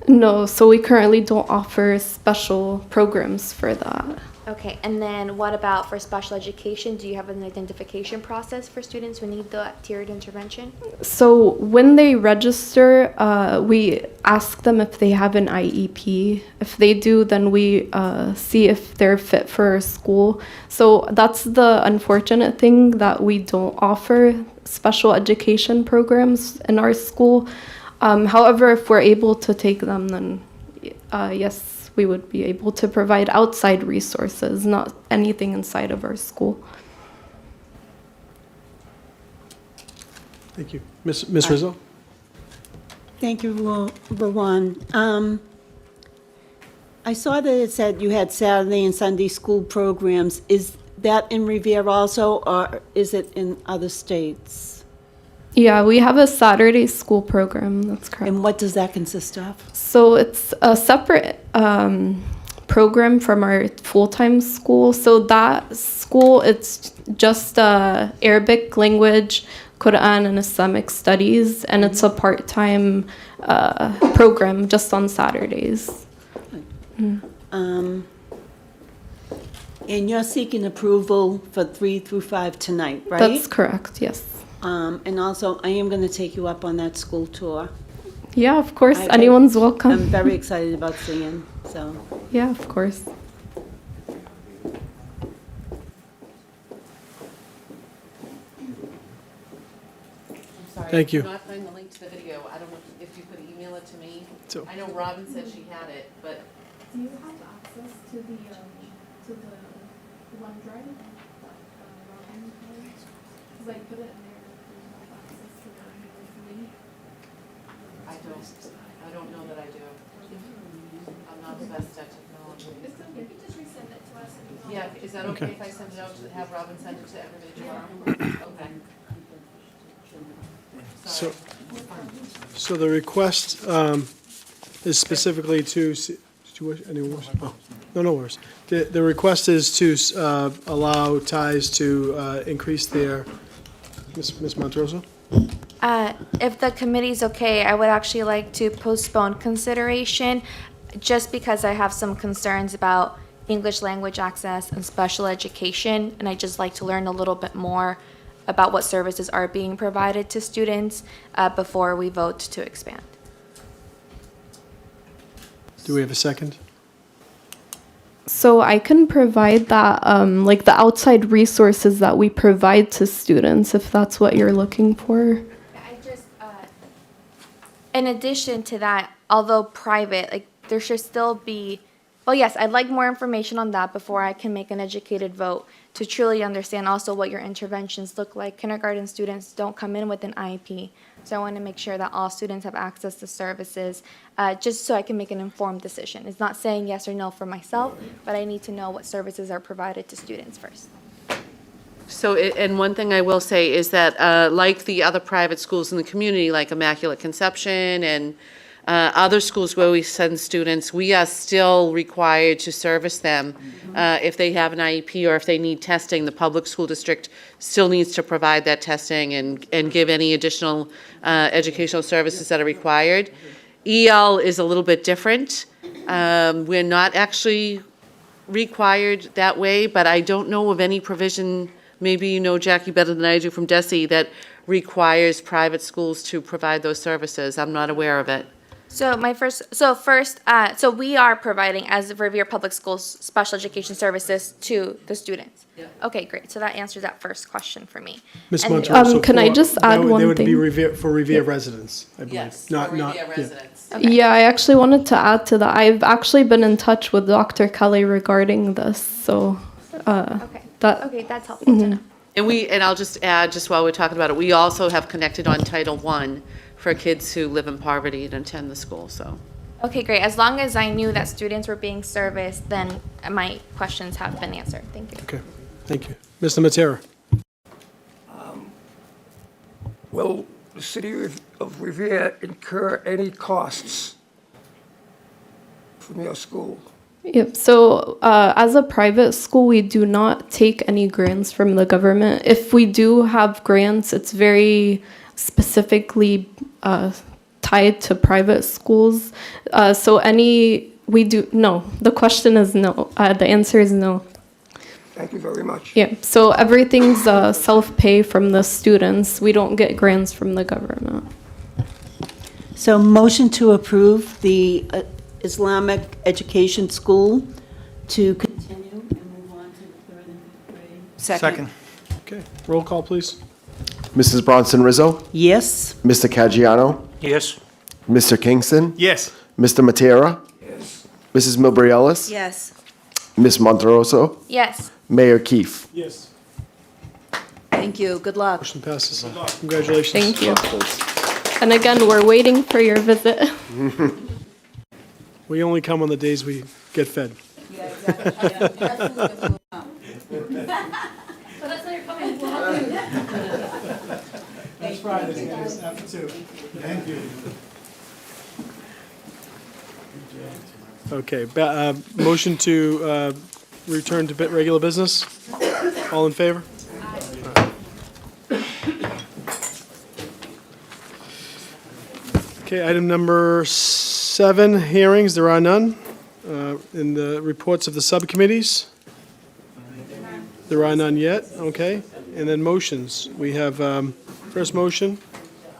No, so we currently don't offer special programs for that. Okay, and then what about for special education? Do you have an identification process for students who need the tiered intervention? So when they register, we ask them if they have an IEP. If they do, then we see if they're fit for school. So that's the unfortunate thing, that we don't offer special education programs in our school. However, if we're able to take them, then yes, we would be able to provide outside resources, not anything inside of our school. Thank you. Ms. Rizzo? Thank you, Rowan. I saw that it said you had Saturday and Sunday school programs. Is that in Revere also, or is it in other states? Yeah, we have a Saturday school program, that's correct. And what does that consist of? So it's a separate program from our full-time school. So that school, it's just Arabic language, Quran, and Islamic studies, and it's a part-time program just on Saturdays. And you're seeking approval for 3 through 5 tonight, right? That's correct, yes. And also, I am going to take you up on that school tour. Yeah, of course, anyone's welcome. I'm very excited about singing, so. Yeah, of course. Thank you. I cannot find the link to the video. I don't know if you could email it to me. So- I know Robin said she had it, but Do you have access to the OneDrive? Because I put it in there. Access to the link. I don't know that I do. I'm not the best at technology. If you just resend it to us. Yeah, is that okay if I send it out to, have Robin send it to everybody tomorrow? Okay. So the request is specifically to, no worries. The request is to allow ties to increase their, Ms. Montroso? If the committee's okay, I would actually like to postpone consideration just because I have some concerns about English language access and special education, and I'd just like to learn a little bit more about what services are being provided to students before we vote to expand. Do we have a second? So I can provide that, like the outside resources that we provide to students, if that's what you're looking for. In addition to that, although private, there should still be, well, yes, I'd like more information on that before I can make an educated vote to truly understand also what your interventions look like. Kindergarten students don't come in with an IEP, so I want to make sure that all students have access to services, just so I can make an informed decision. It's not saying yes or no for myself, but I need to know what services are provided to students first. So, and one thing I will say is that, like the other private schools in the community, like Immaculate Conception and other schools where we send students, we are still required to service them. If they have an IEP or if they need testing, the public school district still needs to provide that testing and give any additional educational services that are required. EL is a little bit different. We're not actually required that way, but I don't know of any provision, maybe you know, Jackie, better than I do from DESE, that requires private schools to provide those services. I'm not aware of it. So so we are providing, as Revere Public Schools, special education services to the students. Yeah. Okay, great. So that answers that first question for me. Ms. And- Montroso, can I just add one They would be thing? Revere, for Revere residents, I believe. Yes, Not for Revere yeah. residents. Yeah, I actually wanted to add to that. I've actually been in touch with Dr. Kelly regarding this, so Okay, that's helpful to know. And I'll just add, just while we're talking about it, we also have connected on Title I for kids who live in poverty and attend the school, so. Okay, great. As long as I knew that students were being serviced, then my questions have been answered. Thank you. Okay, thank you. Mr. Matera? Will the city of Revere incur any costs from your school? Yep. So, as a private school, we do not take any grants from the government. If we do have grants, it's very specifically tied to private schools. No. The question is no. The answer is no. Thank you very much. Yeah. So everything's self-pay from the students. We don't get grants from the government. So motion to approve the Islamic Education School to continue and move on to the third and fifth grade. Second. Okay, roll call, please. Mrs. Bronson Rizzo, Yes. Mr. Caggiano, Yes. Mr. Kingston, Yes. Mr. Matera, Yes. Mrs. Milbury Ellis, Yes. Ms. Monteroso, Yes. Mayor Keefe. Yes. Thank you, good luck. Motion passes. Congratulations. Thank you. And again, we're waiting for your visit. We only come on the days we get fed. That's Friday, guys, after 2. Thank you. Okay, motion to return to regular business. All in favor? Okay, item number 7, hearings. There are none. In the reports of the subcommittees? There are none yet, okay. And then motions. We have, first motion.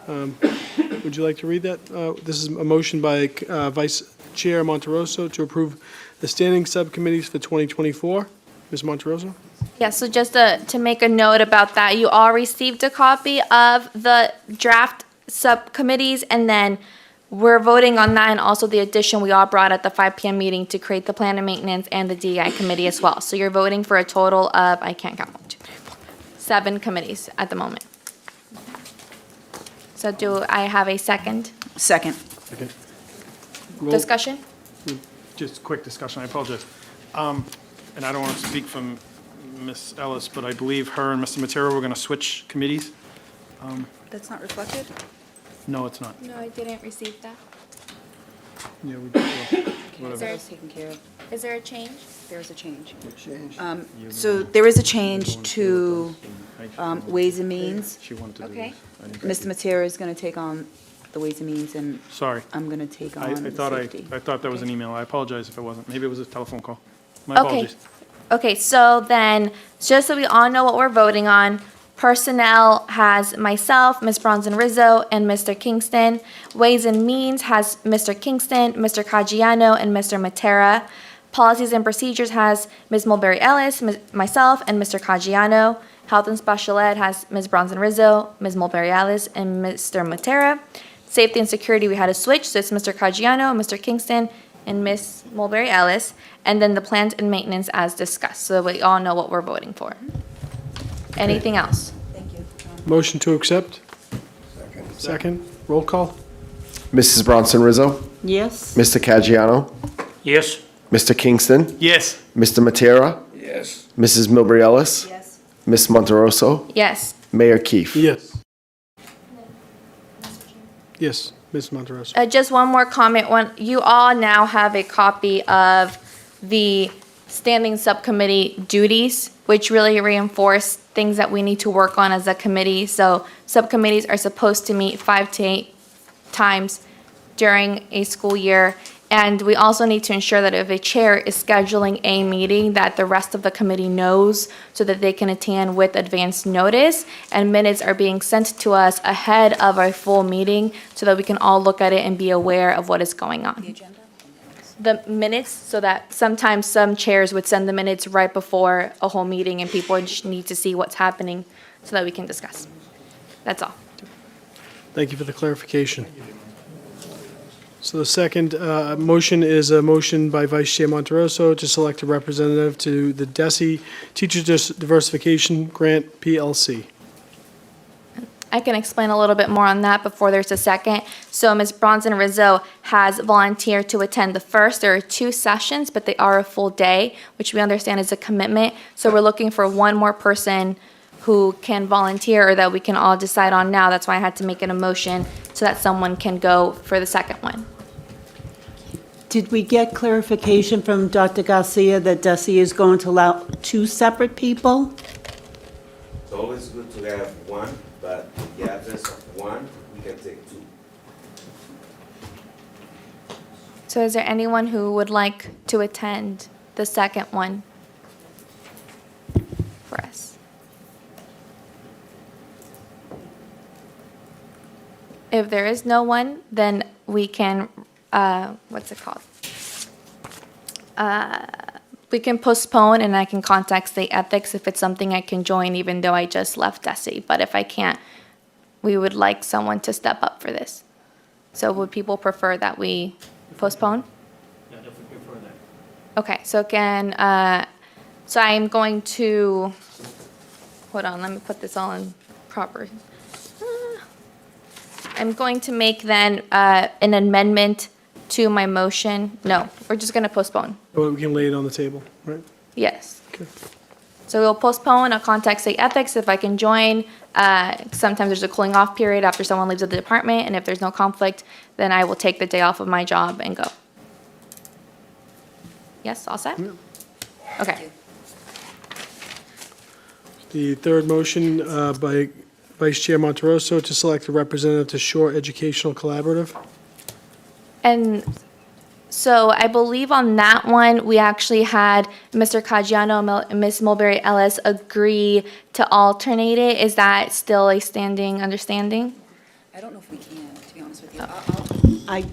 Would you like to read that? This is a motion by Vice Chair Monteroso to approve the standing subcommittees for 2024. Ms. Monteroso? Yeah, so just to make a note about that, you all received a copy of the draft subcommittees, and then we're voting on that, and also the addition we all brought at the 5 p.m. meeting to create the plan and maintenance and the DEI committee as well. So you're voting for a total of, I can't count, 1, 2, 3, 4, 7 committees at the moment. So do I have a second Second. Second. discussion? Just a quick discussion, I apologize. And I don't want to speak from Ms. Ellis, but I believe her and Mr. Matera were going to switch committees. That's not reflected? No, it's not. No, I didn't receive that. Yeah, we Is there, Taken care of. is there a change? There is a change. Change. So there is a change to Ways and Means. She wanted to do Okay. this. Mr. Matera is going to take on the Ways and Means, and Sorry. I'm going to take I on the safety. thought that was an email. I apologize if it wasn't. Maybe it was a telephone call. My Okay. apologies. Okay, so then, just so we all know what we're voting on, Personnel has myself, Ms. Bronson Rizzo, and Mr. Kingston. Ways and Means has Mr. Kingston, Mr. Caggiano, and Mr. Matera. Policies and Procedures has Ms. Mulberry Ellis, myself, and Mr. Caggiano. Health and Special Ed has Ms. Bronson Rizzo, Ms. Mulberry Ellis, and Mr. Matera. Safety and Security, we had a switch, so it's Mr. Caggiano, Mr. Kingston, and Ms. Mulberry Ellis. And then the plans and maintenance as discussed, so we all know what we're voting for. Anything else? Motion to accept? Second. Roll call? Mrs. Bronson Rizzo, Yes. Mr. Caggiano, Yes. Mr. Kingston, Yes. Mr. Matera, Yes. Mrs. Milbury Ellis, Ms. Monteroso, Yes. Mayor Keefe. Yes. Yes, Ms. Monteroso. Just one more comment. You all now have a copy of the standing subcommittee duties, which really reinforce things that we need to work on as a committee. So subcommittees are supposed to meet 5 to 8 times during a school year. And we also need to ensure that if a chair is scheduling a meeting, that the rest of the committee knows so that they can attend with advance notice. And minutes are being sent to us ahead of our full meeting so that we can all look at it and be aware of what is going on. The minutes, so that sometimes some chairs would send the minutes right before a whole meeting and people just need to see what's happening so that we can discuss. That's all. Thank you for the clarification. So the second motion is a motion by Vice Chair Monteroso to select a representative to the DESE Teacher Diversification Grant PLC. I can explain a little bit more on that before there's a second. So Ms. Bronson Rizzo has volunteered to attend the first. There are 2 sessions, but they are a full day, which we understand is a commitment. So we're looking for one more person who can volunteer or that we can all decide on now. That's why I had to make an motion so that someone can go for the second one. Did we get clarification from Dr. Garcia that DESE is going to allow 2 separate people? It's always good to have one, but in the absence of one, we can take 2. So is there anyone who would like to attend the second one for us? If there is no one, then we can, what's it called? We can postpone and I can contact state ethics if it's something I can join even though I just left DESE. But if I can't, we would like someone to step up for this. So would people prefer that we postpone? Yeah, definitely prefer that. Okay, so so I'm going to, hold on, let me put this all in proper. I'm going to make then an amendment to my motion. No, we're just going to postpone. Well, we can lay it on the table, right? Yes. Okay. So we'll postpone. I'll contact state ethics if I can join. Sometimes there's a cooling off period after someone leaves the department, and if there's no conflict, then I will take the day off of my job and go. Yes, all set? Okay. The third motion by Vice Chair Monterosso to select a representative to Shore Educational Collaborative. And so I believe on that one, we actually had Mr. Caggiano and Ms. Mulberry Ellis agree to alternate it. Is that still a standing understanding? I don't know if we can, to be honest with you. I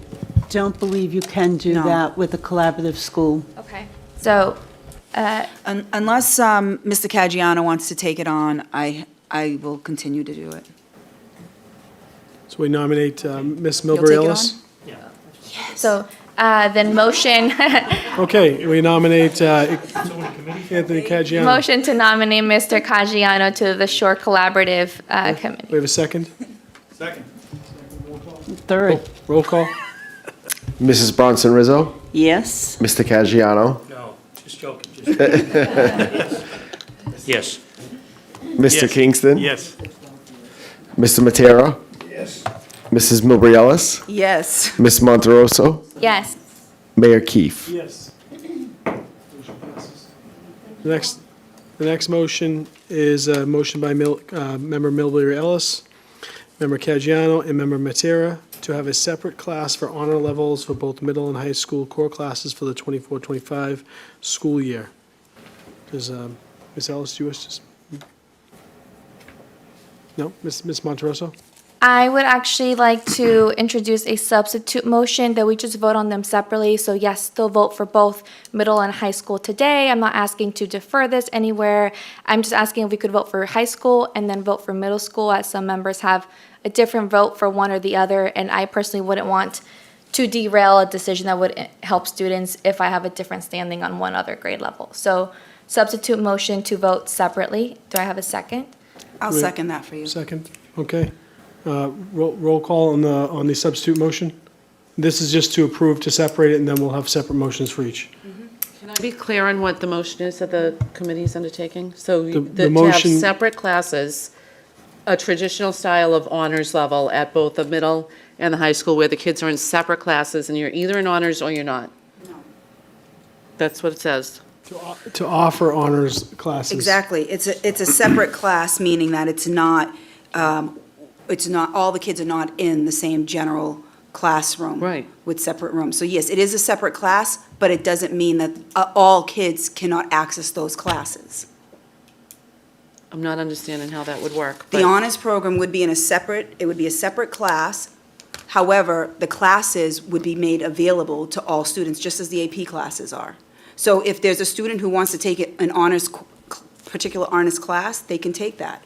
don't believe you can do No. that with a collaborative school. Okay. So, Unless Mr. Caggiano wants to take it on, I will continue to do it. So we nominate Ms. You'll Milbury take it Ellis. so then motion, Okay, we nominate Anthony Caggiano. motion to nominate Mr. Caggiano to the Shore Collaborative Committee. We have a second? Second. Third, Roll call? Mrs. Bronson Rizzo, yes. Mr. Caggiano, No, just joking. Just yes. Mr. Yes. Kingston, Yes. Mr. Matera, Yes. Mrs. Milbury Ellis, Yes. Ms. Monterosso, Yes. Mayor Keefe. Yes. The next motion is a motion by Member Milbury Ellis, Member Caggiano, and Member Matera to have a separate class for honor levels for both middle and high school core classes for the 24-25 school year. Does Ms. Ellis, do you wish to? No? Ms. Monterosso? I would actually like to introduce a substitute motion that we just vote on them separately. So yes, still vote for both middle and high school today. I'm not asking to defer this anywhere. I'm just asking if we could vote for high school and then vote for middle school, as some members have a different vote for one or the other. And I personally wouldn't want to derail a decision that would help students if I have a different standing on one other grade level. So substitute motion to vote separately. Do I have a second? I'll second that for you. Second, okay. Roll call on the substitute motion. This is just to approve to separate it, and then we'll have separate motions for each. Can I be clear on what the motion is that the committee is undertaking? So The to have motion- separate classes, a traditional style of honors level at both the middle and the high school where the kids are in separate classes and you're either in honors or you're not? No. That's what it says. To offer honors classes. Exactly. It's a separate class, meaning that it's not, all the kids are not in the same general classroom. Right. With separate rooms. So yes, it is a separate class, but it doesn't mean that all kids cannot access those classes. I'm not understanding how that would work. The but- honors program would be it would be a separate class. However, the classes would be made available to all students, just as the AP classes are. So if there's a student who wants to take an particular honors class, they can take that.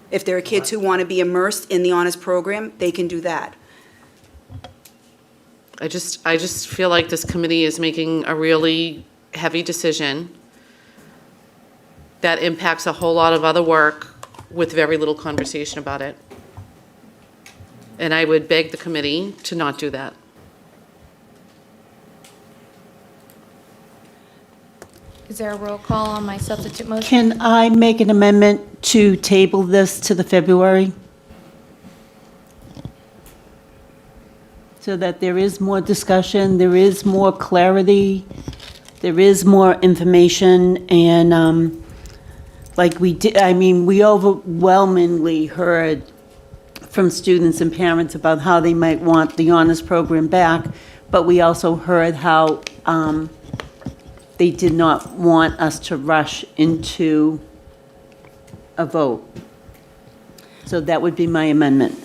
If there are kids who want to be immersed in the honors program, they can do that. I just feel like this committee is making a really heavy decision that impacts a whole lot of other work with very little conversation about it. And I would beg the committee to not do that. Is there a roll call on my substitute motion? Can I make an amendment to table this to the February? So that there is more discussion, there is more clarity, there is more information, and like we did, I mean, we overwhelmingly heard from students and parents about how they might want the honors program back, but we also heard how they did not want us to rush into a vote. So that would be my amendment.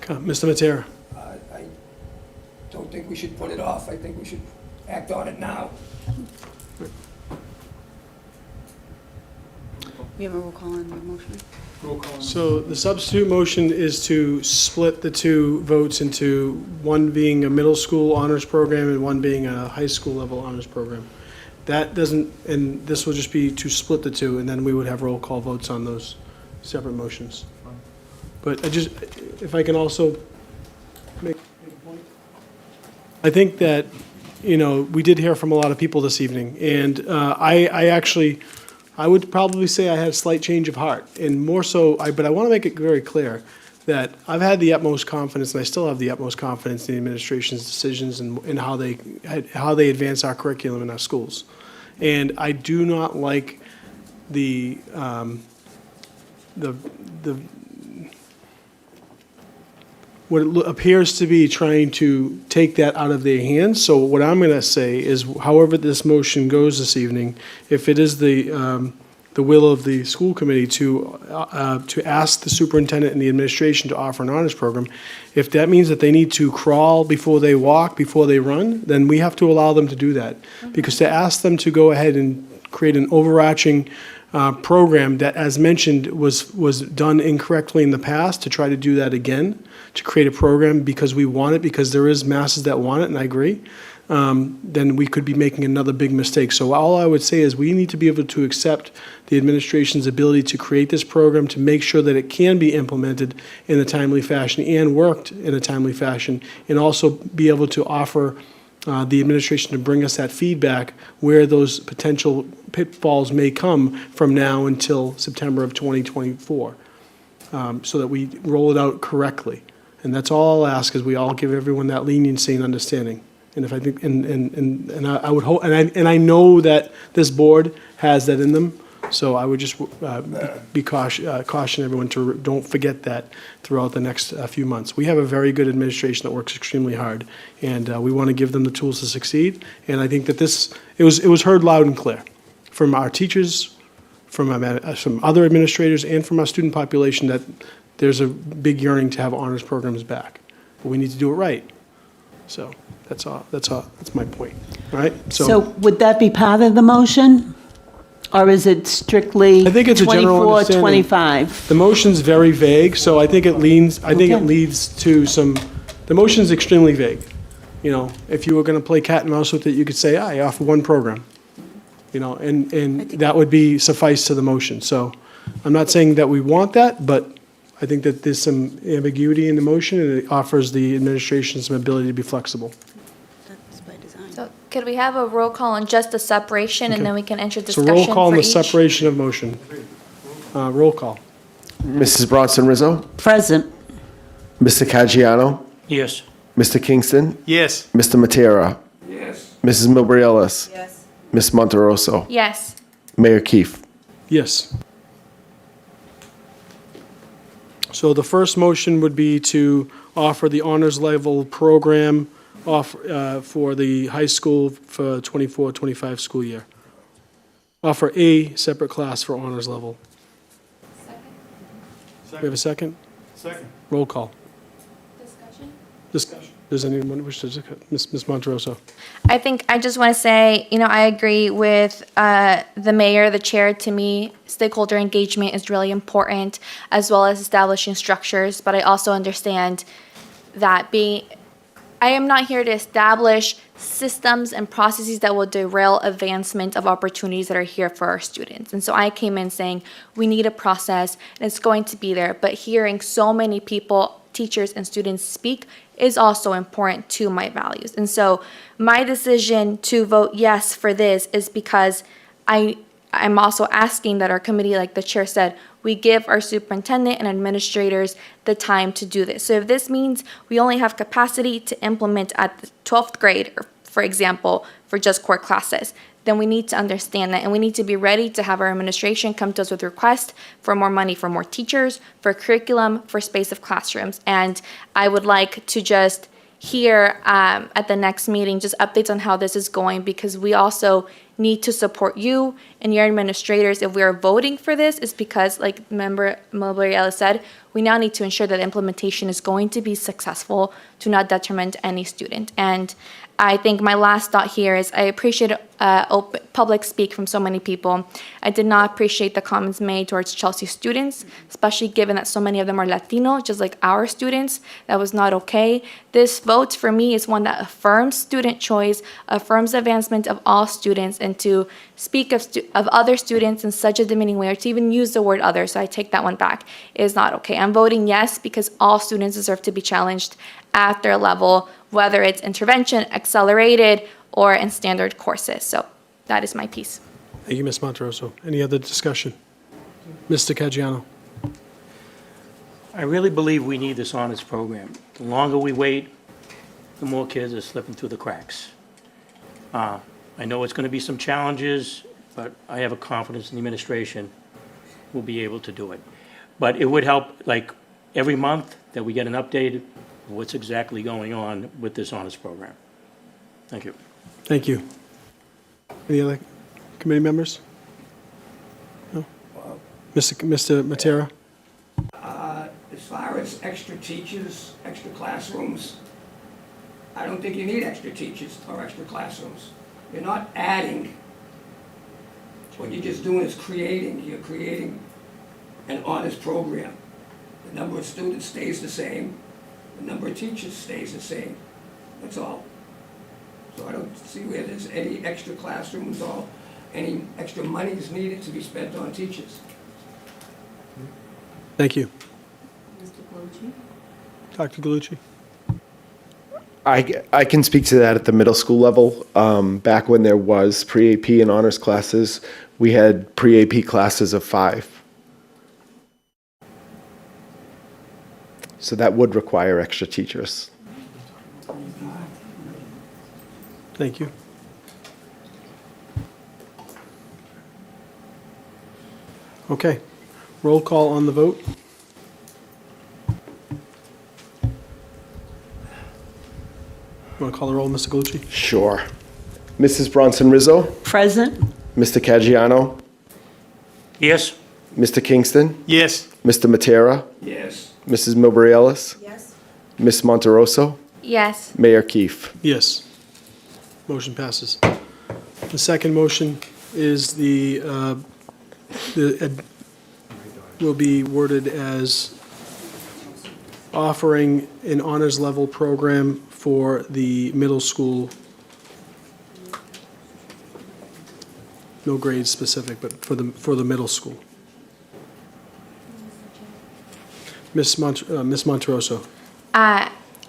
Okay, Mr. Matera. I don't think we should put it off. I think we should act on it now. We have a roll call on the motion. So the substitute motion is to split the two votes into one being a middle school honors program and one being a high school level honors program. That doesn't, and this will just be to split the two, and then we would have roll call votes on those separate motions. But I just, if I can also make a point. I think that, you know, we did hear from a lot of people this evening, and I would probably say I had a slight change of heart, and more so, but I want to make it very clear that I've had the utmost confidence, and I still have the utmost confidence in the administration's decisions and how they advance our curriculum in our schools. And I do not like what it appears to be trying to take that out of their hands. So what I'm going to say is, however this motion goes this evening, if it is the will of the school committee to ask the superintendent and the administration to offer an honors program, if that means that they need to crawl before they walk, before they run, then we have to allow them to do that. Because to ask them to go ahead and create an overarching program that, as mentioned, was done incorrectly in the past, to try to do that again, to create a program because we want it, because there is masses that want it, and I agree, then we could be making another big mistake. So all I would say is we need to be able to accept the administration's ability to create this program, to make sure that it can be implemented in a timely fashion and worked in a timely fashion, and also be able to offer the administration to bring us that feedback where those potential pitfalls may come from now until September of 2024, so that we roll it out correctly. And that's all I'll ask, is we all give everyone that leniency and understanding. And if I think, and I would hope, and I know that this board has that in them, so I would just caution everyone to don't forget that throughout the next few months. We have a very good administration that works extremely hard, and we want to give them the tools to succeed. And I think that it was heard loud and clear from our teachers, from other administrators, and from our student population that there's a big yearning to have honors programs back. But we need to do it right. So that's all. That's my point. All right? So would that be part of the motion? Or is it strictly I think it's a general 24, understanding. 25? The motion's very vague, so I think it leads to some, the motion's extremely vague. You know, if you were going to play cat and mouse with it, you could say, I offer one program. You know, and that would be suffice to the motion. So I'm not saying that we want that, but I think that there's some ambiguity in the motion, and it offers the administration some ability to be flexible. So could we have a roll call on just the separation, and then we can enter So discussion roll call on for the each? separation of motion. Roll call. Mrs. Bronson Rizzo, Present. Mr. Caggiano, Yes. Mr. Kingston, Yes. Mr. Matera, Yes. Mrs. Milbury Ellis, Yes. Ms. Monterosso, Yes. Mayor Keefe. Yes. So the first motion would be to offer the honors level program for the high school for 24-25 school year. Offer a separate class for honors level. We have a second? Second. Roll call. Discussion? Does anyone wish to discuss? Ms. Monterosso? I think I just want to say, I agree with the mayor, the chair. To me, stakeholder engagement is really important, as well as establishing structures. But I also understand that I am not here to establish systems and processes that will derail advancement of opportunities that are here for our students. And so I came in saying we need a process and it's going to be there, but hearing so many people, teachers and students speak is also important to my values. And so my decision to vote yes for this is because I'm also asking that our committee, like the chair said, we give our superintendent and administrators the time to do this. So if this means we only have capacity to implement at the 12th grade, or for example, for just core classes, then we need to understand that, and we need to be ready to have our administration come to us with requests for more money for more teachers, for curriculum, for space of classrooms. And I would like to just hear at the next meeting just updates on how this is going, because we also need to support you and your administrators. If we are voting for this, it's because, like Member Mulberry said, we now need to ensure that implementation is going to be successful to not detriment any student. And I think my last thought here is I appreciate public speak from so many people. I did not appreciate the comments made towards Chelsea students, especially given that so many of them are Latino, just like our students. That was not okay. This vote for me is one that affirms student choice, affirms advancement of all students, and to speak of other students in such a demeaning way, or to even use the word other, so I take that one back, is not okay. I'm voting yes because all students deserve to be challenged at their level, whether it's intervention, accelerated, or in standard courses. So that is my piece. Thank you, Ms. Monterosso. Any other discussion? Mr. Caggiano. I really believe we need this honors program. The longer we wait, the more kids are slipping through the cracks. I know it's going to be some challenges, but I have a confidence in the administration will be able to do it. But it would help, like, every month that we get an update of what's exactly going on with this honors program. Thank you. Thank you. Any other committee members? No? Mr. Matera? As far as extra teachers, extra classrooms, I don't think you need extra teachers or extra classrooms. You're not adding. What you're just doing is creating. You're creating an honors program. The number of students stays the same. The number of teachers stays the same. That's all. So I don't see where there's any extra classrooms or any extra money is needed to be spent on teachers. Thank you. Mr. Gallucci? Dr. Gallucci? I can speak to that at the middle school level. Back when there was pre-AP and honors classes, we had pre-AP classes of 5. So that would require extra teachers. Thank you. Okay. Roll call on the vote. You want to call the roll, Mr. Gallucci? Sure. Mrs. Bronson Rizzo? Present. Mr. Caggiano? Yes? Mr. Kingston? Yes. Mr. Matera? Yes. Mrs. Milbury Ellis? Yes. Ms. Monterosso? Yes. Mayor Keefe? Yes. Motion passes. The second motion is will be worded as offering an honors level program for the middle school. No grade specific, but for the middle school. Ms. Monterosso.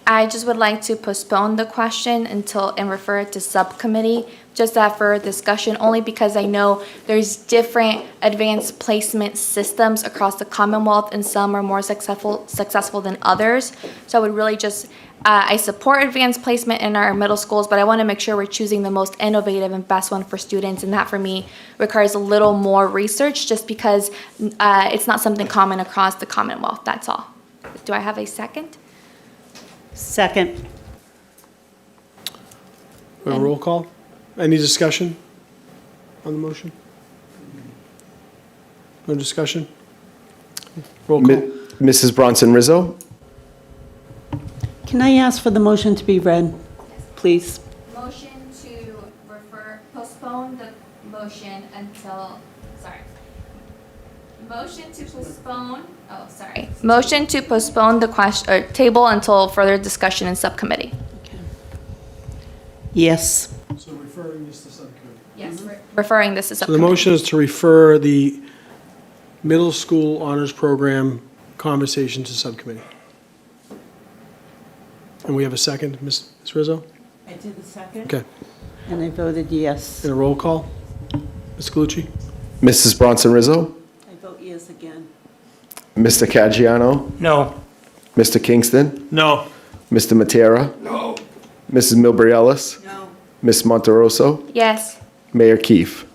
I just would like to postpone the question and refer it to subcommittee, just that for discussion, only because I know there's different advanced placement systems across the Commonwealth, and some are more successful than others. So I would really just, I support advanced placement in our middle schools, but I want to make sure we're choosing the most innovative and best one for students, and that for me requires a little more research, just because it's not something common across the Commonwealth, that's all. Do I have a second? Second. We have a roll call. Any discussion on the motion? No discussion? Roll call. Mrs. Bronson Rizzo? Can I ask for the motion to be read, please? Motion to postpone the motion until, motion to postpone, Motion to postpone the question, or table until further discussion in subcommittee. Okay. Yes. So referring this to subcommittee. Yes. Referring this to So the subcommittee. motion is to refer the middle school honors program conversation to subcommittee. And we have a second, Ms. Rizzo? I did the second. Okay. And I voted yes. And a roll call? Ms. Galucci? Mrs. Bronson Rizzo, I vote yes again. Mr. Caggiano, No. Mr. Kingston, No. Mr. Matera, No. Mrs. Milbury Ellis, No. Ms. Monteroso, Yes. Mayor Keefe.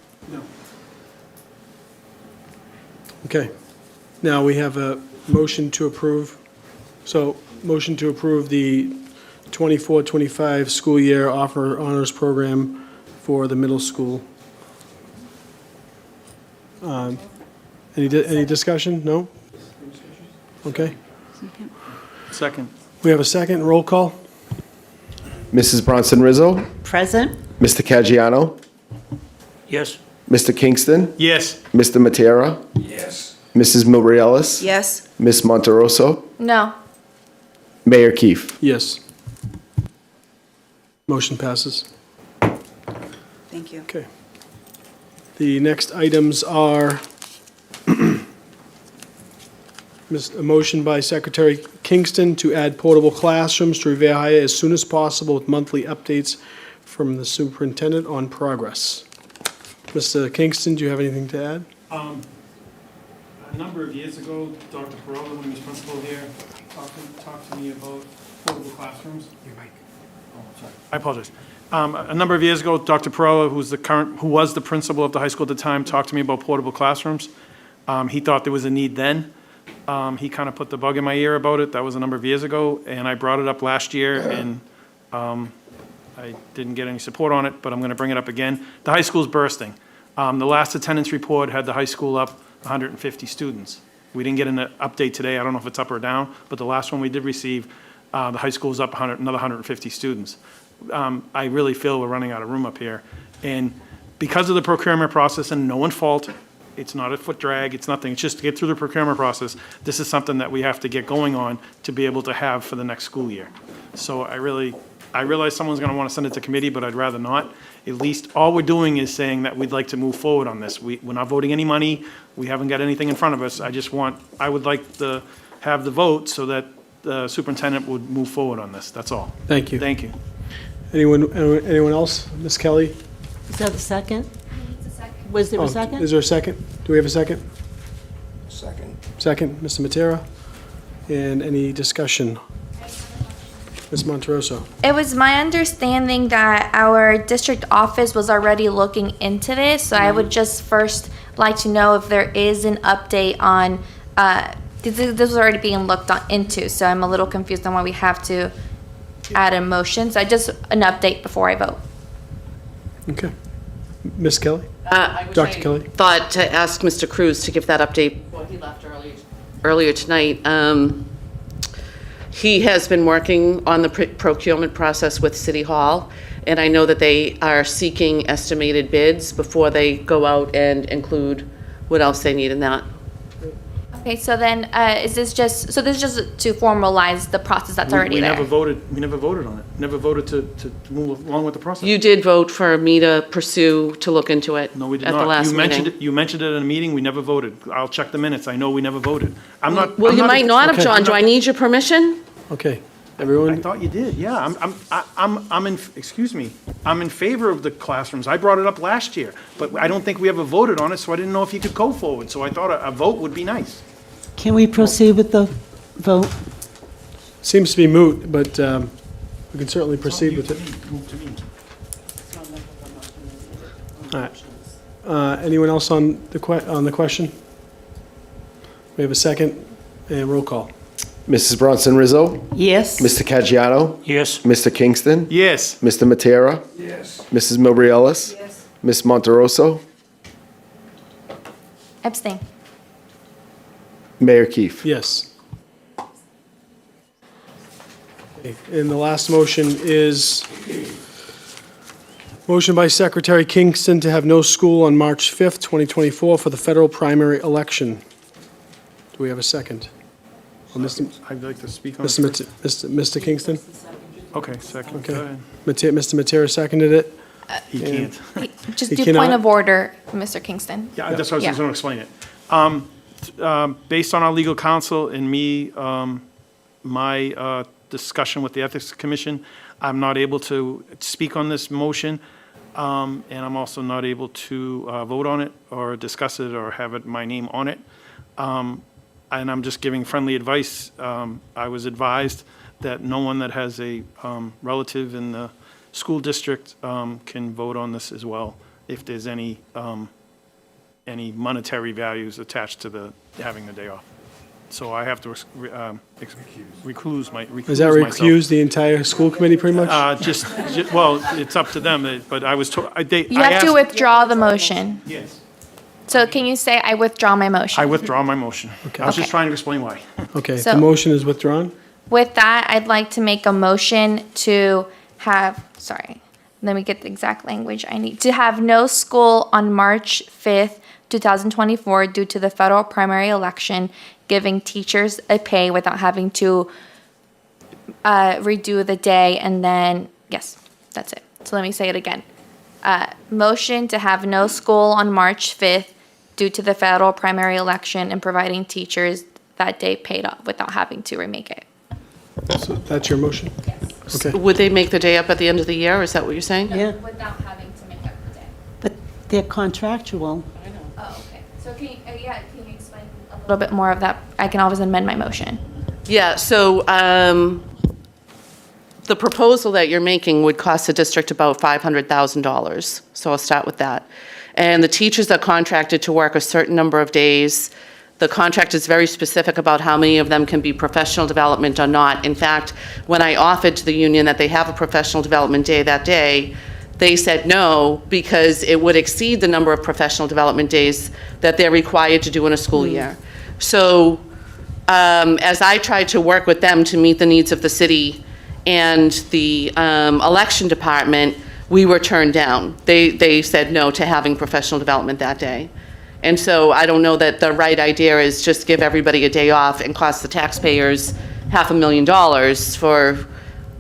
Okay. Now we have a motion to approve. So, motion to approve the 24-25 school year offer honors program for the middle school. Any discussion? No? Okay. Second. We have a second. Roll call? Mrs. Bronson Rizzo, Present? Mr. Caggiano, Yes. Mr. Kingston, Yes. Mr. Matera, Yes. Mrs. Milbury Ellis, Yes. Ms. Monteroso, No. Mayor Keefe. Yes. Motion passes. Thank you. Okay. The next items are a motion by Secretary Kingston to add portable classrooms to Revere High as soon as possible with monthly updates from the superintendent on progress. Mr. Kingston, do you have anything to add? A number of years ago, Dr. Perola, when he was principal here, talked to me about portable classrooms. Your mic. Oh, sorry. I apologize. A number of years ago, Dr. Perola, who was the principal of the high school at the time, talked to me about portable classrooms. He thought there was a need then. He kind of put the bug in my ear about it. That was a number of years ago, and I brought it up last year, and I didn't get any support on it, but I'm going to bring it up again. The high school's bursting. The last attendance report had the high school up 150 students. We didn't get an update today. I don't know if it's up or down, but the last one we did receive, the high school was up another 150 students. I really feel we're running out of room up here. And because of the procurement process, and no one's fault, it's not a foot drag, it's nothing, it's just to get through the procurement process, this is something that we have to get going on to be able to have for the next school year. So I realize someone's gonna wanna send it to committee, but I'd rather not. At least, all we're doing is saying that we'd like to move forward on this. We're not voting any money, we haven't got anything in front of us. I would like to have the vote so that the superintendent would move forward on this, that's all. Thank you. Thank you. Anyone else? Ms. Kelly? Is that the second? Was there Oh, a second? Is there a second? Do we have a second? Second. Second, Mr. Matera? And any discussion? Ms. Monteroso? It was my understanding that our district office was already looking into this, so I would just first like to know if there is an update on, this was already being looked into, so I'm a little confused on why we have to add a motion. So just an update before I vote. Okay. Ms. Kelly? Dr. Kelly? Thought to ask Mr. Cruz to give that update. Well, he left earlier tonight. He has been working on the procurement process with City Hall, and I know that they are seeking estimated bids before they go out and include what else they need in that. Okay, so then, is this just to formalize the process that's already there? We never voted on it, never voted to move along with the process. You did vote for me to pursue, to look into it. No, we did at not. the last You mentioned meeting. it, you mentioned it in a meeting, we never voted. I'll check the minutes, I know we never voted. I'm not. Well, I'm you might not have, okay. John. Do I need your permission? Okay. I Everyone? thought you did, yeah. I'm in favor of the classrooms. I brought it up last year, but I don't think we ever voted on it, so I didn't know if you could go forward. So I thought a vote would be nice. Can we proceed with the vote? Seems to be moot, but we can certainly proceed with it. All right. Anyone else on the question? We have a second, and roll call. Mrs. Bronson Rizzo, Yes? Mr. Caggiano, Yes. Mr. Kingston, Yes. Mr. Matera, Yes. Mrs. Milbury Ellis, Ms. Monteroso, Abstain. Mayor Keefe. Yes. Okay, and the last motion is motion by Secretary Kingston to have no school on March 5th, 2024 for the federal primary election. Do we have a second? Well, I'd like to speak on it. Mr. Kingston? Okay, second, Okay. go ahead. Mr. Matera seconded it. He And- can't. Just He do cannot? point of order, Mr. Kingston. Yeah, that's what I was Yeah. going to explain it. Based on our legal counsel and me, my discussion with the Ethics Commission, I'm not able to speak on this motion, and I'm also not able to vote on it or discuss it or have it, my name on it. And I'm just giving friendly advice. I was advised that no one that has a relative in the school district can vote on this as well, if there's any monetary values attached to the, having the day off. So I have to recluse myself. Does that recuse the entire school committee pretty much? Well, it's up to them, but I was told, You have to withdraw the motion. Yes. So can you say, I withdraw my motion? I withdraw my motion. I was just Okay. trying to explain why. Okay, So- the motion is withdrawn? With that, I'd like to make a motion to have, sorry, let me get the exact language I need. To have no school on March 5th, 2024 due to the federal primary election, giving teachers a pay without having to redo the day and then, yes, that's it. So let me say it again. Motion to have no school on March 5th due to the federal primary election and providing teachers that day paid off without having to remake it. So that's your motion? Okay. Would they make the day up at the end of the year? Is that what you're saying? Yeah, Without having to make up the day. but they're contractual. Oh, okay. So can you, can you explain a little bit more of that? I can always amend my motion. Yeah, so the proposal that you're making would cost the district about $500,000. So I'll start with that. And the teachers are contracted to work a certain number of days. The contract is very specific about how many of them can be professional development or not. In fact, when I offered to the union that they have a professional development day that day, they said no, because it would exceed the number of professional development days that they're required to do in a school year. So as I tried to work with them to meet the needs of the city and the election department, we were turned down. They said no to having professional development that day. And so I don't know that the right idea is just give everybody a day off and cost the taxpayers $500,000 for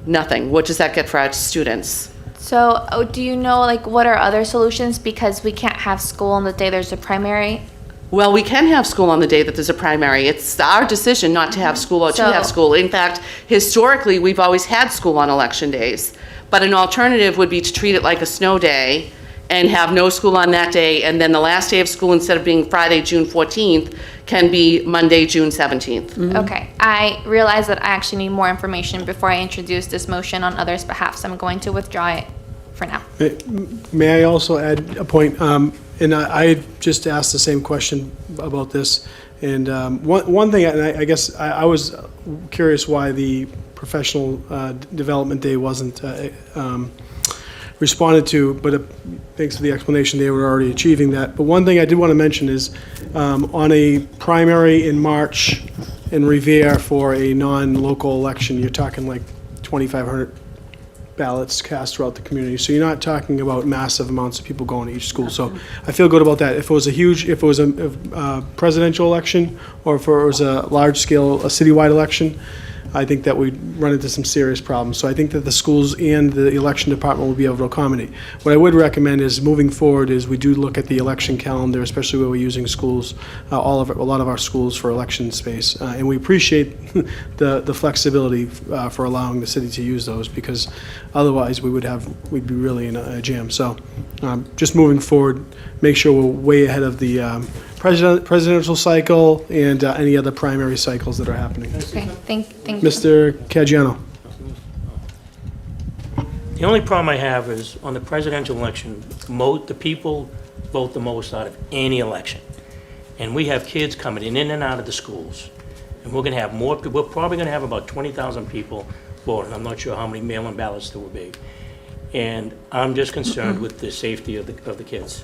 nothing. What does that get for our students? So do you know, like, what are other solutions? Because we can't have school on the day there's a primary. Well, we can have school on the day that there's a primary. It's our decision not to have school or to have school. In fact, historically, we've always had school on election days. But an alternative would be to treat it like a snow day and have no school on that day, and then the last day of school, instead of being Friday, June 14th, can be Monday, June 17th. Okay, I realize that I actually need more information before I introduce this motion on others' behalf, so I'm going to withdraw it for now. May I also add a point? And I just asked the same question about this. And one thing, and I guess I was curious why the professional development day wasn't responded to, but thanks for the explanation, they were already achieving that. But one thing I did want to mention is on a primary in March in Revere for a non-local election, you're talking like 2,500 ballots cast throughout the community. So you're not talking about massive amounts of people going to each school. So I feel good about that. If it was a presidential election, or if it was a large-scale, a citywide election, I think that we'd run into some serious problems. So I think that the schools and the election department will be able to accommodate. What I would recommend is, moving forward, is we do look at the election calendar, especially where we're using schools, a lot of our schools for election space. And we appreciate the flexibility for allowing the city to use those, because otherwise we'd be really in a jam. So just moving forward, make sure we're way ahead of the presidential cycle and any other primary cycles that are happening. Okay, thank you. Mr. Caggiano. The only problem I have is on the presidential election, the people vote the most out of any election. And we have kids coming in and out of the schools. And we're probably gonna have about 20,000 people voting. I'm not sure how many mail-in ballots there will be. And I'm just concerned with the safety of the kids.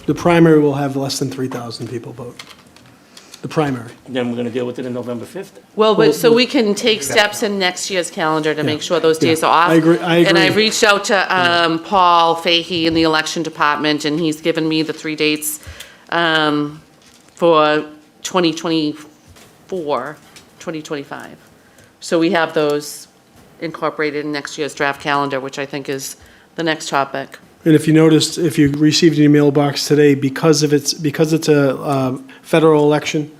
The primary will have less than 3,000 people vote. The primary. And then we're gonna deal with it on November 5th. Well, but so we can take steps in next year's calendar to make sure those days are off. I agree. And I've reached out to Paul Fahey in the election department, and he's given me the 3 dates for 2024, 2025. So we have those incorporated in next year's draft calendar, which I think is the next topic. And if you noticed, if you received in your mailbox today, because it's a federal election,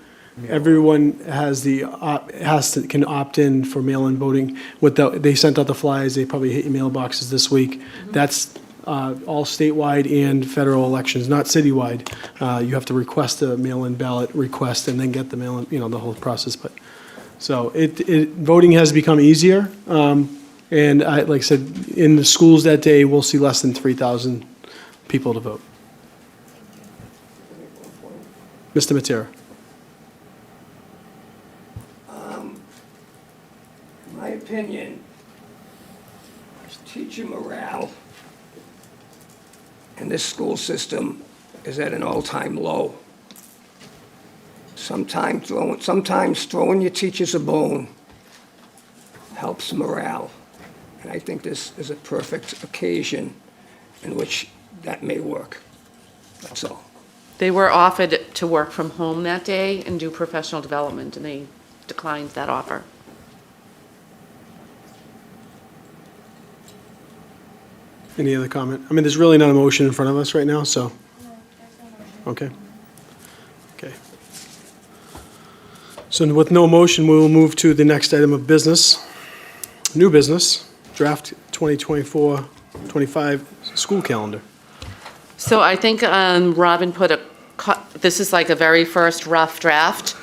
everyone can opt in for mail-in voting. They sent out the flyers, they probably hit your mailboxes this week. That's all statewide and federal elections, not citywide. You have to request a mail-in ballot request and then get the mail-in, the whole process. But so voting has become easier. And like I said, in the schools that day, we'll see less than 3,000 people to vote. Mr. Matera. In my opinion, teacher morale in this school system is at an all-time low. Sometimes throwing your teachers a bone helps morale. And I think this is a perfect occasion in which that may work. That's all. They were offered to work from home that day and do professional development, and they declined that offer. Any other comment? I mean, there's really not a motion in front of us right now, so. Okay. Okay. So with no motion, we will move to the next item of business. New business, draft 2024-25 school calendar. So I think Robin put this is like a very first rough draft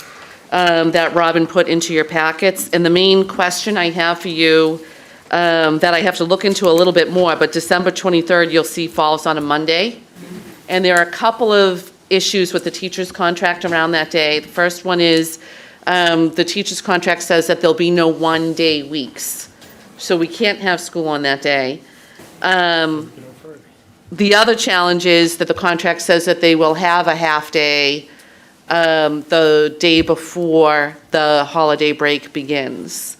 that Robin put into your packets. And the main question I have for you that I have to look into a little bit more, but December 23rd, you'll see falls on a Monday. And there are a couple of issues with the teacher's contract around that day. The first one is the teacher's contract says that there'll be no one-day weeks. So we can't have school on that day. The other challenge is that the contract says that they will have a half-day the day before the holiday break begins.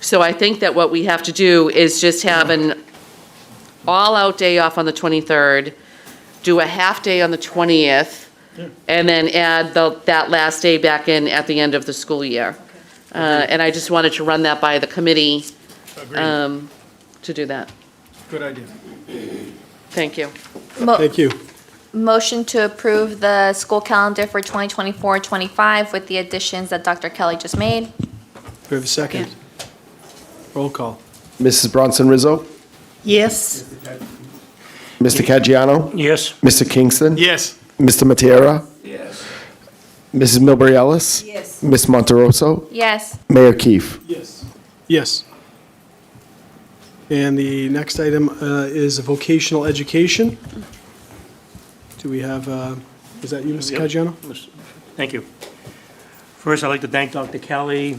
So I think that what we have to do is just have an all-out day off on the 23rd, do a half-day on the 20th, and then add that last day back in at the end of the school year. And I just wanted to run that by the committee to do that. Good idea. Thank you. Thank you. Motion to approve the school calendar for 2024-25 with the additions that Dr. Kelly just made. Do we have a second? Roll call. Mrs. Bronson Rizzo? Yes. Mr. Caggiano? Yes. Mr. Kingston? Yes. Mr. Matera? Yes. Mrs. Milbury Ellis? Yes. Ms. Monteroso? Yes. Mayor Keefe? Yes. Yes. And the next item is vocational education. Do we have, is that you, Mr. Yep. Caggiano? Thank you. First, I'd like to thank Dr. Kelly,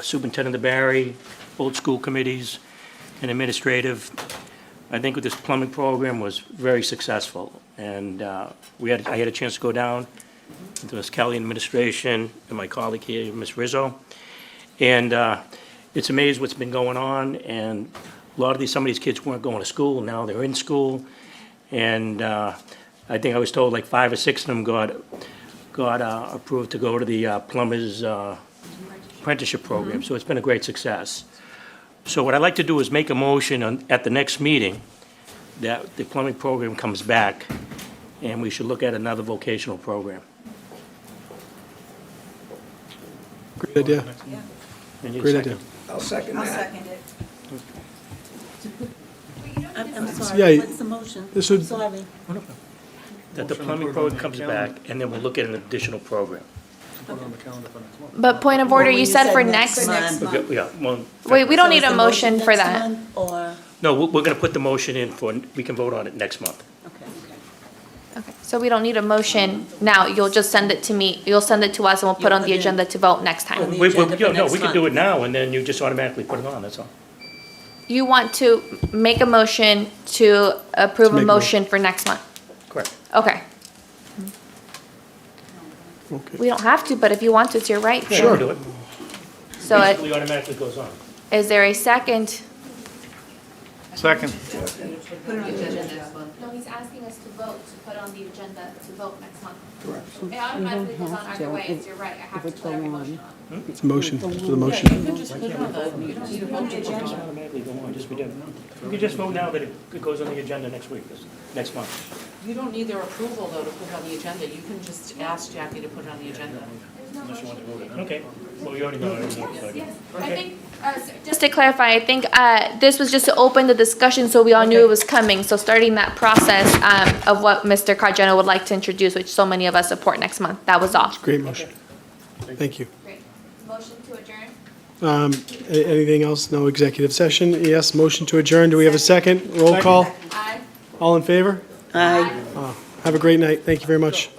Superintendent Barry, both school committees, and administrative. I think with this plumbing program was very successful. And I had a chance to go down to Ms. Kelly and administration and my colleague here, Ms. Rizzo. And it's amazing what's been going on. And some of these kids weren't going to school. Now they're in school. And I think I was told like 5 or 6 of them got approved to go to the plumber's apprenticeship program. So it's been a great success. So what I'd like to do is make a motion at the next meeting that the plumbing program comes back and we should look at another vocational program. Great idea. I need a Great second. idea. I'll second that. it. I'm sorry, Yeah, what's the motion? this would- I'm sorry. That the plumbing program comes back and then we'll look at an additional program. But point of order, you said for next. month. Yeah, well, Wait, we don't So need is a the motion for next that. month, Or, no, we're going to put the motion in we can vote on it next month. okay. Okay, so we don't need a motion now. You'll just send it to me. You'll send it to us and we'll put on the agenda to vote next time. the agenda for No, next we can do month. it now and then you just automatically put it on, that's all. You want to make a motion to approve a make a motion for next month? Correct. Okay. Okay. We don't have to, but if you want to, it's your right. Yeah, we'll do it. So Basically automatically goes on. is there a second? Second. No, he's asking us to vote to put on the agenda to vote next month. Correct. It automatically goes on either way, so you're right, I have to put every motion on. It's a motion, for the motion. Automatically go on, just we did. We could just vote now that it goes on the agenda next week, next month. You don't need their approval, though, to put it on the agenda. You can just ask Jackie to put it on the agenda. Unless you want to vote it. Okay, well, you already know it. Yes, I think, just to clarify, I think this was just to open the discussion so we all knew it was coming. So starting that process of what Mr. Cargeno would like to introduce, which so many of us support next month. That was all. Great motion. Thank you. Great. Motion to adjourn? Anything else? No executive session? Yes, motion to adjourn. Do we have a second? Roll call? Aye. All in favor? Aye. Have a great night. Thank you very much.